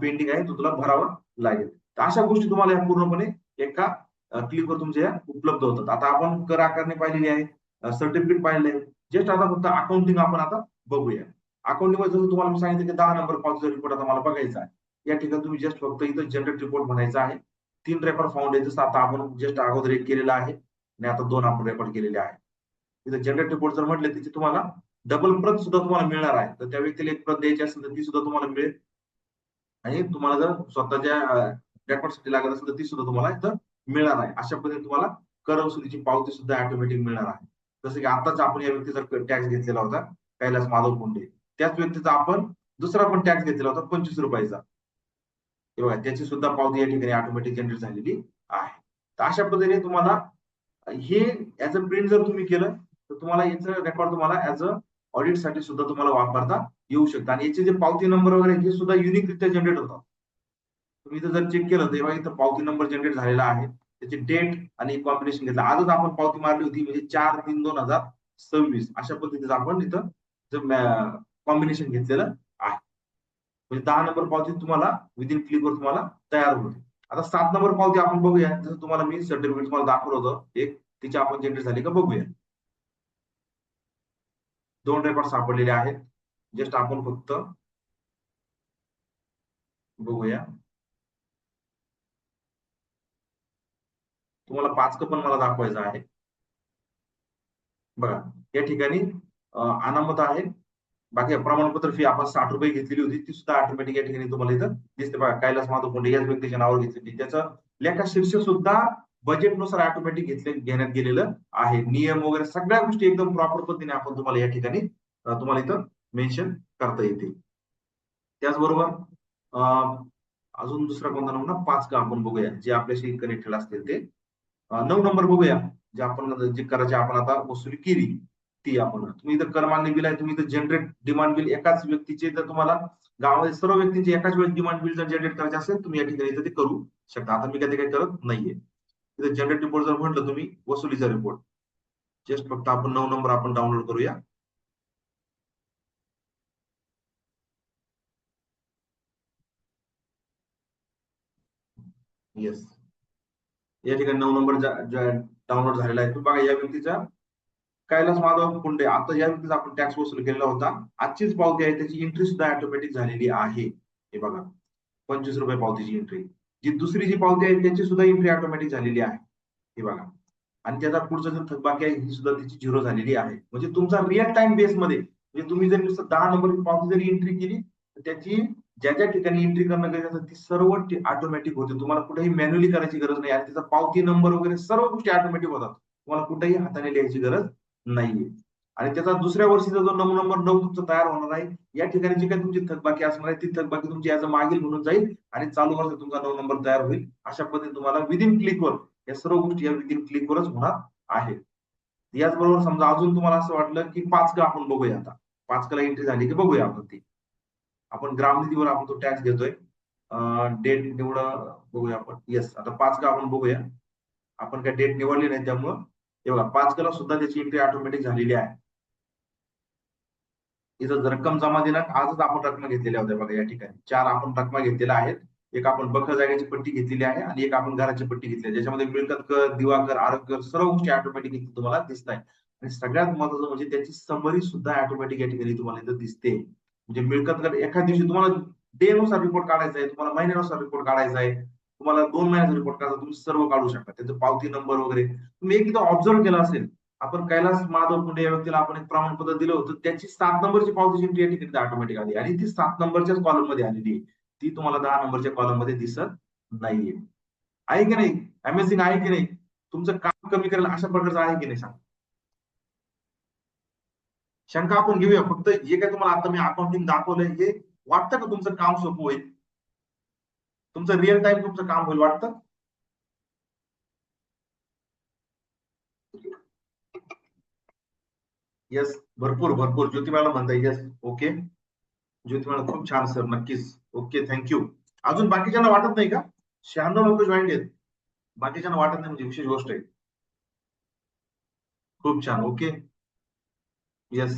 पेंडिंग आहे, तो तुला भरावा लागेल. तर अशा गोष्टी तुम्हाला या पूर्णपणे एका क्लिकवर तुमच्या उपलब्ध होतात. आता आपण कर आकारणी पाहिलेली आहे, सर्टिफिकेट पाहिलेलं आहे. जस्ट आता फक्त अकाउंटिंग आपण आता बघूया. अकाउंटिंग मध्ये जसं तुम्हाला मी सांगितलं की 10 नंबर पावतीचा रिपोर्ट आता मला बघायचा आहे. या ठिकाणी तुम्ही जस्ट फक्त इथं जनरेट रिपोर्ट म्हणायचा आहे. 3 रेकॉर्ड फाउंड आहे, जसं आता आपण जस्ट अगोदर एक केलेला आहे आणि आता 2 आपण रेकॉर्ड केलेले आहे. इथं जनरेट रिपोर्ट जर म्हटले त्याची तुम्हाला डबल प्रत सुद्धा तुम्हाला मिळणार आहे. तर त्या व्यक्तीला एक प्रत द्यायची असेल तर ती सुद्धा तुम्हाला मिळेल. आणि तुम्हाला जर स्वतःच्या रेकॉर्डसाठी लागत असेल तर ती सुद्धा तुम्हाला इथं मिळणार आहे. अशा पद्धतीने तुम्हाला कर वसुलीची पावती सुद्धा ऑटोमॅटिक मिळणार आहे. जसं की आताच आपण या व्यक्तीचा टॅक्स घेतलेला होता, कैलास माधव कुंडे. त्याच व्यक्तीचा आपण दुसरा पण टॅक्स घेतलेला होता 25 रुपयाचा. हे बघा त्याची सुद्धा पावती या ठिकाणी ऑटोमॅटिक जनरेट झालेली आहे. तर अशा पद्धतीने तुम्हाला हे ऍज अ प्रिंट जर तुम्ही केलं तर तुम्हाला याचं रेकॉर्ड तुम्हाला ऍज अ ऑडिट साठी सुद्धा तुम्हाला वापरता येऊ शकतं. आणि याचे जे पावती नंबर वगैरे हे सुद्धा युनिकरित्या जनरेट होतात. तुम्ही इथं जर चेक केलं तेव्हा इथं पावती नंबर जनरेट झालेला आहे, त्याची डेट आणि कॉम्बिनेशन घेतलं. आजच आपण पावती मारली होती, म्हणजे 4/3/2026 अशा पद्धतीचं आपण इथं कॉम्बिनेशन घेतलेलं आहे. म्हणजे 10 नंबर पावती तुम्हाला विदिन क्लिकवर तुम्हाला तयार होते. आता 7 नंबर पावती आपण बघूया. जसं तुम्हाला मी सर्टिफिकेट तुम्हाला दाखवलं होतं एक, तिची आपण जनरेट झाली का बघूया. 2 रेकॉर्ड सापडलेले आहेत. जस्ट आपण फक्त बघूया. तुम्हाला 5 पण मला दाखवायचं आहे. बघा या ठिकाणी अनामत आहे. बाकी प्रमाणपत्र फी आपण 60 रुपये घेतलेली होती, ती सुद्धा ऑटोमॅटिक या ठिकाणी तुम्हाला इथं दिसते. बघा कैलास माधव कोंडे याच व्यक्तीच्या नावावर घेतलेली, त्याचं लेखा शीर्ष सुद्धा बजेटनुसार ऑटोमॅटिक घेण्यात गेलेलं आहे. नियम वगैरे सगळ्या गोष्टी एकदम प्रॉपर पद्धतीने आपण तुम्हाला या ठिकाणी तुम्हाला इथं मेन्शन करता येते. त्याचबरोबर अजून दुसरा कोणता नंबर 5 का आपण बघूया जे आपल्याशी कनेक्टेड असतील ते. 9 नंबर बघूया, जे आपण जे करायचे आपण आता वसुली केली ती आपण. तुम्ही इथं करमान्य बिल आहे, तुम्ही इथं जनरेट डिमांड बिल एकाच व्यक्तीचे, तर तुम्हाला गावामध्ये सर्व व्यक्तींचे एकाच वेळेस डिमांड बिल जर जनरेट करायचे असेल तुम्ही या ठिकाणी इथं ते करू शकता. आता मी कधी काही करत नाहीये. इथं जनरेट रिपोर्ट जर म्हटलं तुम्ही वसुलीचा रिपोर्ट, जस्ट फक्त आपण 9 नंबर आपण डाउनलोड करूया. येस, या ठिकाणी 9 नंबर डाउनलोड झालेला आहे. बघा या व्यक्तीचा कैलास माधव कुंडे, आता या व्यक्तीचा आपण टॅक्स वसूल केलेला होता. आजचीच पावती आहे, त्याची एंट्री सुद्धा ऑटोमॅटिक झालेली आहे. हे बघा 25 रुपये पावतीची एंट्री. जी दुसरी जी पावती आहे त्याची सुद्धा एंट्री ऑटोमॅटिक झालेली आहे. हे बघा, आणि त्याचा पुढचा जो थकबाकी आहे ही सुद्धा त्याची झिरो झालेली आहे. म्हणजे तुमचा रिअल टाइम बेस मध्ये, म्हणजे तुम्ही जर नुसतं 10 नंबरची पावती जरी एंट्री केली तर त्याची ज्या ज्या ठिकाणी एंट्री करणं गरजेचं ती सर्व ऑटोमॅटिक होते. तुम्हाला कुठेही मॅन्युअली करायची गरज नाही. आणि त्याचा पावती नंबर वगैरे सर्व गोष्टी ऑटोमॅटिक होतात. तुम्हाला कुठेही हाताने लिहायची गरज नाहीये. आणि त्याचा दुसऱ्या वर्षीचा जो 9 नंबर 9 तुमचा तयार होणार आहे, या ठिकाणी जी काही तुमची थकबाकी असणार आहे ती थकबाकी तुमची याचा मागील म्हणून जाईल आणि चालू वर्ष तुमचा 9 नंबर तयार होईल. अशा पद्धतीने तुम्हाला विदिन क्लिकवर या सर्व गोष्टी या विदिन क्लिकवरच होणार आहे. याचबरोबर समजा अजून तुम्हाला असं वाटलं की 5 का आपण बघूया, आता 5 ला एंट्री झाली की बघूया आपण ती. आपण ग्रामनिधीवर आपण तो टॅक्स घेतोय. डेट निवड बघूया आपण. येस, आता 5 का आपण बघूया. आपण काय डेट निवडली नाही त्यामुळं हे बघा 5 ला सुद्धा त्याची एंट्री ऑटोमॅटिक झालेली आहे. इथं रक्कम जमा दिनांक आजच आपण रक्कम घेतलेल्या होत्या. बघा या ठिकाणी 4 आपण रक्कम घेतलेल्या आहेत. एक आपण बखर जागेची पट्टी घेतलेली आहे आणि एक आपण घराची पट्टी घेतली आहे, ज्याच्यामध्ये मिळकत कर, दिवा कर, आरोग्य कर सर्व गोष्टी ऑटोमॅटिक तुम्हाला दिसत आहे. आणि सगळ्यात महत्वाचं म्हणजे त्याची समरी सुद्धा ऑटोमॅटिक या ठिकाणी तुम्हाला इथं दिसते. म्हणजे मिळकत कर एका दिवशी तुम्हाला डे नुसार रिपोर्ट काढायचा आहे, तुम्हाला महिन्यानुसार रिपोर्ट काढायचा आहे, तुम्हाला 2 महिन्याचा रिपोर्ट काढायचा, तुम्ही सर्व काढू शकता. त्याचं पावती नंबर वगैरे तुम्ही एक ऑब्झर्व केला असेल, आपण कैलास माधव कुंडे या व्यक्तीला आपण एक प्रमाणपत्र दिलं होतं, त्याची 7 नंबरची पावतीची एंट्री या ठिकाणी ऑटोमॅटिक आली आणि ती 7 नंबरच्याच कॉलम मध्ये आलेली आहे. ती तुम्हाला 10 नंबरच्या कॉलम मध्ये दिसत नाहीये. आहे की नाही? अमेझिंग आहे की नाही? तुमचं काम कमी करेल अशा प्रकारचं आहे की नाही सांग. शंका आपण घेऊया. फक्त जे काय तुम्हाला आता मी अकाउंटिंग दाखवलंय हे वाटतं का तुमचं काम सोपं होईल? तुमचं रिअल टाइम तुमचं काम होईल वाटतं? येस, भरपूर भरपूर. ज्योती मॅडम म्हणताय येस. ओके ज्योती मॅडम, खूप छान सर, नक्कीच. Okay, thank you. अजून बाकीच्यांना वाटत नाही का? 96 लोक जॉईन आहेत. बाकीच्यांना वाटत नाही म्हणजे विशेष गोष्ट आहे. खूप छान. Okay, yes.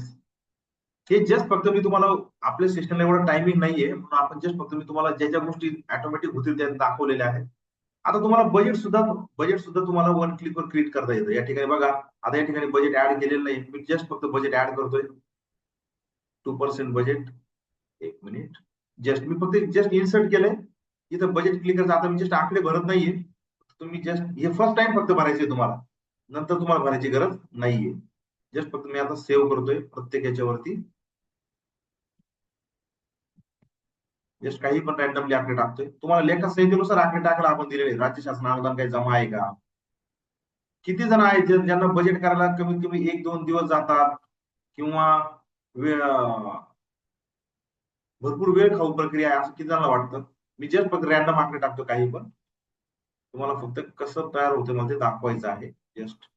हे जस्ट फक्त मी तुम्हाला, आपल्या सिस्टमला एवढा टायमिंग नाहीये म्हणून आपण जस्ट फक्त मी तुम्हाला ज्या ज्या गोष्टी ऑटोमॅटिक होतील त्या दाखवलेल्या आहेत. आता तुम्हाला बजेट सुद्धा तुम्हाला वन क्लिकवर क्रिएट करता येतं. या ठिकाणी बघा, आता या ठिकाणी बजेट ऍड केलेलं नाही, मी जस्ट फक्त बजेट ऍड करतोय. 2% बजेट. एक मिनिट, जस्ट मी फक्त जस्ट इन्सर्ट केलंय. इथं बजेट क्लिक करायचं. आता मी जस्ट आकडे भरत नाहीये. तुम्ही जस्ट हे फर्स्ट टाइम फक्त भरायचे तुम्हाला, नंतर तुम्हाला भरायची गरज नाहीये. जस्ट फक्त मी आता सेव्ह करतोय प्रत्येक याच्यावरती. जस्ट काही पण रॅन्डमली आकडे टाकतोय. तुम्हाला लेखा संहितेनुसार आकडे टाकायला आपण दिलेले. राज्य शासन अनुदान काही जमा आहे का, किती जण आहेत ज्यांना बजेट करायला कमीत कमी 1-2 दिवस जातात किंवा वेळ भरपूर वेळ खाऊ प्रक्रिया आहे असं किती जणांना वाटतं? मी जस्ट फक्त रॅन्डम आकडे टाकतो काही पण. तुम्हाला फक्त कसं तयार होतं मध्ये दाखवायचं आहे. जस्ट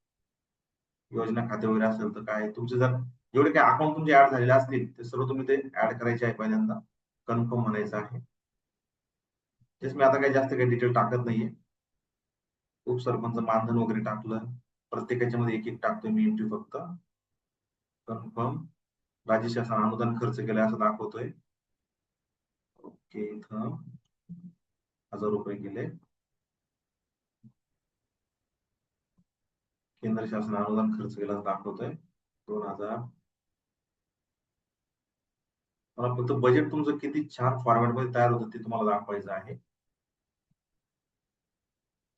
योजना खाते वगैरे असेल तर काय तुमचे जर जेवढे काही अकाउंट तुमचे ऍड झालेले असतील ते सर्व तुम्ही ते ऍड करायचे आहे पहिल्यांदा. कन्फर्म म्हणायचं आहे. जस्ट मी आता काही जास्त काही डिटेल टाकत नाहीये. उपसरपंच मानधन वगैरे टाकलं. प्रत्येकाच्या मध्ये एक एक टाकतोय मी एंट्री फक्त. कन्फर्म. राज्य शासन अनुदान खर्च केलाय असं दाखवतोय. ओके, इथं 1000 रुपये गेले. केंद्र शासन अनुदान खर्च केला दाखवतोय 2000. मला फक्त बजेट तुमचं किती छान फॉर्मॅट मध्ये तयार होतं ते तुम्हाला दाखवायचं आहे.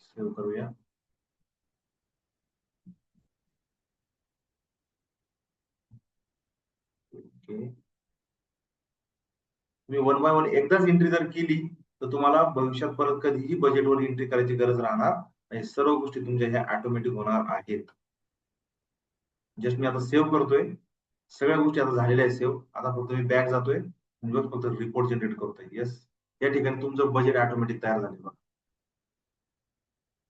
सेव्ह करूया. तुम्ही वन बाय वन एकदाच एंट्री जर केली तर तुम्हाला भविष्यात परत कधीही बजेटवर एंट्री करायची गरज राहणार नाही. सर्व गोष्टी तुमच्या ह्या ऑटोमॅटिक होणार आहेत. जस्ट मी आता सेव्ह करतोय, सगळ्या गोष्टी आता झालेल्या आहेत सेव्ह. आता फक्त मी बॅक जातोय, फक्त रिपोर्ट जनरेट करतोय. येस, या ठिकाणी तुमचं बजेट ऑटोमॅटिक तयार झाले बघा.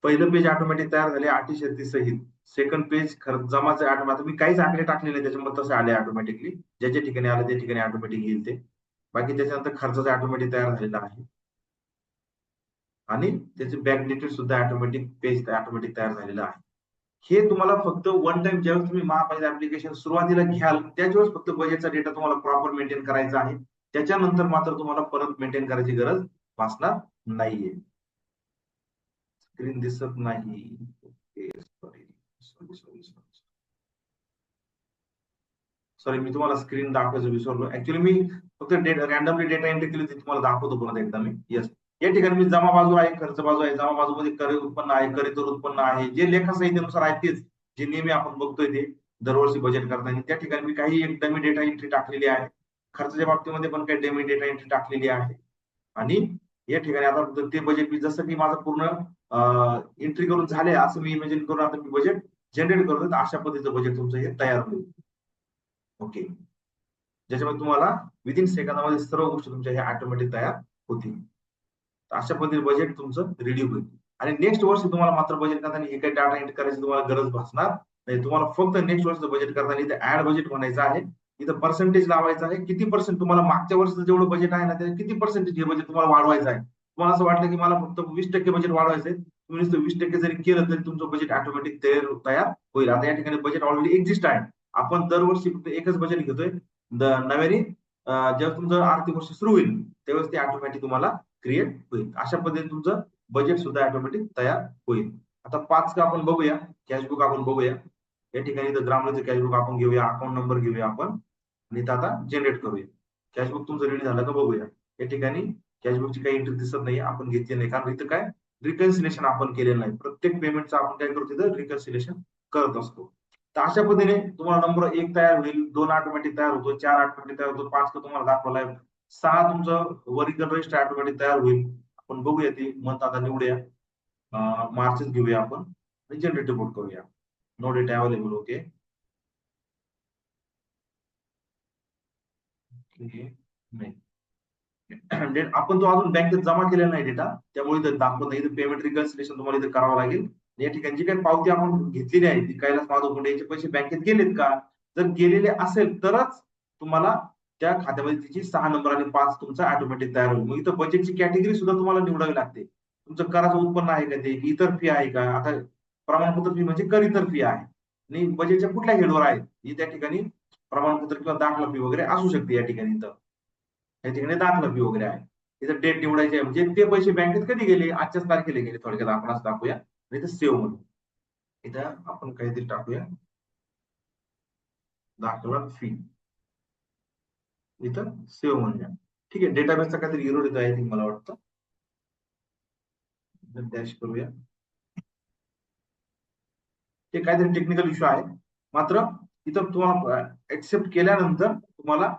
पहिलं पेज ऑटोमॅटिक तयार झाले अटी शर्ती सहित. सेकंड पेज खर्च जमाचे ऑटोमॅटिक, मी काहीच आकडे टाकलेले त्याच्यामुळे तसे आले ऑटोमॅटिकली. ज्याच्या ठिकाणी आले त्या ठिकाणी ऑटोमॅटिक येईल ते. बाकी त्याच्यानंतर खर्चाचं ऑटोमॅटिक तयार झालेला आहे आणि त्याचे बॅक डिटेल सुद्धा ऑटोमॅटिक पेज ऑटोमॅटिक तयार झालेलं आहे. हे तुम्हाला फक्त वन टाइम ज्यावेळेस तुम्ही महापालिका ऍप्लिकेशन सुरुवातीला घ्याल त्याच वेळेस फक्त बजेटचा डेटा तुम्हाला प्रॉपर मेंटेन करायचा आहे. त्याच्यानंतर मात्र तुम्हाला परत मेंटेन करायची गरज भासणार नाहीये. स्क्रीन दिसत नाही. सॉरी, मी तुम्हाला स्क्रीन दाखवायचं विसरलो. ऍक्च्युली मी फक्त रॅन्डमली डेटा एंट्री केली ती तुम्हाला दाखवतो परत एकदा मी. येस, या ठिकाणी मी जमा बाजू आहे, खर्च बाजू आहे. जमा बाजूमध्ये कर उत्पन्न आहे, कर इतर उत्पन्न आहे, जे लेखा संहितेनुसार आहे तेच, जे नेहमी आपण बघतोय ते दरवर्षी बजेट करताना. त्या ठिकाणी मी काही एक डमी डेटा एंट्री टाकलेली आहे. खर्चाच्या बाबतीमध्ये पण काही डमी डेटा एंट्री टाकलेली आहे. आणि या ठिकाणी आता ते बजेट मी जसं की माझं पूर्ण एंट्री करून झाले असं मी इमेजिन करून आता मी बजेट जनरेट करतो. अशा पद्धतीचं बजेट तुमचं हे तयार होईल. ओके, ज्याच्यामध्ये तुम्हाला विदिन सेकंदामध्ये सर्व गोष्टी तुमच्या ह्या ऑटोमॅटिक तयार होतील. अशा पद्धतीने बजेट तुमचं रेडी होईल. आणि नेक्स्ट वर्षी तुम्हाला मात्र बजेट करताना हे काही डाटा एंट्री करायची तुम्हाला गरज भासणार नाही. तुम्हाला फक्त नेक्स्ट वर्षचं बजेट करताना इथे ऍड बजेट म्हणायचं आहे. इथं पर्सेंटेज लावायचं आहे. किती पर्सेंट तुम्हाला मागच्या वर्षीचं जेवढं बजेट आहे ना त्याचे किती पर्सेंटेज हे बजेट तुम्हाला वाढवायचं आहे. तुम्हाला असं वाटलं की मला फक्त 20% बजेट वाढवायचं आहे, तुम्ही 20% जरी केलं तरी तुमचं बजेट ऑटोमॅटिक तयार होईल. आता या ठिकाणी बजेट ऑलरेडी एक्झिस्ट आहे. आपण दरवर्षी फक्त एकच बजेट घेतोय. नव्याने जेव्हा तुमचं आर्थिक वर्ष सुरू होईल त्यावेळेस ते ऑटोमॅटिक तुम्हाला क्रिएट होईल. अशा पद्धतीने तुमचं बजेट सुद्धा ऑटोमॅटिक तयार होईल. आता 5 का आपण बघूया, कॅशबुक आपण बघूया. या ठिकाणी ग्रामचं कॅशबुक आपण घेऊया, अकाउंट नंबर घेऊया आपण आणि आता जनरेट करूया. कॅशबुक तुमचं रेडी झालं का बघूया. या ठिकाणी कॅशबुकची काही एंट्री दिसत नाही, आपण घेतली नाही, कारण इथं काय रिकन्सिलेशन आपण केलेलं नाही. प्रत्येक पेमेंटचं आपण काय करतो तिथं रिकन्सिलेशन करत असतो. तर अशा पद्धतीने तुम्हाला नंबर 1 तयार होईल, 2 ऑटोमॅटिक तयार होतो, 4 ऑटोमॅटिक तयार होतो, 5 का तुम्हाला दाखवलाय, 6 तुमचं वर्गीकरण रजिस्टर ऑटोमॅटिक तयार होईल. आपण बघूया ती मंथ आता निवडूया, मार्चच घेऊया आपण आणि जनरेट रिपोर्ट करूया. No data available. ओके, नाही आपण तो अजून बँकेत जमा केलेला नाही डेटा, त्यामुळे इथं दाखवत नाही. पेमेंट रिकन्सिलेशन तुम्हाला इथे करावं लागेल. या ठिकाणी जी काही पावती आपण घेतलेली आहे ती कैलास माधव कुंडे याचे पैसे बँकेत गेलेत का, जर गेलेले असेल तरच तुम्हाला त्या खात्यामध्ये तिची 6 नंबर आणि 5 तुमचा ऑटोमॅटिक तयार होईल. मग इथं बजेटची कॅटेगरी सुद्धा तुम्हाला निवडावी लागते. तुमचं कराचं उत्पन्न आहे का, ते इतर फी आहे का. आता प्रमाणपत्र फी म्हणजे कर इतर फी आहे आणि बजेटच्या कुठल्या हेडवर आहे ही त्या ठिकाणी प्रमाणपत्र किंवा दाखला फी वगैरे असू शकते. या ठिकाणी इथं या ठिकाणी दाखला फी वगैरे आहे. इथं डेट निवडायची आहे, म्हणजे ते पैसे बँकेत कधी गेले, आजच्याच तारखेला गेले. थोडक्यात आपण असं दाखवूया. इथं सेव्ह म्हणून इथं आपण काहीतरी टाकूया, दाखला फी, इथं सेव्ह म्हणूया. ठीक आहे, डेटाबेसचा काहीतरी इरोड येतो आहे मला वाटतं. डॅश करूया. ते काहीतरी टेक्निकल इश्यू आहे. मात्र इथं तुम्हाला एक्सेप्ट केल्यानंतर तुम्हाला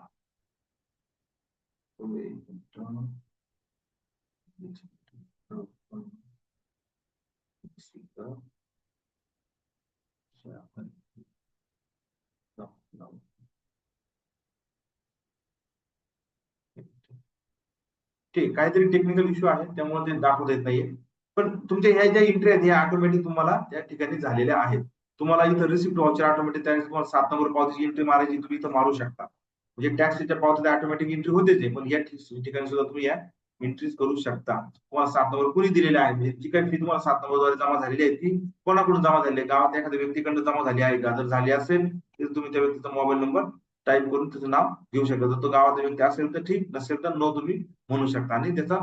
ठीक, काहीतरी टेक्निकल इश्यू आहे त्यामुळे ते दाखवता येत नाहीये. पण तुमच्या ह्या ज्या एंट्री आहेत ह्या ऑटोमॅटिक तुम्हाला त्या ठिकाणी झालेल्या आहेत. तुम्हाला इथं रिसिप्ट व्हाउचर ऑटोमॅटिक त्या तुम्हाला 7 नंबर पावतीची एंट्री मारायची, तुम्ही इथं मारू शकता. म्हणजे टॅक्सच्या पावतीला ऑटोमॅटिक एंट्री होतेच आहे, पण या ठिकाणी सुद्धा तुम्ही या एंट्रीज करू शकता. तुम्हाला 7 नंबर कुणी दिलेले आहे, म्हणजे जी काही फी तुम्हाला 7 नंबरद्वारे जमा झालेली आहे ती कोणाकडून जमा झाली आहे, गावात एखाद्या व्यक्तीकडून जमा झाली आहे का. जर झाली असेल तर तुम्ही त्या व्यक्तीचा मोबाईल नंबर टाईप करून त्याचं नाव घेऊ शकता. जर तो गावाचा व्यक्ती असेल तर ठीक, नसेल तर नो तुम्ही म्हणू शकता. आणि त्याचा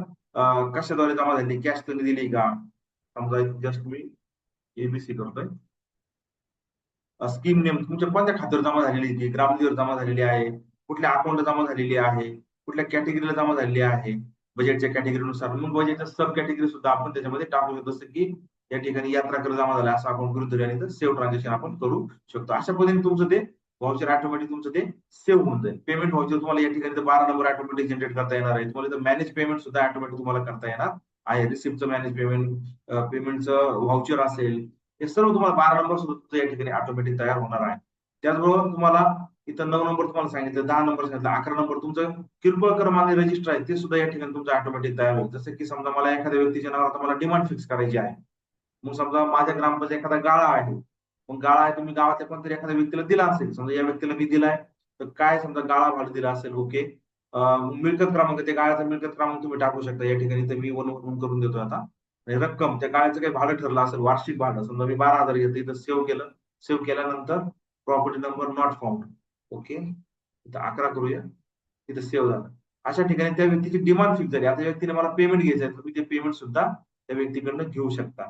कशाद्वारे जमा झाली, कॅश तुम्ही दिली का. समजा जस्ट मी एबीसी करतोय. स्कीम नेम तुमच्या कोणत्या खात्यावर जमा झालेली आहे, ग्रामनिधीवर जमा झालेली आहे, कुठल्या अकाउंटला जमा झालेली आहे, कुठल्या कॅटेगरीला जमा झालेली आहे बजेटच्या कॅटेगरीनुसार. मग बजेटच्या सब कॅटेगरी सुद्धा आपण त्याच्यामध्ये टाकू शकतो. जसं की या ठिकाणी यात्रा कर जमा झाला असं अकाउंट करून तरी आणि सेव्ह ट्रान्झॅक्शन आपण करू शकतो. अशा पद्धतीने तुमचं ते व्हाउचर ऑटोमॅटिक तुमचं ते सेव्ह होऊन जाईल. पेमेंट व्हाउचर तुम्हाला या ठिकाणी 12 नंबर ऑटोमॅटिक जनरेट करता येणार आहे. तुम्हाला इथं मॅनेज पेमेंट सुद्धा ऑटोमॅटिक तुम्हाला करता येणार आहे. रिसिप्टचं मॅनेज पेमेंट, पेमेंटचं व्हाउचर असेल, हे सर्व तुम्हाला 12 नंबर सुद्धा या ठिकाणी ऑटोमॅटिक तयार होणार आहे. त्याचबरोबर तुम्हाला इथं 9 नंबर तुम्हाला सांगितलं, 10 नंबर सांगितलं, 11 नंबर तुमचं किरकोळ कर मागणी रजिस्टर आहे ते सुद्धा या ठिकाणी तुमचं ऑटोमॅटिक तयार होईल. जसं की समजा मला एखाद्या व्यक्तीच्या नावावर मला डिमांड फिक्स करायची आहे. मग समजा माझ्या ग्रामपंचायत एखादा गाळा आहे, मग गाळा आहे तुम्ही गावाच्या कोणतरी एखाद्या व्यक्तीला दिला असेल, समजा या व्यक्तीला मी दिलाय, तर काय समजा गाळा भाडं दिला असेल, ओके. मिळकत क्रमांक, त्या गाळ्याचा मिळकत क्रमांक तुम्ही टाकू शकता या ठिकाणी. तर मी वन करून देतोय आता. आणि रक्कम, त्या गाळ्याचं काही भाडं ठरलं असेल, वार्षिक भाडं समजा मी 12,000 घेतलं, इथं सेव्ह केलं. सेव्ह केल्यानंतर property number not found, okay, इथं 11 करूया, तिथं सेव्ह झालं. अशा ठिकाणी त्या व्यक्तीची डिमांड फिक्स झाली. आता व्यक्तीने मला पेमेंट घ्यायचं आहे, तुम्ही ते पेमेंट सुद्धा त्या व्यक्तीकडनं घेऊ शकता.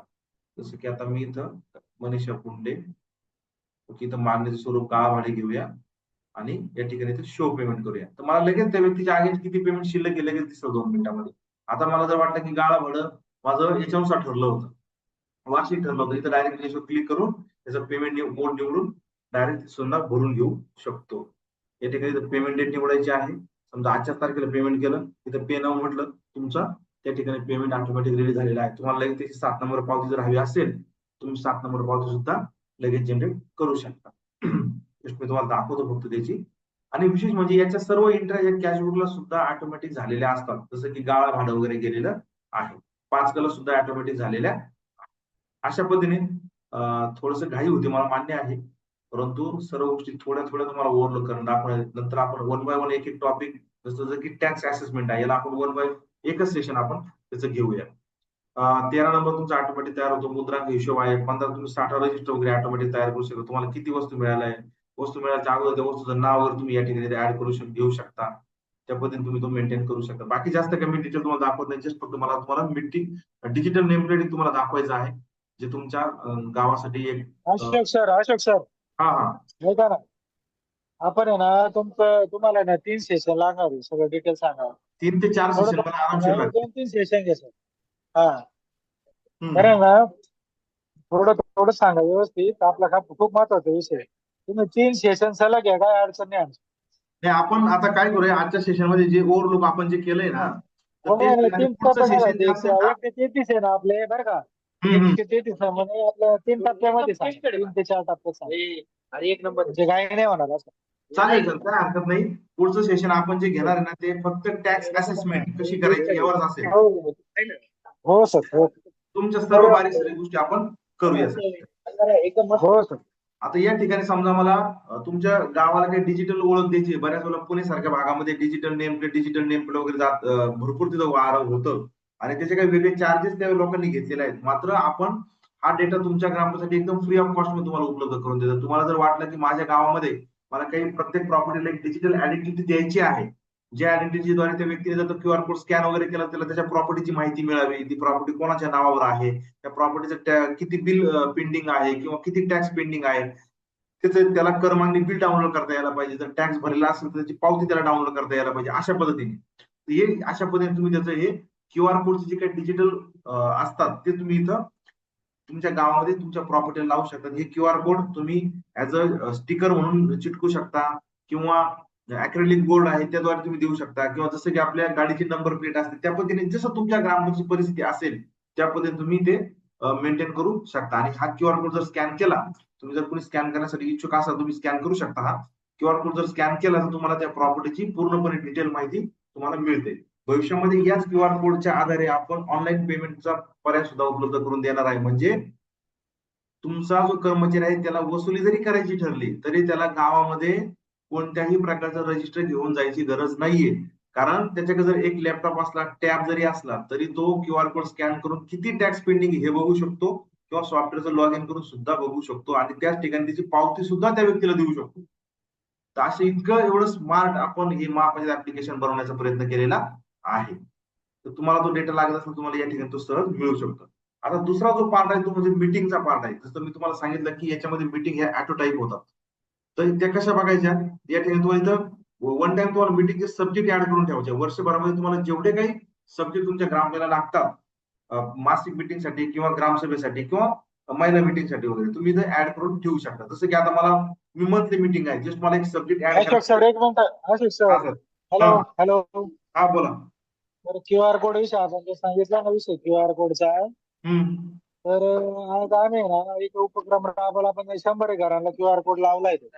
जसं की आता मी इथं मनीषा पुंडे, ओके, इथं मागणीचं स्वरूप गाळा भाडे घेऊया आणि या ठिकाणी शो पेमेंट करूया. तर मला लगेच त्या व्यक्तीच्या अगेन्स्ट किती पेमेंट शिल्लक आहे लगेच दिसतं 2 मिनिटांमध्ये. आता मला जर वाटलं की गाळा भाडं माझं याच्यानुसार ठरलं होतं, वार्षिक ठरलं होतं, इथं डायरेक्ट याच्यावर क्लिक करून त्याचं पेमेंट मोड निवडून डायरेक्ट सुद्धा भरून घेऊ शकतो. या ठिकाणी पेमेंट डेट निवडायची आहे. समजा आजच्या तारखेला पेमेंट केलं, तिथं पे नाव म्हटलं तुमचा, त्या ठिकाणी पेमेंट ऑटोमॅटिक रेडी झालेला आहे. तुम्हाला लगेच त्याची 7 नंबर पावती जर हवी असेल, तुम्ही 7 नंबर पावती सुद्धा लगेच जनरेट करू शकता. जस्ट मी तुम्हाला दाखवतो फक्त त्याची. आणि विशेष म्हणजे याच्या सर्व एंट्र्या या कॅशबुकला सुद्धा ऑटोमॅटिक झालेल्या असतात. जसं की गाळा भाडं वगैरे गेलेलं आहे. 5 कलर सुद्धा ऑटोमॅटिक झालेल्या. अशा पद्धतीने थोडंसं घाई होती, मला मान्य आहे. परंतु सर्व गोष्टी थोड्या थोड्या तुम्हाला ओव्हरलोड करून दाखवणार. नंतर आपण वन बाय वन एक एक टॉपिक, जसं की टॅक्स असेसमेंट आहे, याला आपण वन बाय एकच सेशन आपण त्याचं घेऊया. 13 नंबर तुमचा ऑटोमॅटिक तयार होतो. मुद्रांक हिशोब आहे. 15 तुम्ही साठा रजिस्टर वगैरे ऑटोमॅटिक तयार करू शकता. तुम्हाला किती वस्तू मिळाल्या आहे, वस्तू मिळाल्याच्या अगोदर त्या वस्तूचं नाव वगैरे तुम्ही या ठिकाणी ऍड करू घेऊ शकता. त्या पद्धतीने तुम्ही तो मेंटेन करू शकता. बाकी जास्त कमी डिटेल तुम्हाला दाखवत नाही, जस्ट फक्त मला तुम्हाला मीटिंग डिजिटल नेम प्लेट तुम्हाला दाखवायचं आहे, जे तुमच्या गावासाठी एक अशोक सर हा हा ऐका ना, आपण आहे ना तुम्हाला ना 3 सेशन लागणार आहे, सगळं डिटेल सांगा. 3 ते 4 थोडं सेशन मला आरामशीर लागतील. 2-3 सेशन घ्या सर. हा, हम्म. कारण ना थोडं थोडं सांगा व्यवस्थित, आपला हा खूप महत्वाचा विषय आहे. तुम्ही 3 सेशन सलग घ्या, काय अडचण नाही आमची. नाही, आपण आता काय करूया, आजच्या सेशन मध्ये जे ओव्हरलुक आपण जे केलंय ना, तर हो तेच नाही, आणि 3 पुढचं सेशन जे असेल ना, 1 ते 33 आहे ना आपले, बरं का. हम्म, 1 ते 33 म्हणजे आपलं 3 टप्प्यामध्ये सांगा. 3 ते 4 टप्प्यात सांगा. अरे 1 नंबर म्हणजे काय नाही होणार असं. चालेल सर, काय हरकत नाही. पुढचं सेशन आपण जे घेणार आहे ना, ते फक्त टॅक्स असेसमेंट कशी करायची यावरच असेल. हो हो सर, हो. तुमच्या सर्व बारीक सारीक गोष्टी आपण करूया सर. एकदम हो सर. आता या ठिकाणी समजा मला तुमच्या गावाला काही डिजिटल ओळख द्यायची आहे. बऱ्याच वेळेला पुणे सारख्या भागामध्ये डिजिटल नेम प्लेट वगैरे भरपूर तिथं वारं होतं आणि त्याचे काही वेगळे चार्जेस त्या लोकांनी घेतलेले आहेत. मात्र आपण हा डेटा तुमच्या ग्रामपंचायती एकदम फ्री ऑफ कॉस्ट मध्ये तुम्हाला उपलब्ध करून देतो. तुम्हाला जर वाटलं की माझ्या गावामध्ये मला काही प्रत्येक प्रॉपर्टीला एक डिजिटल आयडेंटिटी द्यायची आहे, ज्या आयडेंटिटीद्वारे त्या व्यक्तीने जर क्यूआर कोड स्कॅन वगैरे केला, त्याला त्याच्या प्रॉपर्टीची माहिती मिळावी, ती प्रॉपर्टी कोणाच्या नावावर आहे, त्या प्रॉपर्टीचं किती बिल पेंडिंग आहे किंवा किती टॅक्स पेंडिंग आहे, त्याला कर मागणी बिल डाउनलोड करता यायला पाहिजे. जर टॅक्स भरलेला असेल तर त्याची पावती त्याला डाउनलोड करता यायला पाहिजे. अशा पद्धतीने हे अशा पद्धतीने तुम्ही त्याचं हे क्यूआर कोडचे जे काही डिजिटल असतात ते तुम्ही इथं तुमच्या गावामध्ये तुमच्या प्रॉपर्टीला लावू शकता. हे क्यूआर कोड तुम्ही ऍज अ स्टिकर म्हणून चिटकू शकता किंवा अॅक्रेलिक बोर्ड आहे त्याद्वारे तुम्ही देऊ शकता, किंवा जसं की आपल्या गाडीची नंबर प्लेट असते त्या पद्धतीने जसं तुमच्या ग्रामपंचायतीची परिस्थिती असेल त्या पद्धतीने तुम्ही ते मेंटेन करू शकता. आणि हा क्यूआर कोड जर स्कॅन केला, तुम्ही जर कोणी स्कॅन करण्यासाठी इच्छुक असाल तुम्ही स्कॅन करू शकता. हा क्यूआर कोड जर स्कॅन केला तर तुम्हाला त्या प्रॉपर्टीची पूर्णपणे डिटेल माहिती तुम्हाला मिळते. भविष्यामध्ये याच क्यूआर कोडच्या आधारे आपण ऑनलाईन पेमेंटचा पर्याय सुद्धा उपलब्ध करून देणार आहे. म्हणजे तुमचा जो कर्मचारी आहे त्याला वसुली जरी करायची ठरली तरी त्याला गावामध्ये कोणत्याही प्रकारचं रजिस्टर घेऊन जायची गरज नाहीये. कारण त्याच्याकडे जर एक लॅपटॉप असला, टॅब जरी असला, तरी तो क्यूआर कोड स्कॅन करून किती टॅक्स पेंडिंग हे बघू शकतो किंवा सॉफ्टवेअरचं लॉग इन करून सुद्धा बघू शकतो आणि त्याच ठिकाणी त्याची पावती सुद्धा त्या व्यक्तीला देऊ शकतो. तर असं इतकं एवढं स्मार्ट आपण हे महापंचायत ऍप्लिकेशन बनवण्याचा प्रयत्न केलेला आहे. तर तुम्हाला तो डेटा लागत असेल तुम्हाला या ठिकाणी तो सहज मिळू शकतो. आता दुसरा जो पार्ट आहे तो म्हणजे मीटिंगचा पार्ट आहे. जसं मी तुम्हाला सांगितलं की याच्यामध्ये मीटिंग ह्या ऑटो टाईप होतात. तर त्या कशा बघायच्या, या ठिकाणी तुम्हाला इथं वन टाइम तुम्हाला मीटिंगचे सब्जेक्ट ऍड करून ठेवायचे. वर्षभरामध्ये तुम्हाला जेवढे काही सब्जेक्ट तुमच्या ग्रामसभेला लागतात, मासिक मीटिंगसाठी किंवा ग्रामसभेसाठी किंवा महिला मीटिंगसाठी वगैरे तुम्ही इथे ऍड करून ठेवू शकता. जसं की आता मला मी मंथली मीटिंग आहे, जस्ट मला एक सब्जेक्ट ऍड अशोक करायचा सर आहे. एक मिनिट. अशोक हा सर. सर. हॅलो. हा हॅलो. हा बोला. तर QR कोड विषय आपण जो सांगितला ना, विषय QR कोडचा. हम्म. तर आज आम्ही ना एक उपक्रम राबवला, आपण 100 घरांना QR कोड लावलाय तो.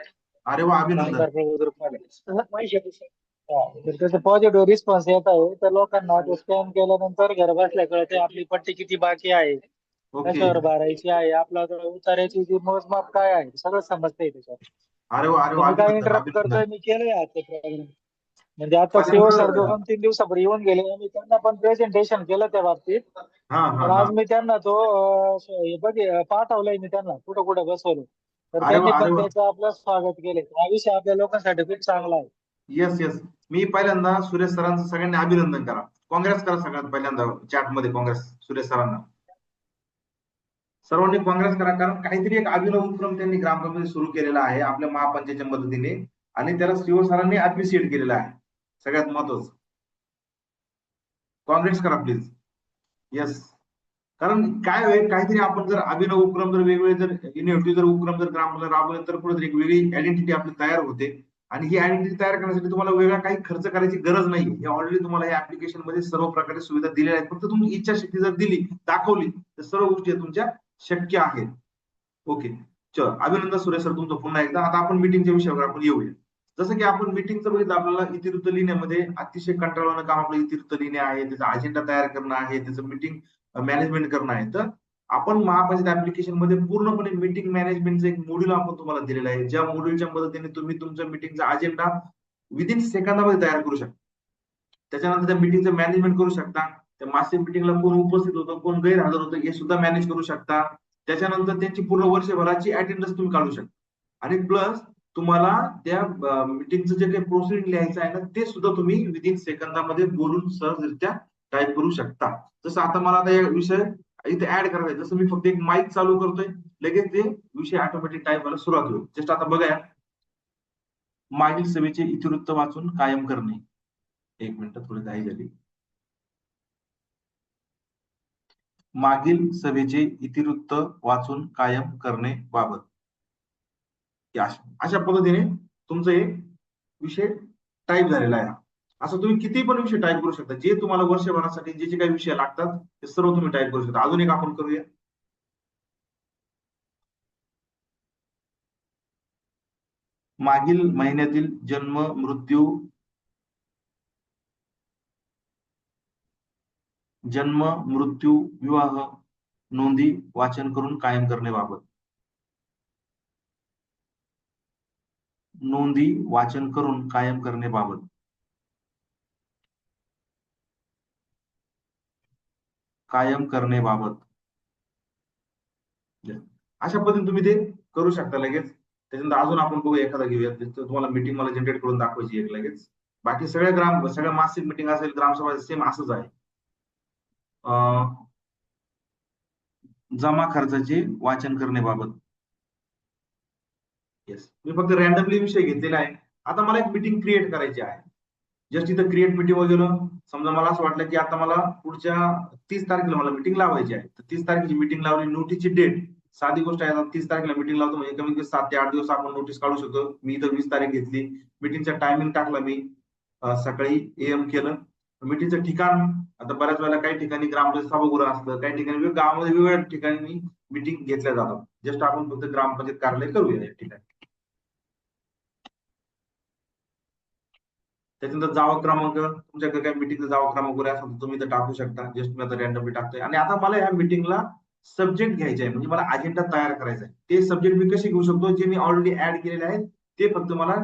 अरे वा, अभिनंदन. कामगार ग्रुपमध्ये. हा, तर त्याचा पॉझिटिव्ह रिस्पॉन्स येत आहे. तर लोकांना ते स्कॅन केल्यानंतर घर बसल्या कळते आपली पट्टी किती बाकी आहे, ओके. कशावर भरायची आहे, आपला उतार्याची जी मोजमाप काय आहे, सगळं समजतंय त्याच्यात. अरे वा, अरे तर वा, मी काय अभिनंदन, इंटरप्ट अभिनंदन. करतोय, मी केलंय आजचं प्रोग्राम. म्हणजे आता सीओ सर पहिल्यांदा. 2-3 दिवसापूर्वी येऊन गेले, मी त्यांना पण प्रेझेंटेशन केलं त्या बाबतीत. हा हा तर हा. आज मी त्यांना तो हे पाठवलाय मी त्यांना, कुठं कुठं बसवलं. तर अरे वा, त्यांनी अरे पण वा. त्याचं आपलं स्वागत केले. हा विषय आपल्या लोकांसाठी खूप चांगला आहे. Yes yes. मी पहिल्यांदा सुरेश सरांचं सगळ्यांनी अभिनंदन करा, काँग्रेस करा सगळ्यात पहिल्यांदा चॅटमध्ये काँग्रेस सुरेश सरांना. सर्वांनी काँग्रेस करा, कारण काहीतरी एक अभिनव उपक्रम त्यांनी ग्रामपंचायत सुरू केलेला आहे आपल्या महापंचायतच्या मदतीने, आणि त्याला सीओ सरांनी अप्रिशिएट केलेलं आहे. सगळ्यात महत्वाचं, काँग्रेस करा प्लीज. येस. कारण काय होईल, काहीतरी आपण जर अभिनव उपक्रम जर वेगवेगळे जर इनोव्हेटिव्ह जर उपक्रम जर ग्रामपंचायत राबवले, तर कुठेतरी एक वेगळी आयडेंटिटी आपली तयार होते. आणि ही आयडेंटिटी तयार करण्यासाठी तुम्हाला वेगळा काही खर्च करायची गरज नाही. हे ऑलरेडी तुम्हाला या ऍप्लिकेशन मध्ये सर्व प्रकारच्या सुविधा दिलेल्या आहेत. फक्त तुम्ही इच्छाशक्ती जर दिली, दाखवली, तर सर्व गोष्टी तुमच्या शक्य आहेत. ओके. चल, अभिनंदन सुरेश सर तुमचं पुन्हा एकदा. आता आपण मीटिंगच्या विषयावर आपण येऊया. जसं की आपण मीटिंगचं बघितलं, आपल्याला इतिवृत्त लिहिण्यामध्ये अतिशय कंटाळवाणं काम आपलं इतिवृत्त लिहिणे आहे, त्याचा अजेंडा तयार करणं आहे, त्याचं मीटिंग मॅनेजमेंट करणं आहे. तर आपण महापंचायत ऍप्लिकेशन मध्ये पूर्णपणे मीटिंग मॅनेजमेंटचं एक मॉड्यूल आपण तुम्हाला दिलेलं आहे, ज्या मॉड्यूलच्या मदतीने तुम्ही तुमच्या मीटिंगचा अजेंडा विदिन सेकंदामध्ये तयार करू शकता. त्याच्यानंतर त्या मीटिंगचं मॅनेजमेंट करू शकता. त्या मासिक मीटिंगला कोण उपस्थित होतं, कोण गैरहजर होतं, हे सुद्धा मॅनेज करू शकता. त्याच्यानंतर त्यांची पूर्ण वर्षभराची अटेंडन्स तुम्ही काढू शकता. आणि प्लस तुम्हाला त्या मीटिंगचं जे काही प्रोसिडिंग लिहायचं आहे ना, ते सुद्धा तुम्ही विदिन सेकंदामध्ये बोलून सहजरित्या टाईप करू शकता. जसं आता मला आता विषय इथे ऍड करायचा आहे, जसं मी फक्त एक माईक चालू करतोय, लगेच ते विषय ऑटोमॅटिक टाईप व्हायला सुरुवात होईल. जस्ट आता बघा, मागील सभेचे इतिवृत्त वाचून कायम करणे. एक मिनिट, थोडी घाई झाली. मागील सभेचे इतिवृत्त वाचून कायम करणे बाबत, अशा पद्धतीने तुमचं एक विषय टाईप झालेला आहे. असं तुम्ही किती पण विषय टाईप करू शकता, जे तुम्हाला वर्षभरासाठी जे जे काही विषय लागतात ते सर्व तुम्ही टाईप करू शकता. अजून एक आपण करूया. मागील महिन्यातील जन्म, मृत्यू, विवाह नोंदी वाचन करून कायम करणे बाबत. नोंदी वाचन करून कायम करणे बाबत. कायम करणे बाबत. अशा पद्धतीने तुम्ही ते करू शकता लगेच. त्याच्यानंतर अजून आपण बघू, एखादा घेऊया. तुम्हाला मीटिंग मला जनरेट करून दाखवायची एक लगेच. बाकी सगळ्या मासिक मीटिंग असेल, ग्रामसभा सेम असंच आहे. जमा खर्चाचे वाचन करणे बाबत. येस. मी फक्त रॅन्डमली विषय घेतलेला आहे. आता मला एक मीटिंग क्रिएट करायची आहे. जस्ट इथं क्रिएट मीटिंग वगैरे, समजा मला असं वाटलं की आता मला पुढच्या 30 तारखेला मला मीटिंग लावायची आहे, तर 30 तारखेची मीटिंग लावली. नोटीसची डेट साधी गोष्ट आहे. 30 तारखेला मीटिंग लावतो म्हणजे कमीत कमी 7 ते 8 दिवस आपण नोटीस काढू शकतो. मी इथं 20 तारीख घेतली. मीटिंगचा टायमिंग टाकला मी, सकाळी AM केलं. मीटिंगचं ठिकाण, आता बऱ्याच वेळेला काही ठिकाणी ग्रामपंचायत सभागृह असतं, काही ठिकाणी गावामध्ये वेगवेगळ्या ठिकाणी मीटिंग घेतल्या जातात. जस्ट आपण फक्त ग्रामपंचायत कार्यालय करूया या ठिकाणी. त्याच्यानंतर जावं क्रमांक, तुमच्याकडे काही मीटिंगचा जावं क्रमांक वगैरे असेल तर तुम्ही इथं टाकू शकता. जस्ट मी आता रॅन्डमली टाकतोय. आणि आता मला या मीटिंगला सब्जेक्ट घ्यायचे आहे, म्हणजे मला अजेंडा तयार करायचा आहे. ते सब्जेक्ट मी कसे घेऊ शकतो, जे मी ऑलरेडी ऍड केलेले आहेत ते फक्त मला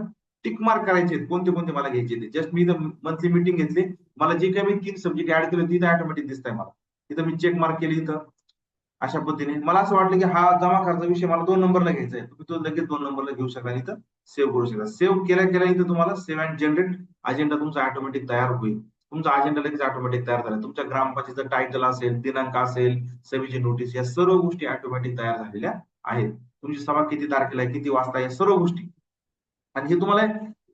टिक मार्क करायचे आहेत, कोणते कोणते मला घ्यायचे ते. जस्ट मी इथं मंथली मीटिंग घेतली, मला जे काही मी 3 सब्जेक्ट ऍड केले तिथं ऑटोमॅटिक दिसतंय मला. इथं मी चेक मार्क केली. इथं अशा पद्धतीने मला असं वाटलं की हा जमा खर्चा विषय मला 2 नंबरला घ्यायचा आहे, तुम्ही तो लगेच 2 नंबरला घेऊ शकता. इथं सेव्ह करू शकता. सेव्ह केल्या केल्या इथं तुम्हाला सेव्ह अँड जनरेट अजेंडा तुमचा ऑटोमॅटिक तयार होईल. तुमचा अजेंडा लगेच ऑटोमॅटिक तयार झाला. तुमच्या ग्रामपंचायतीचं टायटल असेल, दिनांक असेल, सभेची नोटीस, या सर्व गोष्टी ऑटोमॅटिक तयार झालेल्या आहेत. तुमची सभा किती तारखेला आहे, किती वाजता, या सर्व गोष्टी. आणि हे तुम्हाला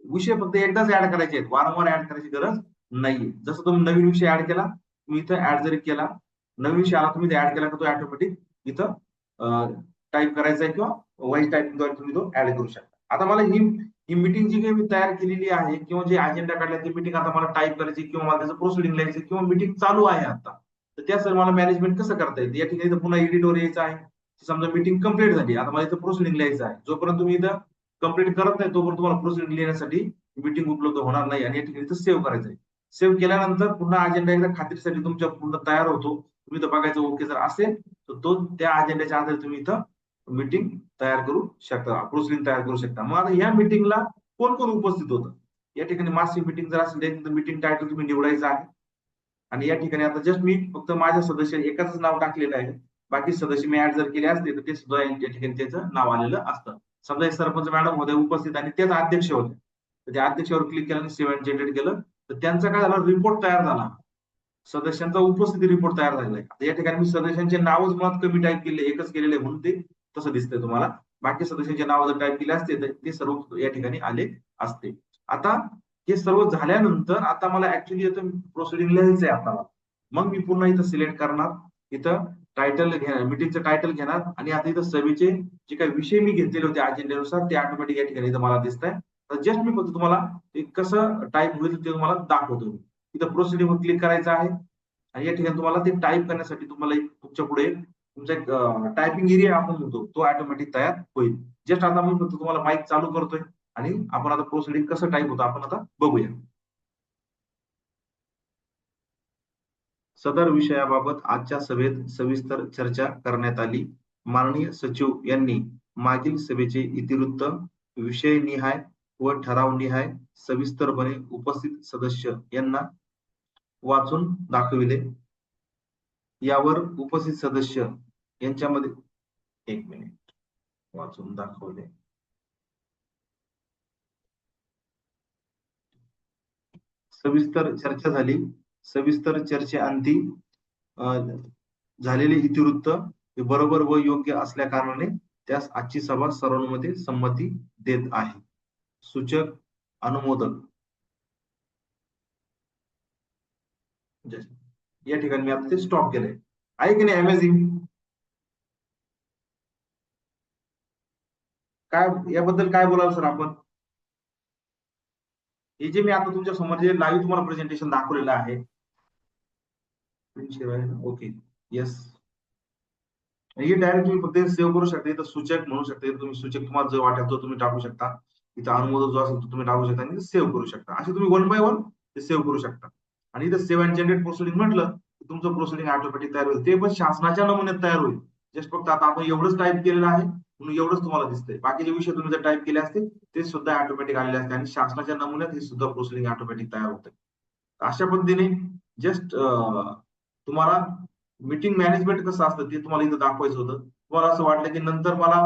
विषय फक्त एकदाच ऍड करायचे आहेत, वारंवार ऍड करायची गरज नाही. जसं तुम्ही नवीन विषय ऍड केला, तुम्ही इथं ऍड जरी केला, नवीन विषय आला तुम्ही ऍड केला, तर तो ऑटोमॅटिक इथं टाईप करायचा आहे, किंवा व्हॉइस टायपिंगद्वारे तुम्ही तो ऍड करू शकता. आता मला ही ही मीटिंग जी काही मी तयार केलेली आहे किंवा जे अजेंडा काढला ती मीटिंग आता मला टाईप करायची किंवा मला त्याचं प्रोसिडिंग लिहायचं किंवा मीटिंग चालू आहे आता, तर त्यासाठी मला मॅनेजमेंट कसं करता येईल? या ठिकाणी पुन्हा एडिटवर यायचं आहे. समजा मीटिंग कंप्लीट झाली, आता मला इथं प्रोसिडिंग लिहायचं आहे. जोपर्यंत तुम्ही इथं कंप्लीट करत नाही तोपर्यंत तुम्हाला प्रोसिडिंग लिहिण्यासाठी मीटिंग उपलब्ध होणार नाही आणि या ठिकाणी इथं सेव्ह करायचं आहे. सेव्ह केल्यानंतर पुन्हा अजेंडा एकदा खात्रीसाठी तुमच्या पूर्ण तयार होतो. तुम्ही इथं बघायचं ओके जर असेल तर तो त्या अजेंड्याच्या आधारे तुम्ही इथं मीटिंग तयार करू शकता, प्रोसिडिंग तयार करू शकता. मग आता या मीटिंगला कोण कोण उपस्थित होतं? या ठिकाणी मासिक मीटिंग जर असेल तर मीटिंग टायटल तुम्ही निवडायचं आहे. आणि या ठिकाणी आता जस्ट मी फक्त माझ्या सदस्य एकाच नाव टाकलेलं आहे. बाकी सदस्य मी ऍड जर केले असते तर ते सुद्धा या ठिकाणी त्याचं नाव आलेलं असतं. समजा हे सरपंच मॅडम होते उपस्थित आणि तेच अध्यक्ष होते, तर त्या अध्यक्षावर क्लिक केलं आणि सेव्ह जनरेट केलं तर त्यांचा काय झाला, रिपोर्ट तयार झाला. सदस्यांचा उपस्थिती रिपोर्ट तयार झालेला आहे. आता या ठिकाणी मी सदस्यांचे नावच मुळात कमी टाईप केले, एकच केलेले म्हणून ते तसं दिसतंय तुम्हाला. बाकी सदस्यांचे नाव जर टाईप केले असते तर ते सर्व या ठिकाणी आले असते. आता हे सर्व झाल्यानंतर आता मला ऍक्च्युली इथं प्रोसिडिंग लिहायचंय आपल्याला. मग मी पुन्हा इथं सिलेक्ट करणार, इथं टायटल घेणार, मीटिंगचं टायटल घेणार आणि आता इथं सभेचे जे काही विषय मी घेतलेले होते अजेंड्यानुसार ते ऑटोमॅटिक या ठिकाणी इथं मला दिसत आहे. तर जस्ट मी फक्त तुम्हाला ते कसं टाईप होईल ते तुम्हाला दाखवतो. इथं प्रोसिडिंगवर क्लिक करायचं आहे आणि या ठिकाणी तुम्हाला ते टाईप करण्यासाठी तुम्हाला तुमच्या पुढे तुमचा एक टायपिंग एरिया आपण म्हणतो तो ऑटोमॅटिक तयार होईल. जस्ट आता मी फक्त तुम्हाला माईक चालू करतोय आणि आपण आता प्रोसिडिंग कसं टाईप होतं आपण आता बघूया. सदर विषयाबाबत आजच्या सभेत सविस्तर चर्चा करण्यात आली. माननीय सचिव यांनी मागील सभेचे इतिवृत्त विषयनिहाय व ठरावनिहाय सविस्तरपणे उपस्थित सदस्य यांना वाचून दाखविले. यावर उपस्थित सदस्य यांच्यामध्ये एक मिनिट वाचून दाखवले. सविस्तर चर्चा झाली. सविस्तर चर्चेअंती झालेले इतिवृत्त हे बरोबर व योग्य असल्या कारणाने त्यास आजची सभा सर्वांमध्ये संमती देत आहे. सूचक अनुमोदक या ठिकाणी मी आता ते स्टॉप केलंय. आहे की नाही अमेझिंग? काय याबद्दल काय बोलाल सर आपण? हे जे मी आता तुमच्या समोर जे लाईव्ह तुम्हाला प्रेझेंटेशन दाखवलेलं आहे, ओके येस, हे डायरेक्ट तुम्ही फक्त सेव्ह करू शकता. इथं सूचक म्हणू शकता, तुम्ही सूचक तुम्हाला जो वाटेल तो तुम्ही टाकू शकता. इथं अनुमोदक जो असेल तो तुम्ही टाकू शकता आणि सेव्ह करू शकता. असे तुम्ही वन बाय वन ते सेव्ह करू शकता. आणि इथं सेव्ह अँड जनरेट प्रोसिडिंग म्हटलं की तुमचं प्रोसिडिंग ऑटोमॅटिक तयार होईल. ते पण शासनाच्या नमुन्यात तयार होईल. जस्ट फक्त आता आपण एवढंच टाईप केलेलं आहे म्हणून एवढंच तुम्हाला दिसतंय. बाकीचे विषय तुम्ही जर टाईप केले असते ते सुद्धा ऑटोमॅटिक आलेले असते आणि शासनाच्या नमुन्यात हे सुद्धा प्रोसिडिंग ऑटोमॅटिक तयार होते. अशा पद्धतीने जस्ट तुम्हाला मीटिंग मॅनेजमेंट कसं असतं ते तुम्हाला इथं दाखवायचं होतं. तुम्हाला असं वाटलं की नंतर मला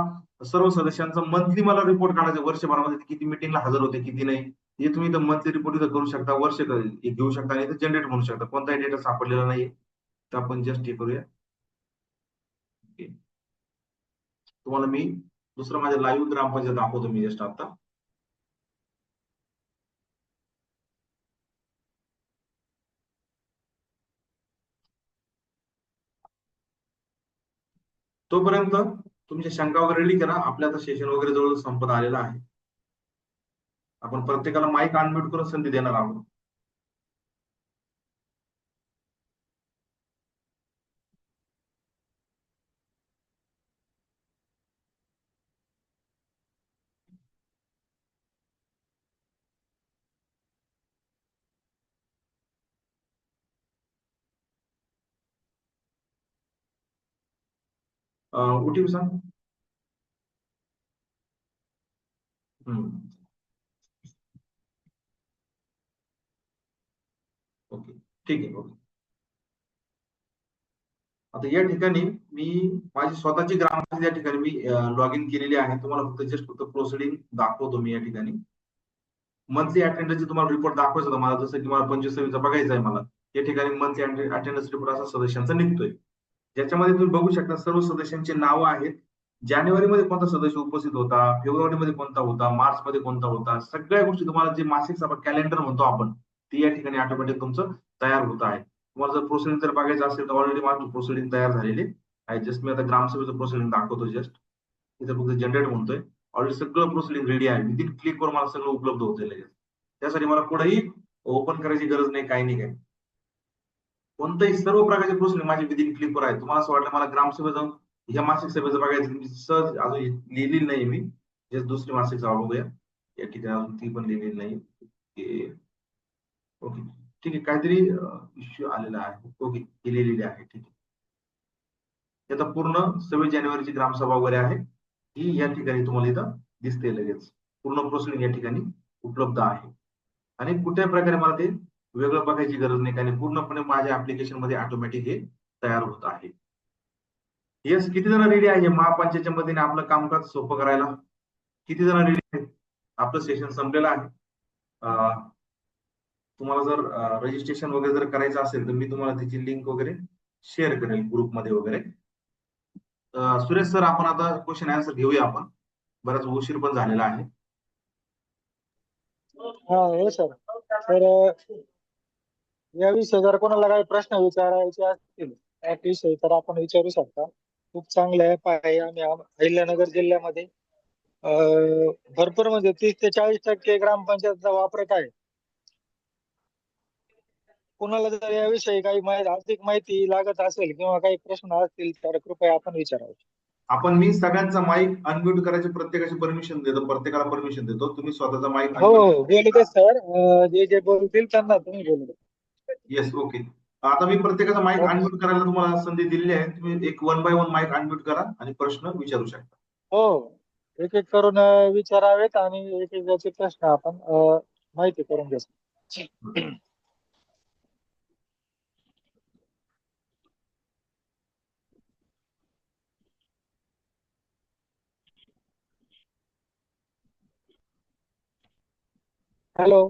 सर्व सदस्यांचा मंथली मला रिपोर्ट काढायचा, वर्षभरामध्ये किती मीटिंगला हजर होते किती नाही, हे तुम्ही इथं मंथली रिपोर्ट इथं करू शकता, वर्ष घेऊ शकता आणि इथं जनरेट म्हणू शकता. कोणताही डेटा सापडलेला नाही तर आपण जस्ट हे करूया. तुम्हाला मी दुसरं माझ्या लाईव्ह ग्रामपंचायत दाखवतो मी जस्ट आता. तोपर्यंत तुमच्या शंका वगैरे रेडी करा. आपल्या आता सेशन वगैरे जवळ संपत आलेला आहे. आपण प्रत्येकाला माईक अनम्यूट करून संधी देणार आहोत. ओटीपी सांग. ओके ठीक आहे. ओके, आता या ठिकाणी मी माझी स्वतःची ग्रामपंचायत या ठिकाणी मी लॉग इन केलेली आहे. तुम्हाला फक्त जस्ट फक्त प्रोसिडिंग दाखवतो मी या ठिकाणी. मंथली अटेंडन्सचे तुम्हाला रिपोर्ट दाखवायचा होता मला, जसं की मला 25-26 बघायचं आहे मला. या ठिकाणी मंथली अटेंडन्स रिपोर्ट असा सदस्यांचा निघतोय, ज्याच्यामध्ये तुम्ही बघू शकता सर्व सदस्यांची नावं आहेत. जानेवारीमध्ये कोणता सदस्य उपस्थित होता, फेब्रुवारीमध्ये कोणता होता, मार्चमध्ये कोणता होता, सगळ्या गोष्टी तुम्हाला जे मासिक सभा कॅलेंडर म्हणतो आपण ती या ठिकाणी ऑटोमॅटिक तुमचं तयार होत आहे. तुम्हाला जर प्रोसिडिंग जर बघायचं असेल तर ऑलरेडी माझं प्रोसिडिंग तयार झालेले आहे. जस्ट मी आता ग्रामसभेचं प्रोसिडिंग दाखवतो. जस्ट इथे फक्त जनरेट म्हणतोय ऑलरेडी सगळं प्रोसिडिंग रेडी आहे. विदिन क्लिकवर मला सगळं उपलब्ध होतं लगेच. त्यासाठी मला कुठेही ओपन करायची गरज नाही, काही नाही काही. कोणतंही सर्व प्रकारचे प्रोसिडिंग माझी विदिन क्लिकवर आहे. तुम्हाला असं वाटलं मला ग्रामसभेत जाऊन ह्या मासिक सभेचं बघायचं, मी सहज अजून लिहिलेली नाही मी. जस्ट दुसरी मासिक सभा बघूया. या ठिकाणी अजून ती पण लिहिलेली नाही. ओके, ठीक आहे. काहीतरी इश्यू आलेला आहे. ओके, ही लिहिलेली आहे. ठीक आहे. ही आता पूर्ण 26 जानेवारीची ग्रामसभा वगैरे आहे. ही या ठिकाणी तुम्हाला इथं दिसते लगेच. पूर्ण प्रोसिडिंग या ठिकाणी उपलब्ध आहे. आणि कुठल्याही प्रकारे मला ते वेगळं बघायची गरज नाही, कारण पूर्णपणे माझ्या ऍप्लिकेशन मध्ये ऑटोमॅटिक हे तयार होत आहे. येस, किती जण रेडी आहे महापंचायतच्या मदतीने आपलं कामकाज सोपं करायला? किती जण रेडी आहेत? आपलं सेशन संपलेलं आहे. तुम्हाला जर रजिस्ट्रेशन वगैरे जर करायचं असेल तर मी तुम्हाला त्याची लिंक वगैरे शेअर करेल ग्रुपमध्ये वगैरे. सुरेश सर, आपण आता क्वेश्चन आन्सर घेऊया आपण. बराच उशीर पण झालेला आहे. हा, हो सर. तर याविषयी जर कोणाला काही प्रश्न विचारायचे असतील त्याविषयी तर आपण विचारू शकता. खूप चांगलं ऍप आहे आणि अहिल्यानगर जिल्ह्यामध्ये भरपूर म्हणजे 30 ते 40% ग्रामपंचायतचा वापरत आहे. कुणाला जर याविषयी काही अधिक माहिती लागत असेल किंवा काही प्रश्न असतील तर कृपया आपण विचारावे. मी सगळ्यांचा माईक अनम्यूट करायची प्रत्येकाची परमिशन देतो, प्रत्येकाला परमिशन देतो. तुम्ही स्वतःचा माईक हो, अनम्यूट. बोलू दे सर. जे जे बोलतील त्यांना तुम्ही बोलू दे. Yes, okay. आता मी प्रत्येकाचा माईक ओके. अनम्यूट करायला तुम्हाला संधी दिलेली आहे. तुम्ही एक one by one mic unmute करा आणि प्रश्न विचारू शकता. हो, एक एक करून विचारावेत आणि एक एक याचे प्रश्न आपण माहिती करून घ्यायचे. हॅलो.